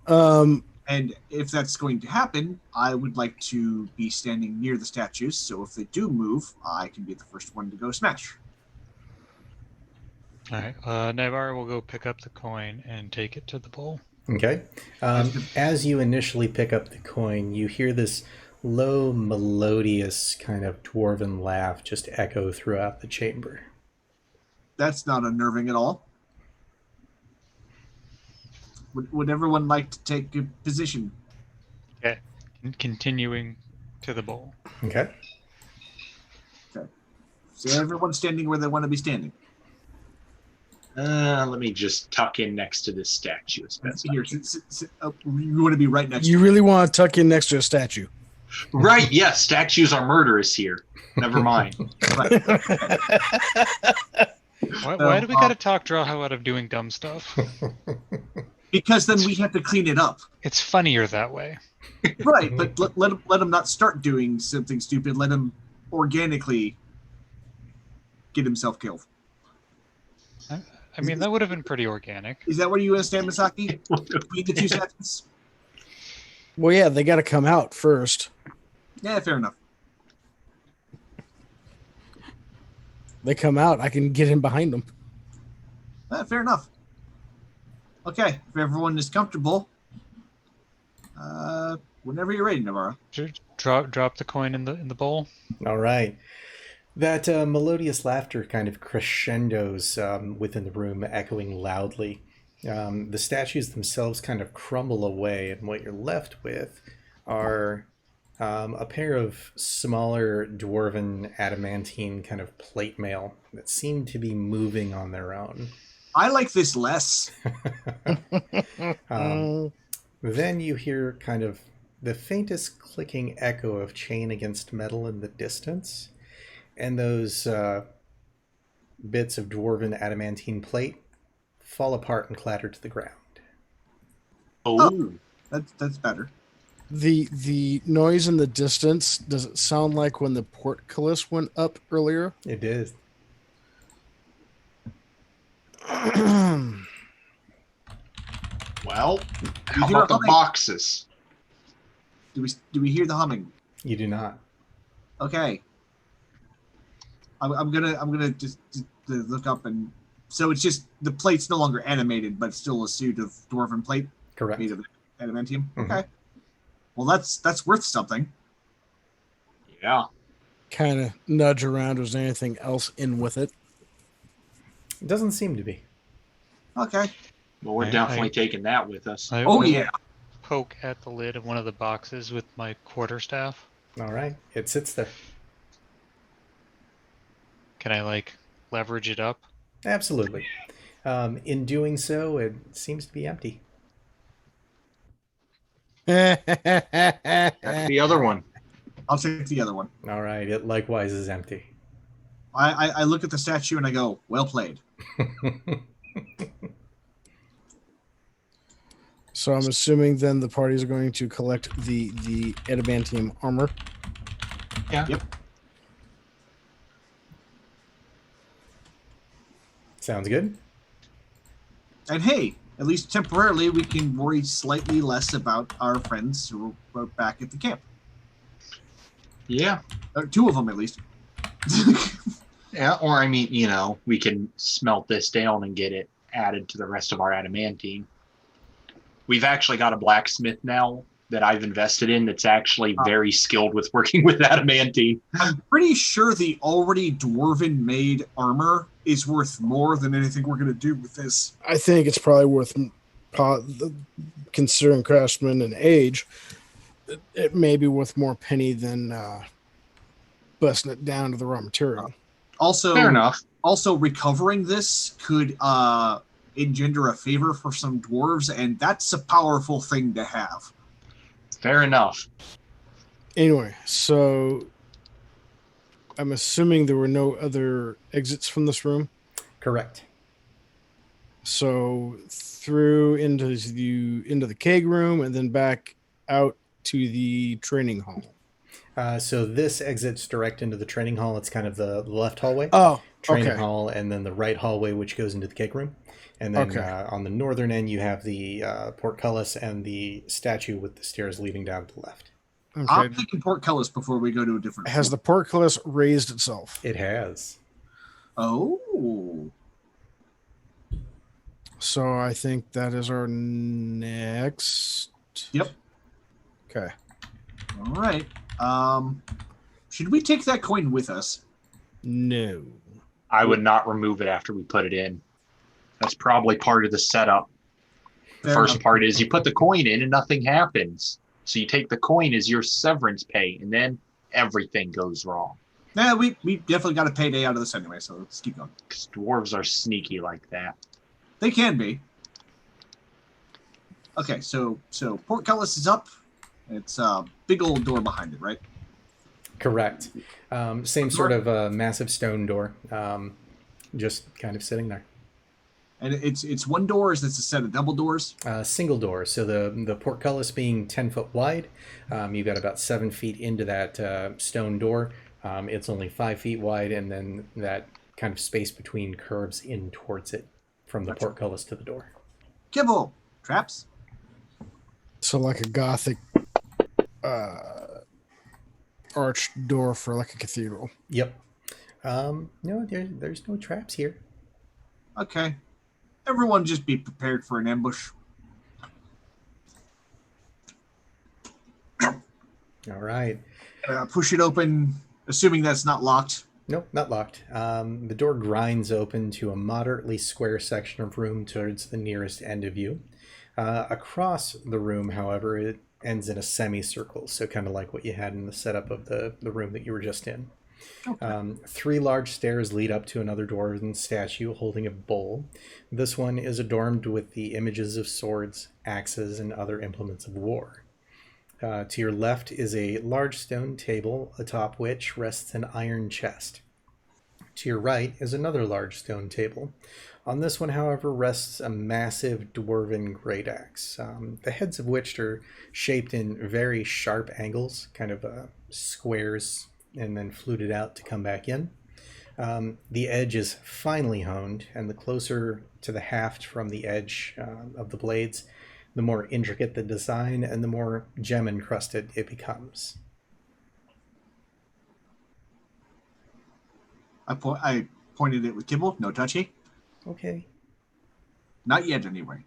And if that's going to happen, I would like to be standing near the statues, so if they do move, I can be the first one to go smash. All right. Navarre will go pick up the coin and take it to the bowl. Okay. As you initially pick up the coin, you hear this low, melodious kind of dwarven laugh just echo throughout the chamber. That's not unnerving at all. Would everyone like to take a position? Okay. Continuing to the bowl. Okay. Okay. So everyone's standing where they want to be standing. Let me just tuck in next to this statue. Here, you want to be right next You really want to tuck in next to a statue. Right, yes. Statues are murderous here. Never mind. Right. Why do we gotta talk Draho out of doing dumb stuff? Because then we have to clean it up. It's funnier that way. Right, but let him not start doing something stupid. Let him organically get himself killed. I mean, that would have been pretty organic. Is that where you understand, Misaki? Between the 2 statues? Well, yeah, they got to come out first. Yeah, fair enough. They come out, I can get in behind them. Fair enough. Okay, if everyone is comfortable, whenever you're ready, Navarro. Drop the coin in the bowl. All right. That melodious laughter kind of crescendos within the room, echoing loudly. The statues themselves kind of crumble away, and what you're left with are a pair of smaller dwarven adamantine kind of plate mail that seem to be moving on their own. I like this less. Then you hear kind of the faintest clicking echo of chain against metal in the distance, and those bits of dwarven adamantine plate fall apart and clatter to the ground. Oh, that's better. The noise in the distance, does it sound like when the portcullis went up earlier? It is. Well, You how hear about the humming? boxes? Do we hear the humming? You do not. Okay. I'm gonna just look up, and so it's just the plate's no longer animated, but still a suit of dwarven plate Correct. made of adamantium. Mhm. Okay. Well, that's worth something. Yeah. Kind of nudge around. Was there anything else in with it? It doesn't seem to be. Okay. Well, we're I- definitely taking that with us. I Oh will yeah. poke at the lid of one of the boxes with my quarterstaff. All right. It sits there. Can I like leverage it up? Absolutely. In doing so, it seems to be empty. That's the other one. I'll take the other one. All right. It likewise is empty. I look at the statue and I go, well played. So I'm assuming then the parties are going to collect the adamantium armor. Yeah. Yep. Sounds good. And hey, at least temporarily, we can worry slightly less about our friends who are back at the camp. Yeah. Two of them, at least. Yeah. Or I mean, we can smelt this down and get it added to the rest of our adamantine. We've actually got a blacksmith now that I've invested in that's actually very skilled with working with adamantine. I'm pretty sure the already dwarven-made armor is worth more than anything we're going to do with this. I think it's probably worth, considering craftsman and age, it may be worth more penny than busting it down to the raw material. Also, Fair enough. Also, recovering this could engender a favor for some dwarves, and that's a powerful thing to have. Fair enough. Anyway, so I'm assuming there were no other exits from this room. Correct. So through into the keg room and then back out to the training hall. So this exits direct into the training hall. It's kind of the left hallway. Oh, Training okay. hall, and then the right hallway, which goes into the cake room. And then Okay. On the northern end, you have the portcullis and the statue with the stairs leading down to the left. Okay. I'm thinking portcullis before we go to a different. Has the portcullis raised itself? It has. Oh. So I think that is our next. Yep. Okay. All right. Should we take that coin with us? No. I would not remove it after we put it in. That's probably part of the setup. The Fair first enough. part is you put the coin in and nothing happens. So you take the coin as your severance pay, and then everything goes wrong. Yeah, we definitely got a payday out of this anyway, so let's keep going. Because dwarves are sneaky like that. They can be. Okay, so portcullis is up. It's a big old door behind it, right? Correct. Same sort of massive stone door, just kind of sitting there. And it's one door, or is this a set of double doors? Single door. So the portcullis being 10 foot wide, you've got about 7 feet into that stone door. It's only 5 feet wide, and then that kind of space between curves in towards it from the portcullis to the door. Kibble. Traps? So like a gothic arched door for like a cathedral. Yep. No, there's no traps here. Okay. Everyone just be prepared for an ambush. All right. Push it open, assuming that's not locked. Nope, not locked. The door grinds open to a moderately square section of room towards the nearest end of you. Across the room, however, it ends in a semicircle, so kind of like what you had in the setup of the room that you were just in. Okay. 3 large stairs lead up to another dwarven statue holding a bowl. This one is adorned with the images of swords, axes, and other implements of war. To your left is a large stone table, atop which rests an iron chest. To your right is another large stone table. On this one, however, rests a massive dwarven great axe, the heads of which are shaped in very sharp angles, kind of squares, and then fluted out to come back in. The edge is finely honed, and the closer to the haft from the edge of the blades, the more intricate the design and the more gem-encrusted it becomes. I pointed it with kibble. No touchy. Okay. Not yet, anyway.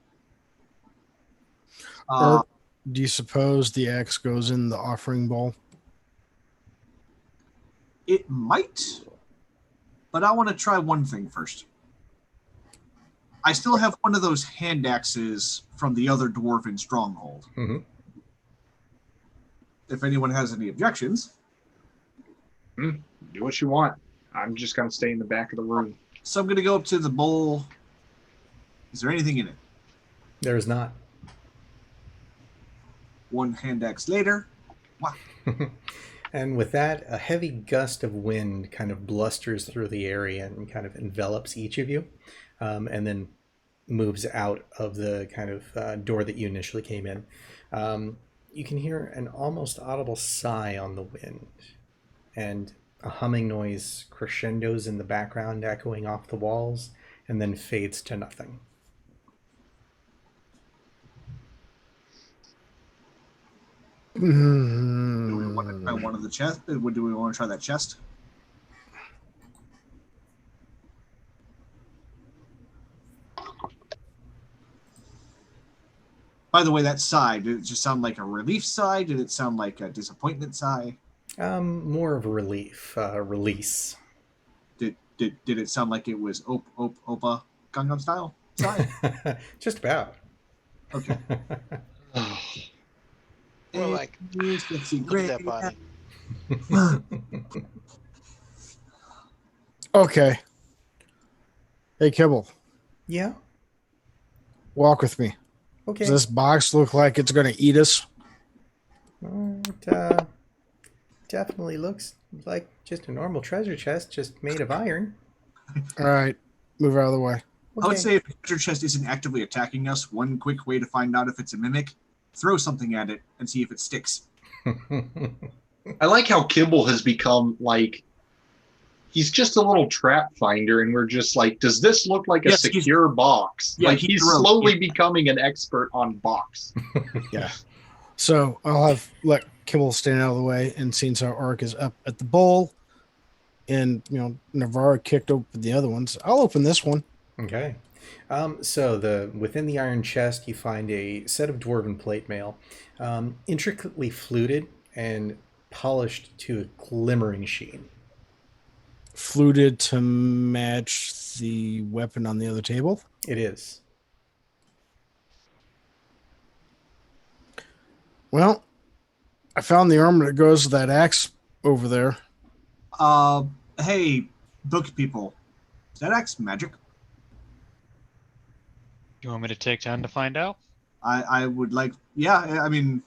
Or do you suppose the axe goes in the offering bowl? It might, but I want to try one thing first. I still have one of those hand axes from the other dwarven stronghold. Mm-hmm. If anyone has any objections. Do what you want. I'm just going to stay in the back of the room. So I'm going to go up to the bowl. Is there anything in it? There is not. One hand axe later. Wow. And with that, a heavy gust of wind kind of blusters through the area and kind of envelops each of you, and then moves out of the kind of door that you initially came in. You can hear an almost audible sigh on the wind, and a humming noise crescendos in the background, echoing off the walls, and then fades to nothing. Do we want to try one of the chest? Do we want to try that chest? By the way, that sigh, did it just sound like a relief sigh? Did it sound like a disappointment sigh? More of a relief, release. Did it sound like it was Opa Gangnam Style sigh? Just about. Okay. Well, like, Let's see. look at that body. Okay. Hey, Kibble, Yeah. walk with me. Okay. Does this box look like it's going to eat us? It definitely looks like just a normal treasure chest, just made of iron. All right, move out of the way. I would Okay. say if the treasure chest isn't actively attacking us, one quick way to find out if it's a mimic, throw something at it and see if it sticks. I like how Kibble has become like, he's just a little trap finder, and we're just like, does this look like a Yes, he's- secure box? Yeah, like he's he's the rogue. slowly becoming an expert on box. Yeah. So I'll have let Kibble stand out of the way, and since our arc is up at the bowl, and Navarro kicked open the other ones, I'll open this one. Okay. So within the iron chest, you find a set of dwarven plate mail, intricately fluted and polished to a glimmering sheen. Fluted to match the weapon on the other table. It is. Well, I found the armor that goes with that axe over there. Hey, book people, is that axe magic? You want me to take 10 to find out? I would like, yeah, I mean,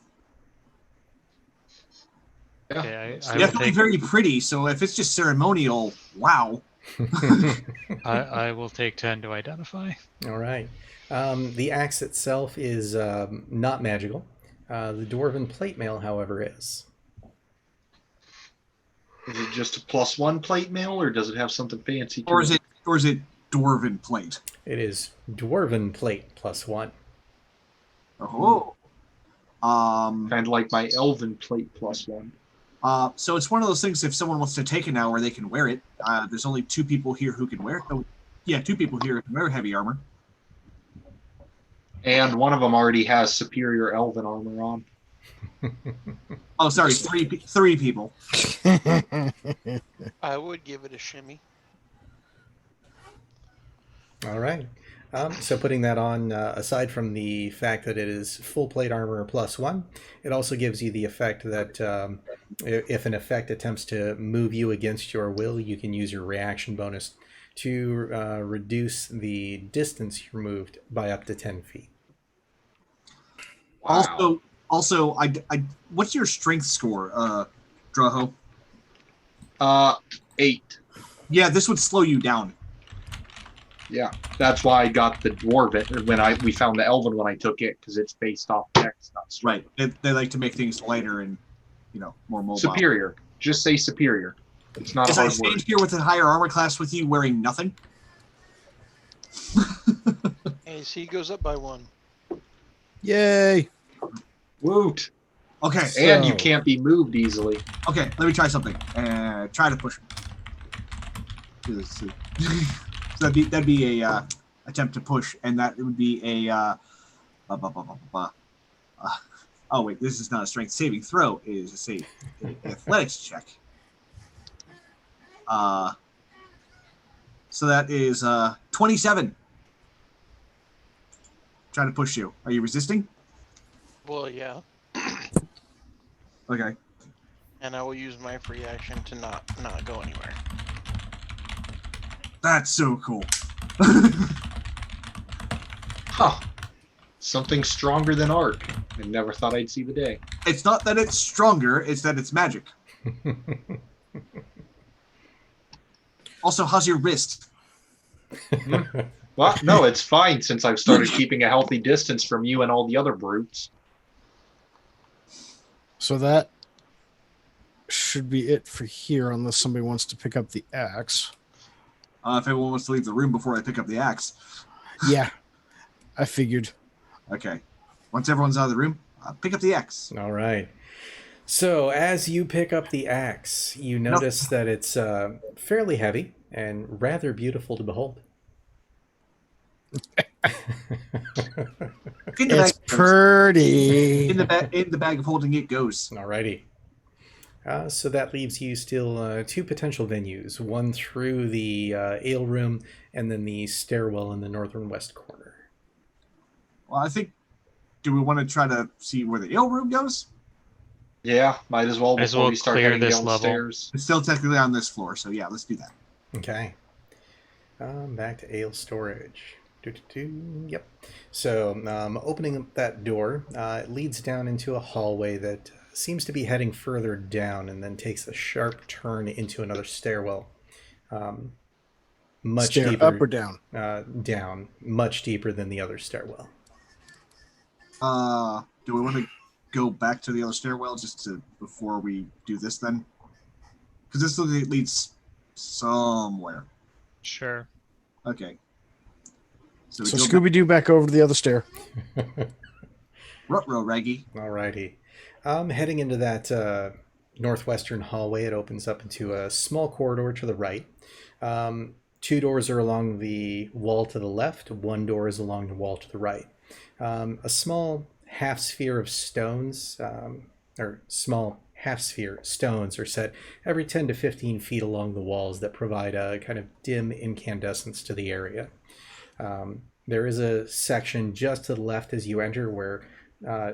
Yeah. Okay, I it's will definitely take very pretty, so if it's just ceremonial, wow. I will take 10 to identify. All right. The axe itself is not magical. The dwarven plate mail, however, is. Is it just a +1 plate mail, or does it have something fancy to Or is it dwarven plate? It is dwarven plate +1. Oh. Kind of like my elven plate +1. So it's one of those things, if someone wants to take an hour, they can wear it. There's only 2 people here who can wear it. Oh, yeah, 2 people here who can wear heavy armor. And one of them already has superior elven armor on. Oh, sorry, 3 people. I would give it a shimmy. All right. So putting that on, aside from the fact that it is full plate armor +1, it also gives you the effect that if an effect attempts to move you against your will, you can use your reaction bonus to reduce the distance you're moved by up to 10 feet. Wow. Also, I what's your strength score, Draho? 8. Yeah, this would slow you down. Yeah, that's why I got the dwarven when we found the elven when I took it, because it's based off text, not strength. Right. They like to make things lighter and more mobile. Superior. Just say superior. It's not As a I hard stand word. here with a higher armor class with you, wearing nothing. AC goes up by 1. Yay! Woot. Okay. And you So- can't be moved easily. Okay. Let me try something. Try to push. So that'd be a attempt to push, and that would be a. Oh wait, this is not a strength saving throw. It is a athletics check. So that is 27. Trying to push you. Are you resisting? Well, yeah. Okay. And I will use my free action to not go anywhere. That's so cool. Huh. Something stronger than arc. I never thought I'd see the day. It's not that it's stronger, it's that it's magic. Also, how's your wrist? Well, no, it's fine since I've started keeping a healthy distance from you and all the other brutes. So that should be it for here, unless somebody wants to pick up the axe. If everyone wants to leave the room before I pick up the axe. Yeah, I figured. Okay. Once everyone's out of the room, I'll pick up the axe. All right. So as you pick up the axe, you notice that it's fairly heavy and rather beautiful to behold. In the It's bag, pretty. in the bag of holding it goes. Alrighty. So that leaves you still 2 potential venues, one through the ale room and then the stairwell in the northern west corner. Well, I think, do we want to try to see where the ale room goes? Yeah, might as well Might as before well we start clear heading this downstairs. It's still technically on this floor, so yeah, let's do that. Okay. Back to ale storage. Yep. So opening up that door, it leads down into a hallway that seems to be heading further down and then takes a sharp turn into another stairwell. Much Stair deeper. up or down? Down. Much deeper than the other stairwell. Do we want to go back to the other stairwell before we do this then? Because this leads somewhere. Sure. Okay. So So we go Scooby Doo back over to the other stair. Ruh-roh, Raggy. Alrighty. Heading into that northwestern hallway, it opens up into a small corridor to the right. 2 doors are along the wall to the left. 1 door is along the wall to the right. A small half sphere of stones, or small half sphere stones, are set every 10 to 15 feet along the walls that provide a kind of dim incandescence to the area. There is a section just to the left as you enter where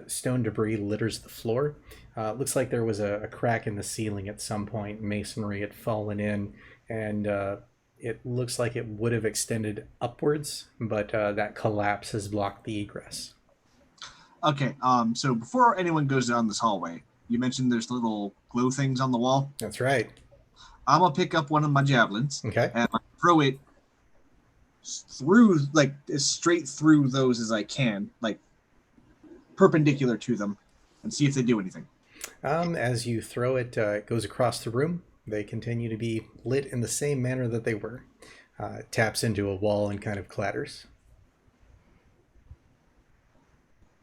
stone debris litters the floor. Looks like there was a crack in the ceiling at some point. Masonry had fallen in, and it looks like it would have extended upwards, but that collapse has blocked the egress. Okay, so before anyone goes down this hallway, you mentioned there's little glow things on the wall. That's right. I'm going to pick up one of my javelins Okay. and throw it through, like, as straight through those as I can, like, perpendicular to them, and see if they do anything. As you throw it, it goes across the room. They continue to be lit in the same manner that they were. It taps into a wall and kind of clatters.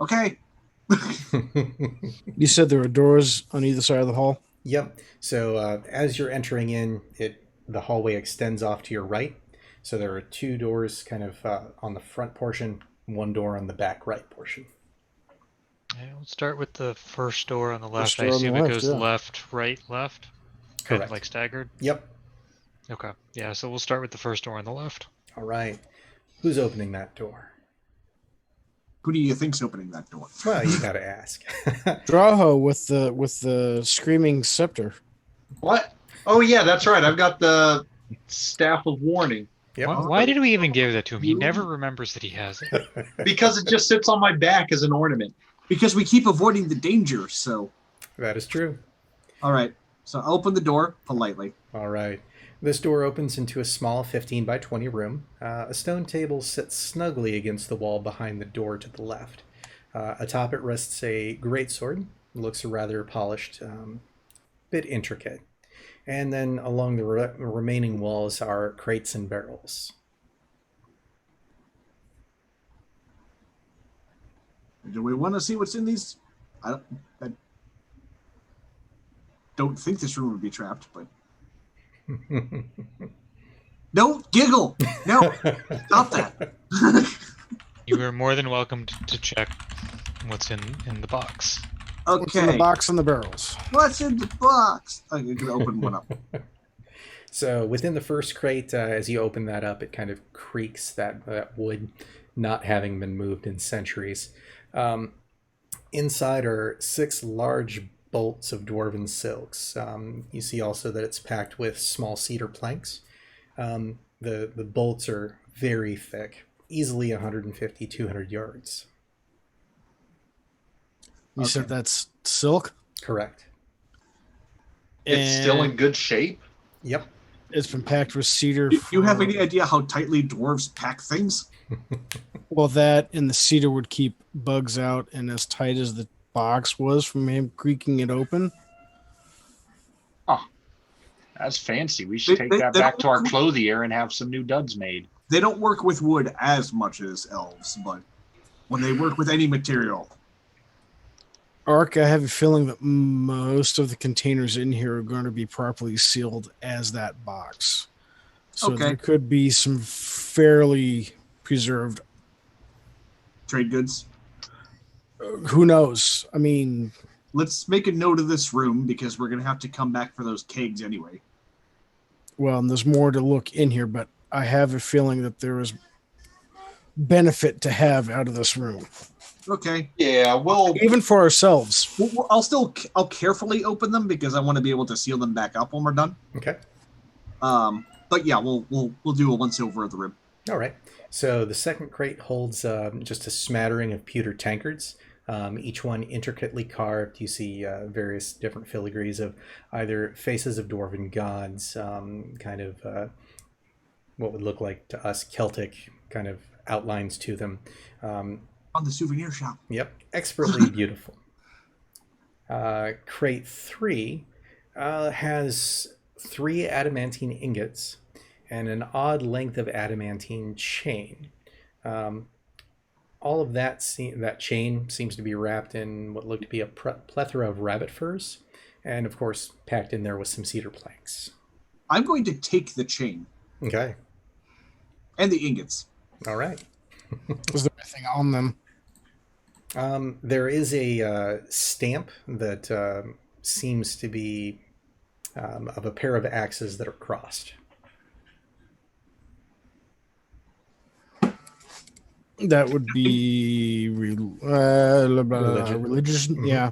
Okay. You said there were doors on either side of the hall? Yep. So as you're entering in, the hallway extends off to your right. So there are 2 doors kind of on the front portion, 1 door on the back right portion. Yeah, let's start with the first door on the left. First I door on assume the it left, goes yeah. left, right, left? Kind Correct. of like staggered? Yep. Okay. Yeah, so we'll start with the first door on the left. All right. Who's opening that door? Who do you think's opening that door? Well, you got to ask. Draho with the screaming scepter. What? Oh, yeah, that's right. I've got the Staff of Warning. Yep. Why did we even give that to him? He never remembers that he has it. Because it just sits on my back as an ornament. Because we keep avoiding the danger, so... That is true. All right, so I'll open the door politely. All right. This door opens into a small 15 by 20 room. A stone table sits snugly against the wall behind the door to the left. Atop it rests a greatsword. Looks rather polished, bit intricate. And then along the remaining walls are crates and barrels. Do we want to see what's in these? I don't think this room would be trapped, but don't giggle. No, stop that. You are more than welcome to check what's in the box. Okay. What's in the box and the barrels? What's in the box? I'm going to open one up. So within the first crate, as you open that up, it kind of creaks, that wood not having been moved in centuries. Inside are 6 large bolts of dwarven silks. You see also that it's packed with small cedar planks. The bolts are very thick, easily 150, 200 yards. You said that's silk? Correct. It's still in good shape. Yep. It's been packed with cedar. Do you have any idea how tightly dwarves pack things? Well, that and the cedar would keep bugs out, and as tight as the box was from him creaking it open. That's fancy. We should take that back to our clothier and have some new duds made. They don't work with wood as much as elves, but when they work with any material. Ark, I have a feeling that most of the containers in here are going to be properly sealed as that box. So Okay. there could be some fairly preserved. Trade goods. Who knows? I mean, Let's make a note of this room because we're going to have to come back for those kegs anyway. well, and there's more to look in here, but I have a feeling that there is benefit to have out of this room, Okay. Yeah, well, even for ourselves. I'll carefully open them because I want to be able to seal them back up when we're done. Okay. But yeah, we'll do a once over of the room. All right. So the second crate holds just a smattering of pewter tankards, each one intricately carved. You see various different filigrees of either faces of dwarven gods, kind of what would look like to us Celtic kind of outlines to them. On the souvenir shop. Yep, expertly beautiful. Crate 3 has 3 adamantine ingots and an odd length of adamantine chain. All of that chain seems to be wrapped in what looked to be a plethora of rabbit furs, and of course packed in there with some cedar planks. I'm going to take the chain Okay. and the ingots. All right. Is there anything on them? There is a stamp that seems to be of a pair of axes that are crossed. That would be religious. Mhm. Yeah.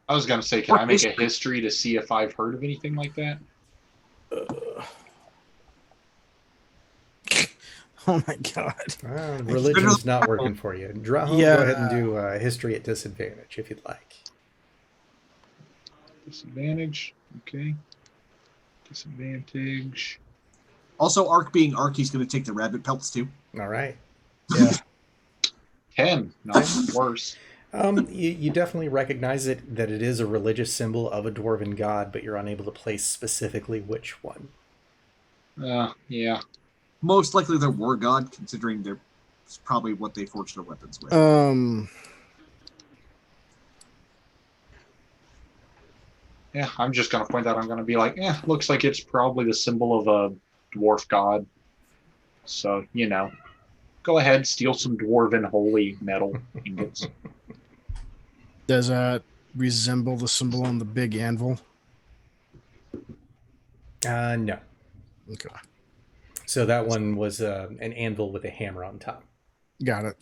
I was going to say, can I make a history to see if I've heard of anything like that? Oh my god. Religion's not working for you. Go ahead and do history at disadvantage if you'd like. Disadvantage. Okay. Disadvantage. Also, Ark being Ark, he's going to take the rabbit pelts too. All right. Yeah. 10. Not worse. You definitely recognize that it is a religious symbol of a dwarven god, but you're unable to place specifically which one. Yeah. Most likely they're war god, considering they're probably what they forged their weapons with. Yeah, I'm just going to point out, I'm going to be like, looks like it's probably the symbol of a dwarf god. So, go ahead, steal some dwarven holy metal ingots. Does that resemble the symbol on the big anvil? No. Okay. So that one was an anvil with a hammer on top. Got it.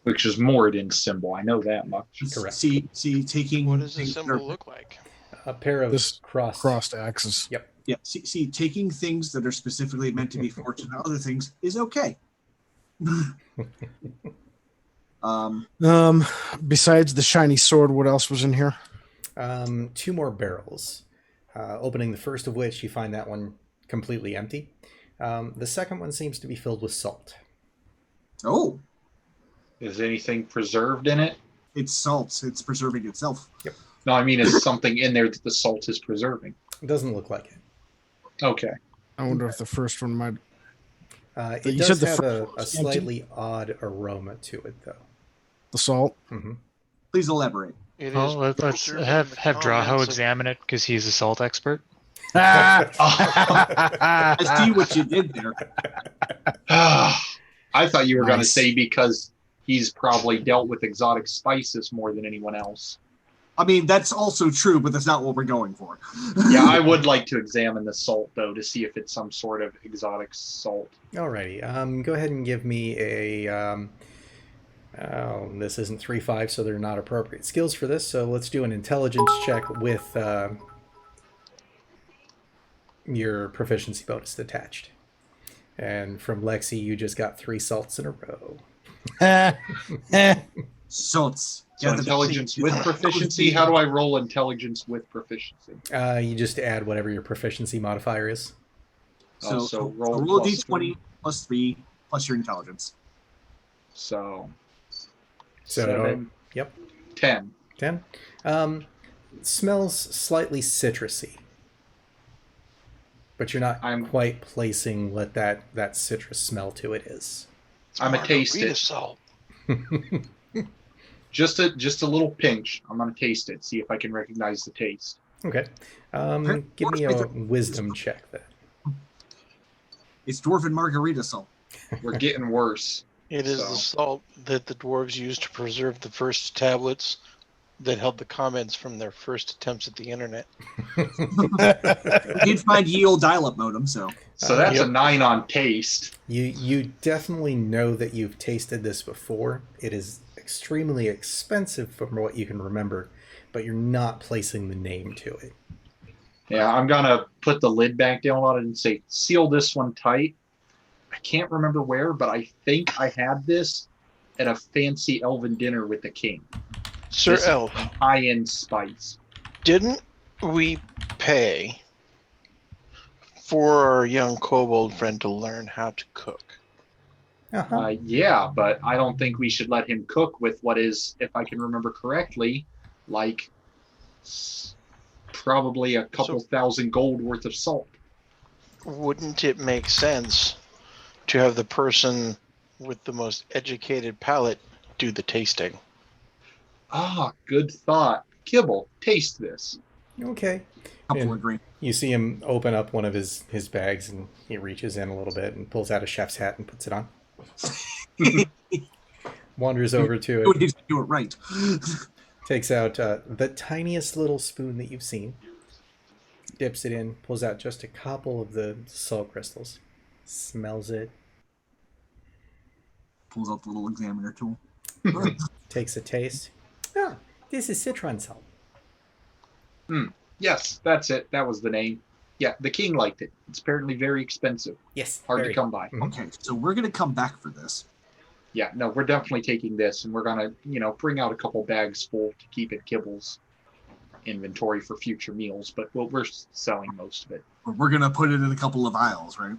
Which is Moradin's symbol. I know that much. Correct. See, taking What does the things symbol that are- look like? A pair of This crossed axes. Yep. Yeah, see, taking things that are specifically meant to be forged into other things is okay. Besides the shiny sword, what else was in here? 2 more barrels. Opening the first of which, you find that one completely empty. The second one seems to be filled with salt. Oh, Is anything preserved in it? it's salt. It's preserving itself. Yep. No, I mean, is something in there that the salt is preserving? It doesn't look like it. Okay. I wonder if the first one might. It You does said the have first one a was empty? slightly odd aroma to it, though. The salt. Hmm. Please elaborate. It is Oh, let's preserving have the Draho comments of- examine it because he's a salt expert. I see what you did there. I thought you were going to Nice. say because he's probably dealt with exotic spices more than anyone else. I mean, that's also true, but that's not what we're going for. Yeah, I would like to examine the salt, though, to see if it's some sort of exotic salt. Alrighty. Go ahead and give me a. This isn't 3-5, so they're not appropriate skills for this. So let's do an intelligence check with your proficiency bonus attached. And from Lexi, you just got 3 salts in a row. Salts. So intelligence with proficiency. How do I roll intelligence with proficiency? You just add whatever your proficiency modifier is. So roll roll a plus d20 plus 3 plus your intelligence. So So, 7, yep, 10. 10. Smells slightly citrusy, but you're not quite placing what that citrus smell to it is. I'm a taste Margarita it. salt. Just a little pinch. I'm gonna taste it. See if I can recognize the taste. Okay. Give me a wisdom check then. It's dwarven margarita salt. We're getting worse. It is the salt that the dwarves used to preserve the first tablets that held the comments from their first attempts at the internet. We did find ye old dial-up modem, so. So that's Yep. a 9 on taste. You definitely know that you've tasted this before. It is extremely expensive from what you can remember, but you're not placing the name to it. Yeah, I'm gonna put the lid back down on it and say, seal this one tight. I can't remember where, but I think I had this at a fancy elven dinner with the king. Sir This is Elf, high-end spice. didn't we pay for our young kobold friend to learn how to cook? Uh-huh. Yeah, but I don't think we should let him cook with what is, if I can remember correctly, like probably a couple thousand gold worth of salt. Wouldn't it make sense to have the person with the most educated palate do the tasting? Ah, good thought. Kibble, taste this. Okay. Couple And agree. you see him open up one of his bags, and he reaches in a little bit and pulls out a chef's hat and puts it on. Wanders over to You it, need to do it right. takes out the tiniest little spoon that you've seen, dips it in, pulls out just a couple of the salt crystals, smells it, Pulls out the little examiner tool. takes a taste. Ah, this is citron salt. Yes, that's it. That was the name. Yeah, the king liked it. It's apparently very expensive. Yes. Hard very- to come by. Mhm. Okay, so we're going to come back for this. Yeah, no, we're definitely taking this, and we're gonna, bring out a couple bags full to keep at Kibble's inventory for future meals. But we're selling most of it. We're going to put it in a couple of aisles, right?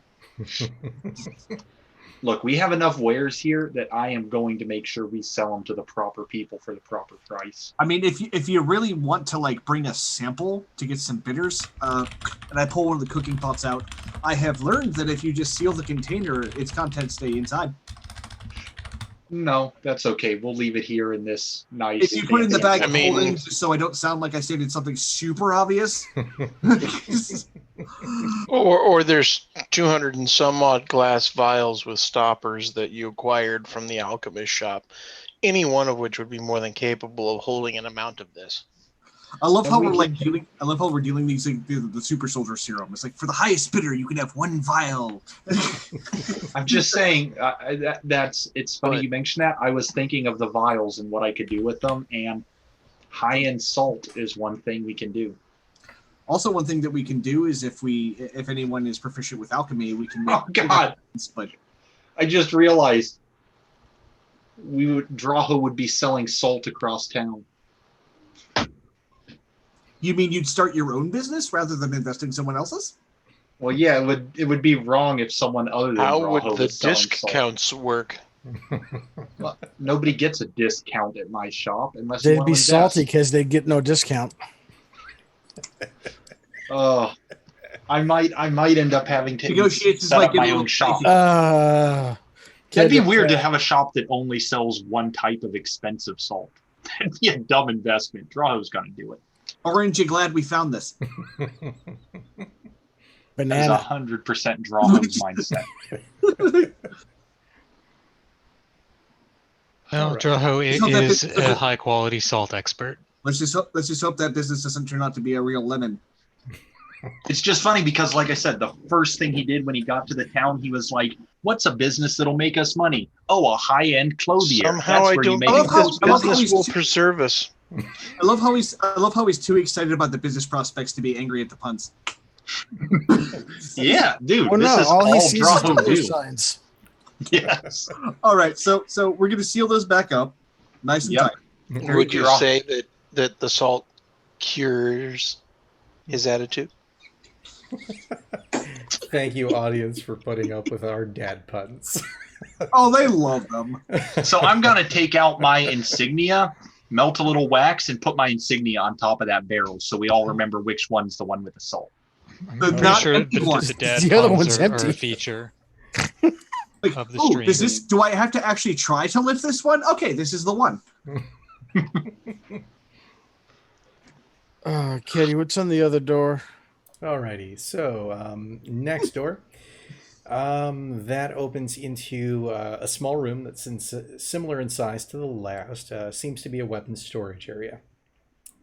Look, we have enough wares here that I am going to make sure we sell them to the proper people for the proper price. I mean, if you really want to like bring a sample to get some bitters, and I pull one of the cooking pots out, I have learned that if you just seal the container, its contents stay inside. No, that's okay. We'll leave it here in this nice. If you put it in the bag I of mean- holding, just so I don't sound like I stated something super obvious. Or there's 200 and some odd glass vials with stoppers that you acquired from the alchemist shop, any one of which would be more than capable of holding an amount of this. I love how And we're we like dealing. I love how we're dealing these like, the super soldier serum. It's like for the highest bidder, you can have one vial. I'm just saying it's funny But- you mentioned that. I was thinking of the vials and what I could do with them, and high-end salt is one thing we can do. Also, one thing that we can do is if anyone is proficient with alchemy, we can make. Oh God! But I just realized Draho would be selling salt across town. you mean you'd start your own business rather than investing someone else's? Well, yeah, it would be wrong if someone other than How Draho would the was selling disc salt. counts work? Well, nobody gets a discount at my shop unless you They'd want be to salty invest. because they'd get no discount. Oh, I might end up having to Negotiations set might up get a my little own shop. pricey. That'd be Kid, weird to have a shop that only sells one type of expensive salt. That'd be a dumb investment. Draho's gonna do it. Orange, you glad we found this? That is banana. 100% Draho's mindset. Well, Alright. Droho So that is is- a high quality salt expert. Let's just hope that business doesn't turn out to be a real lemon. It's just funny because, like I said, the first thing he did when he got to the town, he was like, "What's a business that'll make us money? Oh, a high-end clothier. Somehow That's I where you don't make think I love it." this how- I love how business he's will too- preserve us. I love how he's too excited about the business prospects to be angry at the puns. Yeah, dude, Well, this no, is all all he sees is Draho dollar do. signs. Yes. All right, so we're gonna seal those back up, nice and Yep. tight. Would you Draho. say that the salt cures his attitude? Thank you, audience, for putting up with our dad puns. Oh, they love them. So I'm gonna take out my insignia, melt a little wax, and put my insignia on top of that barrel, so we all remember which one's the one with the salt. I'm The pretty not sure empty the, one. the dad The other puns one's are a empty. feature. Like, Of the oh, stream. do I have to actually try to lift this one? Okay, this is the one. Katie, what's on the other door? Alrighty, so next door, that opens into a small room that's similar in size to the last. Seems to be a weapons storage area.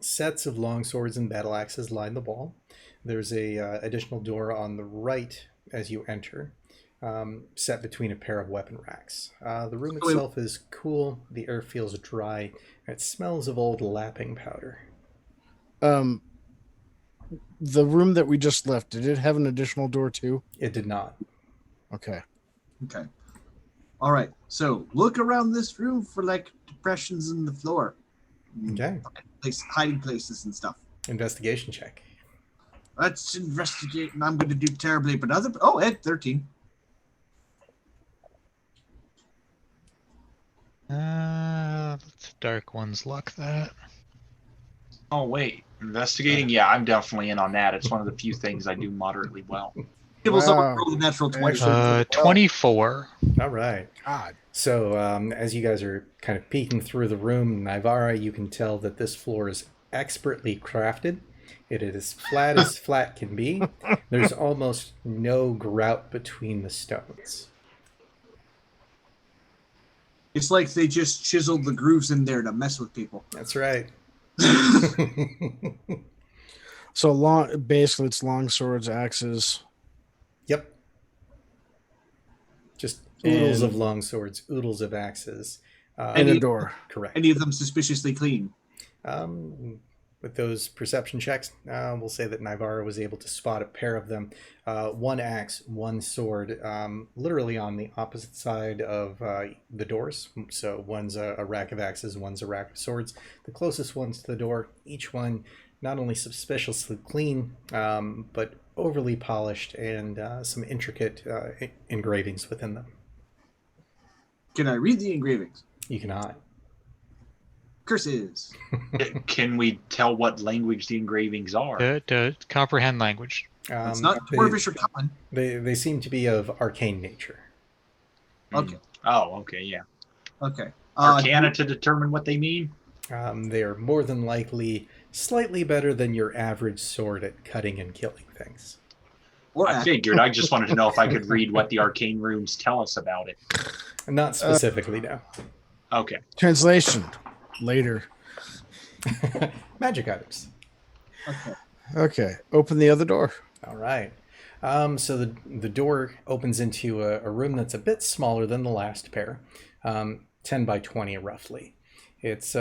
Sets of long swords and battle axes line the wall. There's a additional door on the right as you enter, set between a pair of weapon racks. The room itself is cool. The air feels dry. And it smells of old lapping powder. The room that we just left, did it have an additional door too? It did not. Okay. Okay. All right. So look around this room for like depressions in the floor. Okay. Hiding places and stuff. Investigation check. Let's investigate, and I'm going to do terribly. But Ed, 13. The dark one's luck that. Oh wait, investigating? Yeah, I'm definitely in on that. It's one of the few things I do moderately well. People Wow. someone roll the natural 20. Actually, 24. All right. God. So as you guys are kind of peeking through the room, Nivara, you can tell that this floor is expertly crafted. It is as flat can be. There's almost no grout between the stones. It's like they just chiseled the grooves in there to mess with people. That's right. So long. Basically, it's long swords, axes. Yep. Just oodles And- of long swords, oodles of axes. And a door. Correct. Any of them suspiciously clean. With those perception checks, we'll say that Nivara was able to spot a pair of them. One axe, one sword, literally on the opposite side of the doors. So one's a rack of axes, one's a rack of swords. The closest ones to the door, each one not only suspiciously clean, but overly polished and some intricate engravings within them. Can I read the engravings? You cannot. Curses. Can we tell what language the engravings are? To comprehend language. It's not Dwarvish or common. They seem to be of arcane nature. Okay. Oh, okay, yeah. Okay. Arcana to determine what they mean? They are more than likely slightly better than your average sword at cutting and killing things. Or I figured. I just wanted to know if I could read what the arcane runes tell us about it. Not specifically, no. Okay. Translation. Later. Magic items. Okay. Okay. Open the other door. All right. So the door opens into a room that's a bit smaller than the last pair, 10 by 20 roughly. It's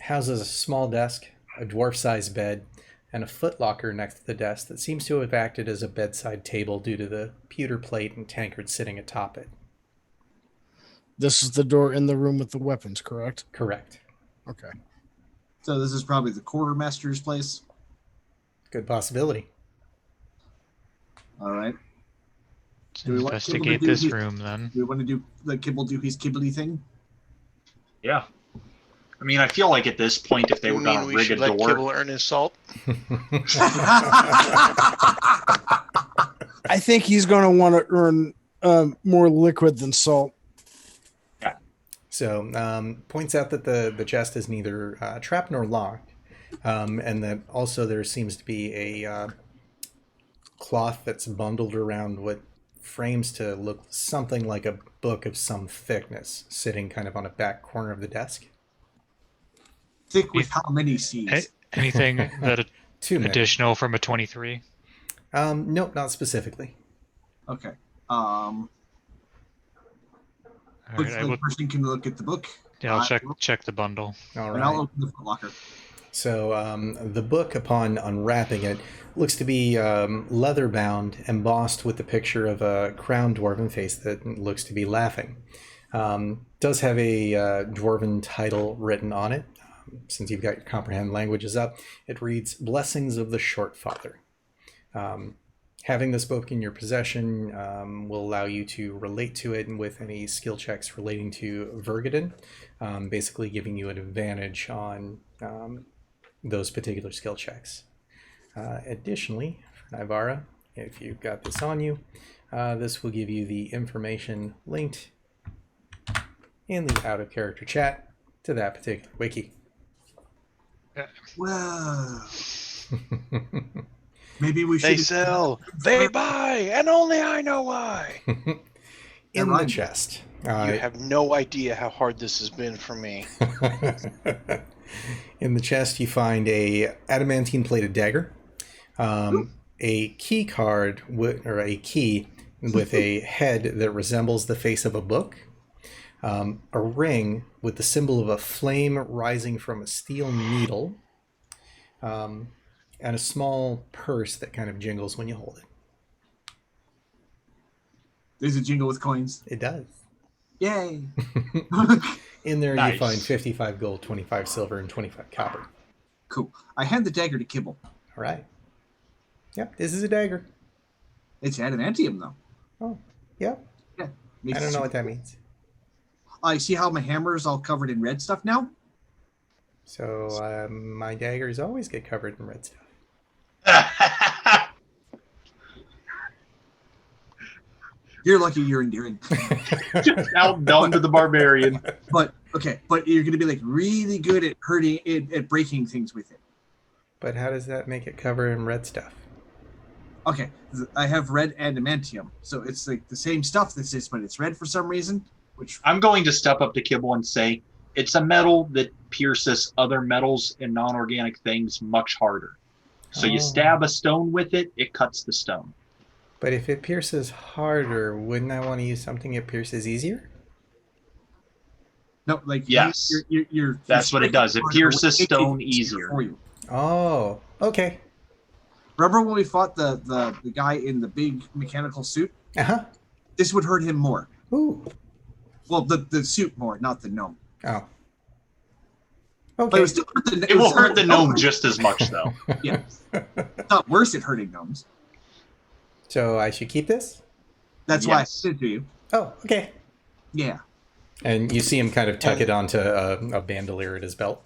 houses a small desk, a dwarf-sized bed, and a footlocker next to the desk that seems to have acted as a bedside table due to the pewter plate and tankard sitting atop it. This is the door in the room with the weapons, correct? Correct. Okay. So this is probably the quartermaster's place. Good possibility. All right. Do we want Kibble to investigate do this his- room then. Do we want to do let Kibble do his Kibbly thing? Yeah. I mean, I feel like at this point, if they were You going mean to we rig a should let door, Kibble earn his salt? I think he's going to want to earn more liquid than salt. So points out that the chest is neither trapped nor locked, and that also there seems to be a cloth that's bundled around what frames to look something like a book of some thickness sitting kind of on a back corner of the desk. Thick with how many C's? Anything that Too many. additional from a 23? Nope, not specifically. Okay. All Looks right, I like will, the person can look at the book. yeah, I'll check the bundle. All And I'll right. open the foot locker. So the book, upon unwrapping it, looks to be leather bound, embossed with the picture of a crowned dwarven face that looks to be laughing. Does have a dwarven title written on it. Since you've got your comprehend languages up, it reads "Blessings of the Short Father." Having this book in your possession will allow you to relate to it with any skill checks relating to Vergadin, basically giving you an advantage on those particular skill checks. Additionally, Ivara, if you've got this on you, this will give you the information linked in the out-of-character chat to that particular wiki. Whoa. Maybe we should. They sell, they buy, and only I know why. In the rhymed. chest. You have no idea how hard this has been for me. In the chest, you find a adamantine plated dagger, a key card or a key with a head that resembles the face of a book, a ring with the symbol of a flame rising from a steel needle, and a small purse that kind of jingles when you hold it. There's a jingle with coins. It does. Yay. In there, you Nice. find 55 gold, 25 silver, and 25 copper. Cool. I hand the dagger to Kibble. All right. Yep, this is a dagger. It's adamantium, though. Oh, yep. Yeah. I don't know what that means. I see how my hammer is all covered in red stuff now. So my daggers always get covered in red stuff. You're lucky you're endearing. just outdone to the barbarian. But okay, but you're gonna be like really good at hurting at breaking things with it. But how does that make it covered in red stuff? Okay, I have red adamantium, so it's like the same stuff this is, but it's red for some reason. Which I'm going to step up to Kibble and say, it's a metal that pierces other metals and non-organic things much harder. So you Oh. stab a stone with it, it cuts the stone. But if it pierces harder, wouldn't I want to use something it pierces easier? no, like Yes. you're That's what it does. It pierces It- stone it's easier. for you. Oh, okay. Remember when we fought the guy in the big mechanical suit? Uh-huh. This would hurt him more. Ooh. Well, the suit more, not the gnome. Oh. But Okay. it would still hurt the. It will hurt the gnome just as much, though. Yeah, it's not worse at hurting gnomes. So I should keep this? That's why I Yes. said it to you. Oh, okay. Yeah. And you see him kind of tuck it onto a bandolier at his belt.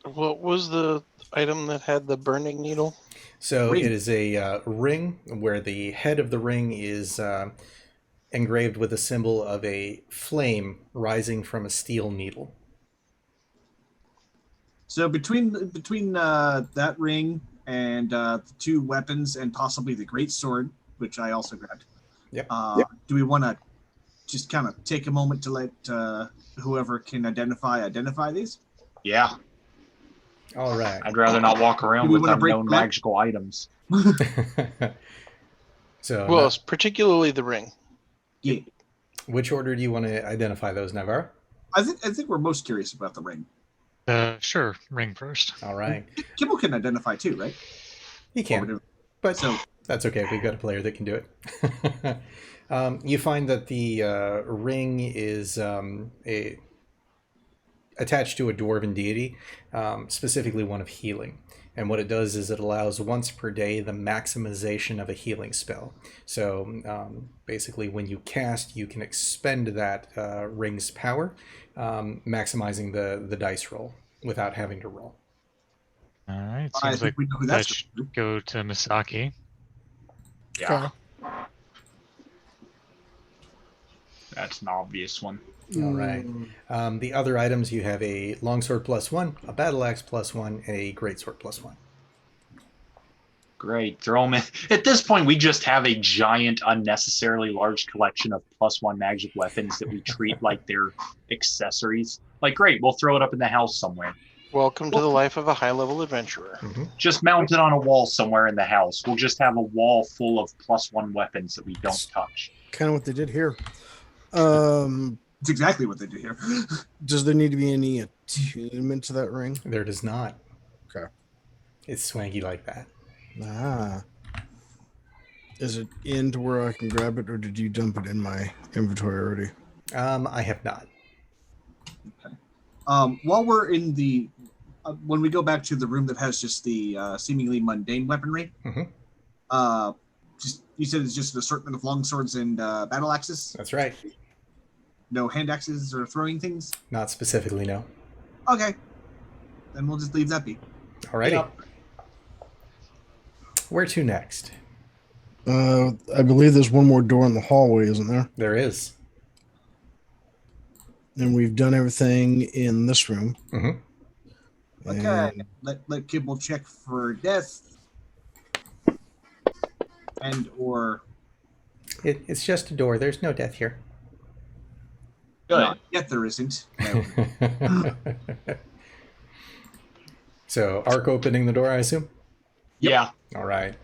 What was the item that had the burning needle? So Ring. it is a ring where the head of the ring is engraved with a symbol of a flame rising from a steel needle. So between that ring and the two weapons and possibly the great sword, which I also grabbed. Yep. Do we want to just kind of take a moment to let whoever can identify these? Yeah, All right. I'd rather not walk around Do we with wanna break unknown that? magical items. So Well, it's particularly the ring. Yeah. which order do you want to identify those, Navarre? I think we're most curious about the ring. Sure, ring first. All right. Kibble can identify too, right? He can, but So that's okay. We've got a player that can do it. You find that the ring is attached to a dwarven deity, specifically one of healing. And what it does is it allows once per day the maximization of a healing spell. So basically when you cast, you can expend that ring's power, maximizing the dice roll without having to roll. All right. I Seems think like we know who that that's should going to. go to Misaki. Yeah. That's an obvious one. All right. The other items, you have a longsword +1, a battle axe +1, and a greatsword +1. Great. Throw them in. At this point, we just have a giant, unnecessarily large collection of +1 magic weapons that we treat like they're accessories. Like, great, we'll throw it up in the house somewhere. Welcome to the life of a high-level adventurer. Mm-hmm. Just mount it on a wall somewhere in the house. We'll just have a wall full of +1 weapons that we don't touch. Kind of what they did here. It's exactly what they did here. Does there need to be any attunement to that ring? There does not. Okay. It's swanky like that. Ah. Is it in to where I can grab it, or did you dump it in my inventory already? I have not. While we're in the, when we go back to the room that has just the seemingly mundane weaponry, just you said it's just an assortment of longswords and battle axes. That's right. No hand axes or throwing things. Not specifically, no. Okay, then we'll just leave that be. Alrighty. Yep. Where to next? I believe there's one more door in the hallway, isn't there? There is. And we've done everything in this room. Mm-hmm. Okay, let Kibble check for death, and or It's just a door. There's no death here. Good. not yet. There isn't. No. So, arc opening the door, I assume? Yeah. All right.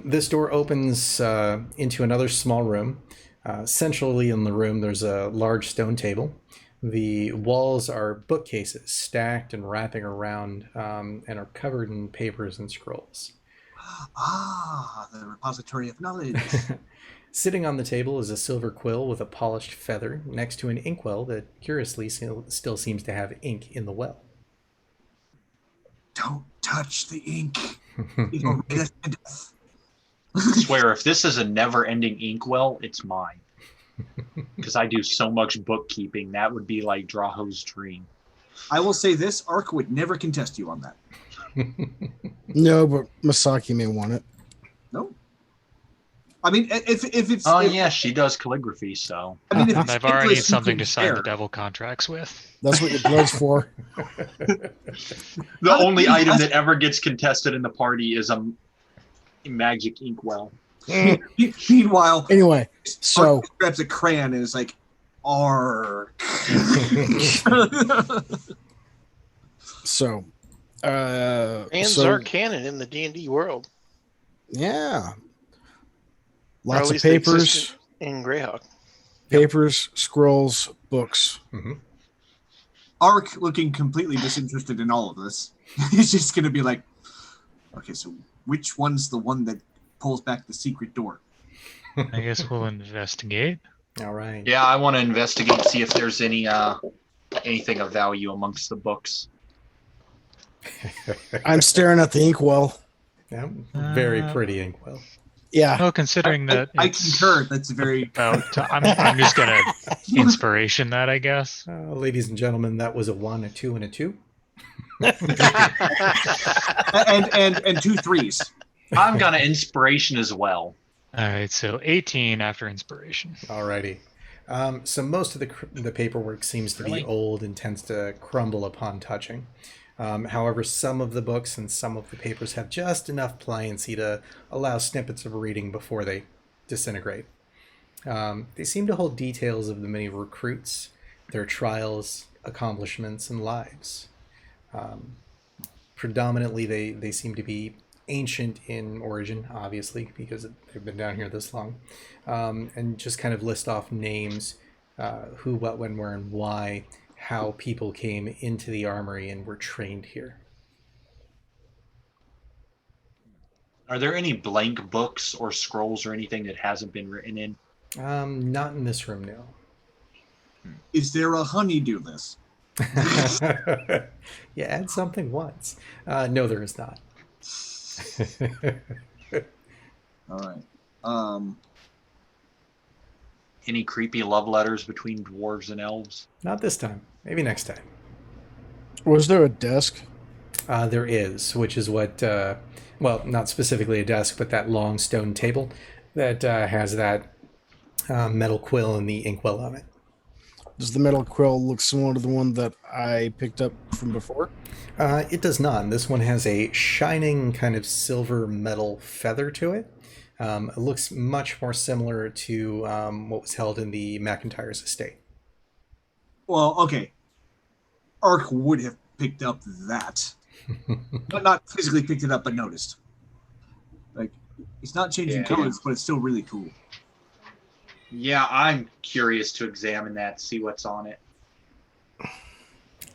This door opens into another small room. Centrally in the room, there's a large stone table. The walls are bookcases stacked and wrapping around and are covered in papers and scrolls. Ah, the repository of knowledge. Sitting on the table is a silver quill with a polished feather next to an inkwell that curiously still seems to have ink in the well. Don't touch the ink. It'll get us to death. I swear, if this is a never-ending inkwell, it's mine. Because I do so much bookkeeping, that would be like Draho's dream. I will say this: Ark would never contest you on that. No, but Misaki may want it. No. I mean, if it's. Oh, if, yeah, she does calligraphy, so. I mean, if it's I've already English, something you to can sign the share. devil contracts with. That's what your blood's for. The only item that ever gets contested in the party is a magic inkwell. Meanwhile, Anyway, so Ark grabs a crayon and is like, Ark. so And so, Zark canon in the D&D world. yeah. Or at Lots of least they papers, existed in Greyhawk. papers, scrolls, books. Mm-hmm. Ark looking completely disinterested in all of this. He's just going to be like, okay, so which one's the one that pulls back the secret door? I guess we'll investigate. All right. Yeah, I want to investigate, see if there's any anything of value amongst the books. I'm staring at the inkwell. Yeah, very pretty inkwell. Yeah. Well, considering that I it's concur. That's very. about, I'm just gonna inspiration that, I guess. Ladies and gentlemen, that was a 1, a 2, and a 2. and 2 3s. I'm gonna inspiration as well. All right, so 18 after inspiration. Alrighty. So most of the paperwork seems to be old and tends to crumble upon touching. However, some of the books and some of the papers have just enough pliancy to allow snippets of reading before they disintegrate. They seem to hold details of the many recruits, their trials, accomplishments, and lives. Predominantly, they seem to be ancient in origin, obviously, because they've been down here this long, and just kind of list off names, who, what, when, where, and why, how people came into the armory and were trained here. Are there any blank books or scrolls or anything that hasn't been written in? Not in this room, no. Is there a honeydew list? You add something once. No, there is not. All right. Any creepy love letters between dwarves and elves? Not this time. Maybe next time. Was there a desk? There is, which is what, well, not specifically a desk, but that long stone table that has that metal quill and the inkwell on it. Does the metal quill look similar to the one that I picked up from before? It does not. This one has a shining kind of silver metal feather to it. It looks much more similar to what was held in the McIntyre's estate. Well, okay. Ark would have picked up that. But not physically picked it up, but noticed. Like, it's not changing colors, but it's still really cool. Yeah, I'm curious to examine that, see what's on it.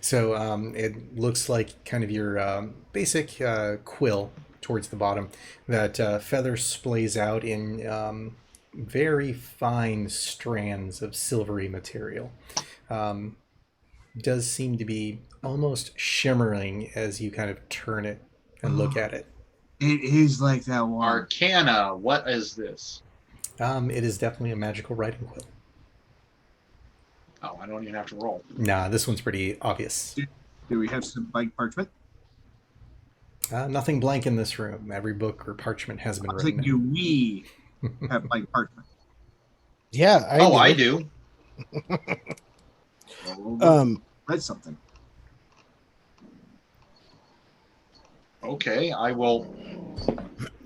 So it looks like kind of your basic quill towards the bottom. That feather splays out in very fine strands of silvery material. Does seem to be almost shimmering as you kind of turn it and look at it. It is like that one. Arcana, what is this? It is definitely a magical writing quill. Oh, I don't even have to roll. Nah, this one's pretty obvious. Do we have some blank parchment? Nothing blank in this room. Every book or parchment has been written. Do we have blank parchment? Yeah, I do. Read something. Okay, I will.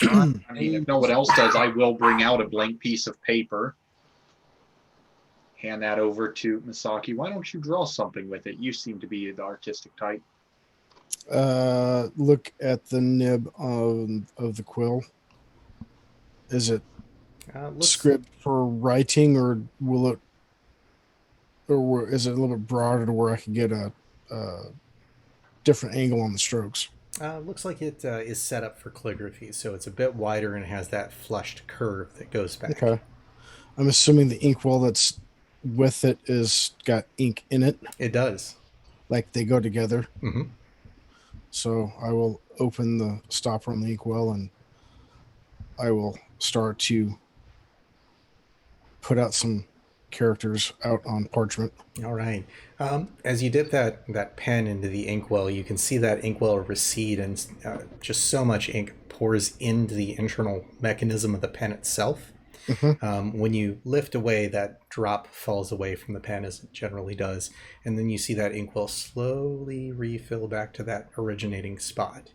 I mean, if no one else does, I will bring out a blank piece of paper. Hand that over to Misaki. Why don't you draw something with it? You seem to be the artistic type. Look at the nib of the quill. Is it script for writing, or will it, or is it a little bit broader to where I can get a different angle on the strokes? Looks like it is set up for calligraphy, so it's a bit wider and has that flushed curve that goes back. Okay. I'm assuming the inkwell that's with it is got ink in it. It does. Like they go together. Mm-hmm. So I will open the stopper on the inkwell and I will start to put out some characters out on parchment. All right. As you dip that pen into the inkwell, you can see that inkwell recede, and just so much ink pours into the internal mechanism of the pen itself. Mm-hmm. When you lift away, that drop falls away from the pen, as it generally does, and then you see that inkwell slowly refill back to that originating spot.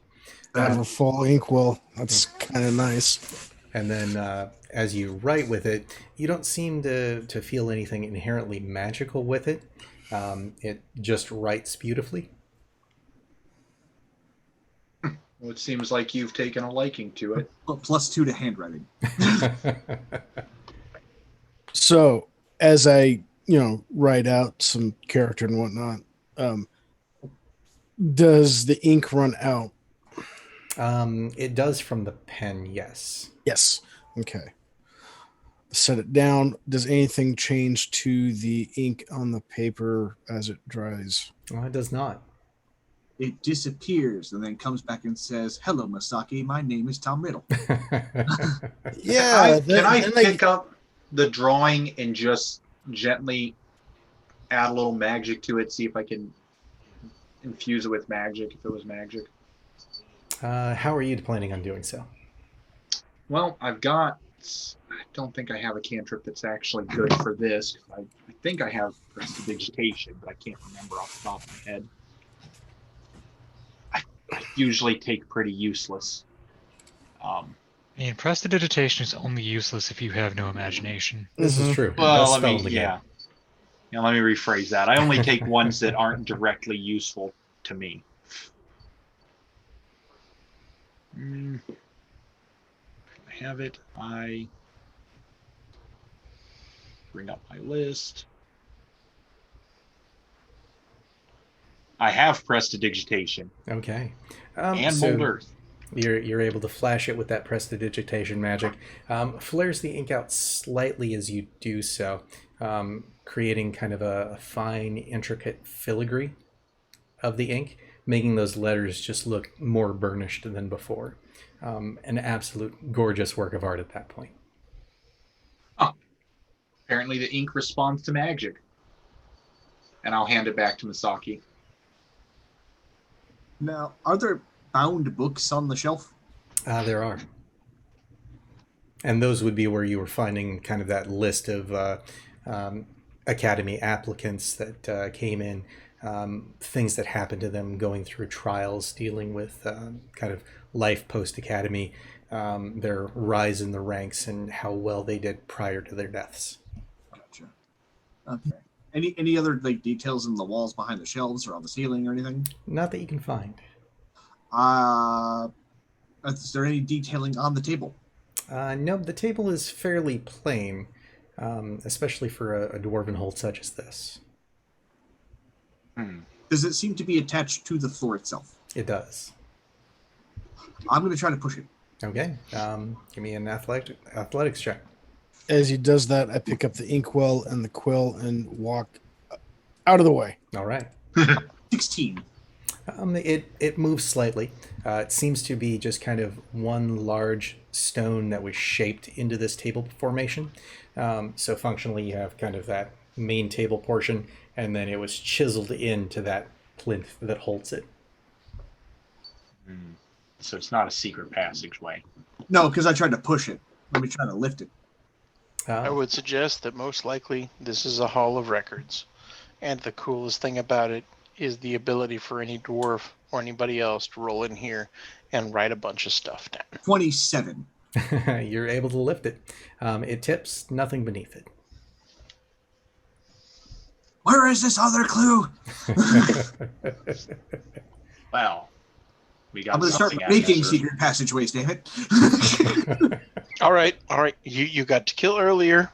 I have a full inkwell. That's kind of nice. And then as you write with it, you don't seem to feel anything inherently magical with it. It just writes beautifully. Well, it seems like you've taken a liking to it. But +2 to handwriting. So as I, write out some character and whatnot, does the ink run out? It does from the pen, yes. Yes. Okay. Set it down. Does anything change to the ink on the paper as it dries? It does not. It disappears and then comes back and says, "Hello, Masaki. My name is Tom Riddle." Yeah. Can I pick up the drawing and just gently add a little magic to it? See if I can infuse it with magic. If it was magic. How are you planning on doing so? Well, I don't think I have a cantrip that's actually good for this. I think I have prestidigitation, but I can't remember off the top of my head. I usually take pretty useless. Prestidigitation is only useless if you have no imagination. This is true. Well, Best spell in the game. Yeah, let me rephrase that. I only take ones that aren't directly useful to me. I have it. I bring up my list. I have prestidigitation. Okay. And so mold earth. You're able to flash it with that prestidigitation magic. Flares the ink out slightly as you do so, creating kind of a fine, intricate filigree of the ink, making those letters just look more burnished than before. An absolute gorgeous work of art at that point. Oh, apparently the ink responds to magic. And I'll hand it back to Misaki. Now, are there bound books on the shelf? There are. And those would be where you were finding kind of that list of academy applicants that came in, things that happened to them going through trials, dealing with kind of life post-academy, their rise in the ranks, and how well they did prior to their deaths. Gotcha. Okay. Any other like details in the walls behind the shelves or on the ceiling or anything? Not that you can find. Is there any detailing on the table? No, the table is fairly plain, especially for a dwarven hold such as this. Does it seem to be attached to the floor itself? It does. I'm going to try to push it. Okay. Give me an athletics check. As he does that, I pick up the inkwell and the quill and walk out of the way. All right. 16. It moves slightly. It seems to be just kind of one large stone that was shaped into this table formation. So functionally, you have kind of that main table portion, and then it was chiseled into that plinth that holds it. So it's not a secret passageway. No, because I tried to push it. Let me try to lift it. I would suggest that most likely this is a hall of records. And the coolest thing about it is the ability for any dwarf or anybody else to roll in here and write a bunch of stuff down. 27. You're able to lift it. It tips, nothing beneath it. Where is this other clue? Well, we got I'm going to start something making answer. secret passageways, damn it. All right. You got to kill earlier.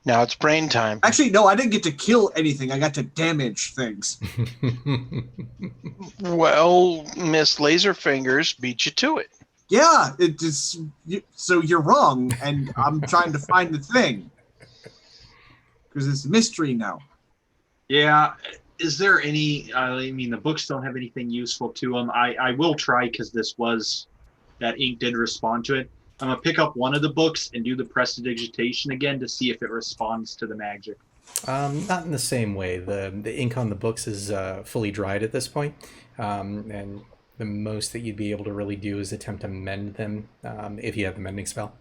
Now it's brain time. Actually, no, I didn't get to kill anything. I got to damage things. Well, Miss Laserfingers beat you to it. Yeah, it is. So you're wrong, and I'm trying to find the thing. Because it's a mystery now. Yeah. Is there any, I mean, the books don't have anything useful to them. I will try, because that ink did respond to it. I'm going to pick up one of the books and do the prestidigitation again to see if it responds to the magic. Not in the same way. The ink on the books is fully dried at this point, and the most that you'd be able to really do is attempt to mend them if you have the mending spell.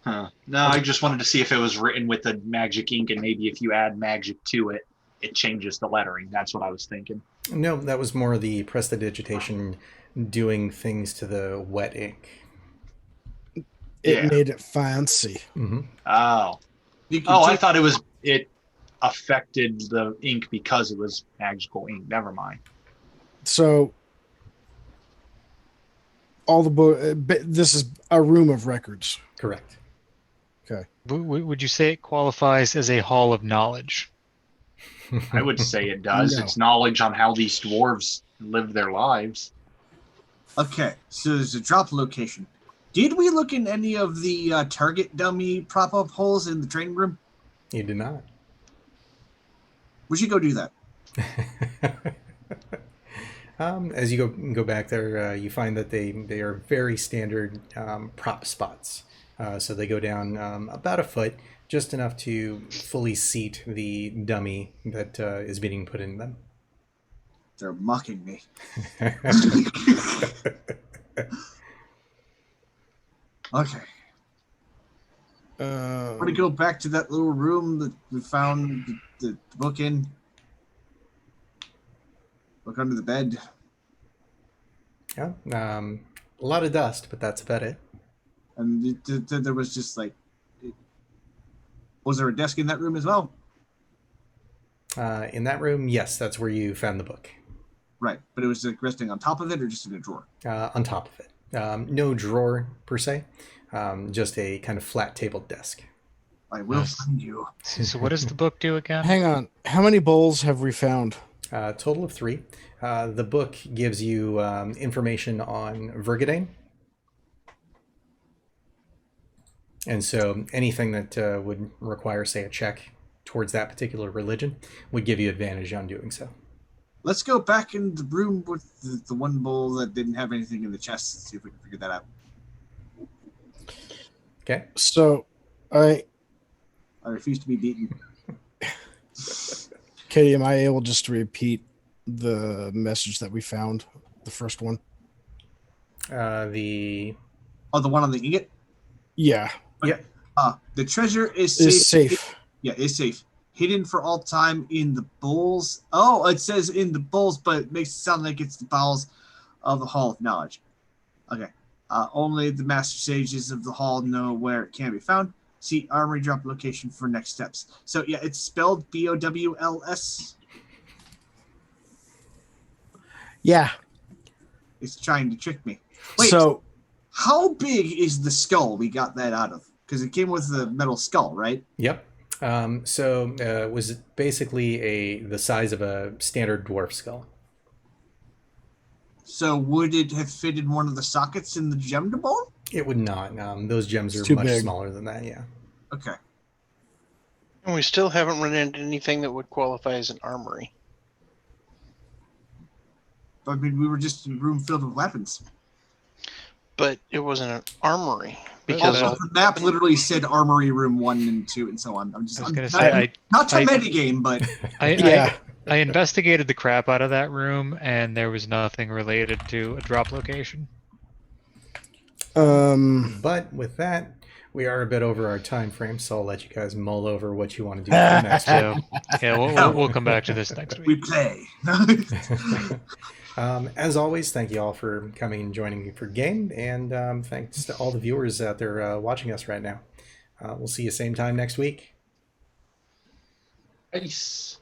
No, I just wanted to see if it was written with the magic ink, and maybe if you add magic to it, it changes the lettering. That's what I was thinking. No, that was more the prestidigitation doing things to the wet ink. It made it fancy. Mm-hmm. Oh. I thought it affected the ink because it was magical ink. Never mind. So all the book. This is a room of records. Correct. Okay. Would you say it qualifies as a hall of knowledge? I would say it does. No. It's knowledge on how these dwarves live their lives. Okay, so there's a drop location. Did we look in any of the target dummy prop-up holes in the training room? You did not. We should go do that. As you go back there, you find that they are very standard prop spots. So they go down about a foot, just enough to fully seat the dummy that is being put in them. They're mocking me. Okay. I'm going to go back to that little room that we found the book in. Look under the bed. Yeah, a lot of dust, but that's about it. And there was just like... Was there a desk in that room as well? In that room, yes, that's where you found the book. Right, but it was like resting on top of it or just in a drawer? On top of it. No drawer, per se. Just a kind of flat-tabled desk. I will Yes. find you. So what does the book do again? Hang on. How many bowls have we found? Total of 3. The book gives you information on Vergadane. And so anything that would require, say, a check towards that particular religion would give you advantage on doing so. Let's go back in the room with the one bowl that didn't have anything in the chest and see if we can figure that out. Okay. So, I refuse to be beaten. Katie, am I able just to repeat the message that we found, the first one? The one on the ingot? Yeah. Yeah. The treasure is safe. Yeah, it's safe. Hidden for all time in the bowls. Oh, it says in the bowls, but it makes it sound like it's the bowels of the Hall of Knowledge. Okay. Only the master sages of the hall know where it can be found. See armory drop location for next steps. So yeah, it's spelled BOWLS. Yeah. It's trying to trick me. Wait, so how big is the skull we got that out of? Because it came with the metal skull, right? Yep. It was basically the size of a standard dwarf skull. So would it have fit in one of the sockets in the gem bowl? It would not. Those gems are too much big. smaller than that, yeah. Okay. And we still haven't run into anything that would qualify as an armory. I mean, we were just in a room filled with weapons. But it wasn't an armory. Because Also, the map literally said Armory Room 1 and 2 and so on. I was going to say, not to metagame, but... I investigated the crap out of that room, and there was nothing related to a drop location. But with that, we are a bit over our time frame, so I'll let you guys mull over what you want to do for next week. Yeah, we'll come back to this next week. We play. As always, thank you all for coming and joining me for game, and thanks to all the viewers out there watching us right now. We'll see you same time next week. Peace.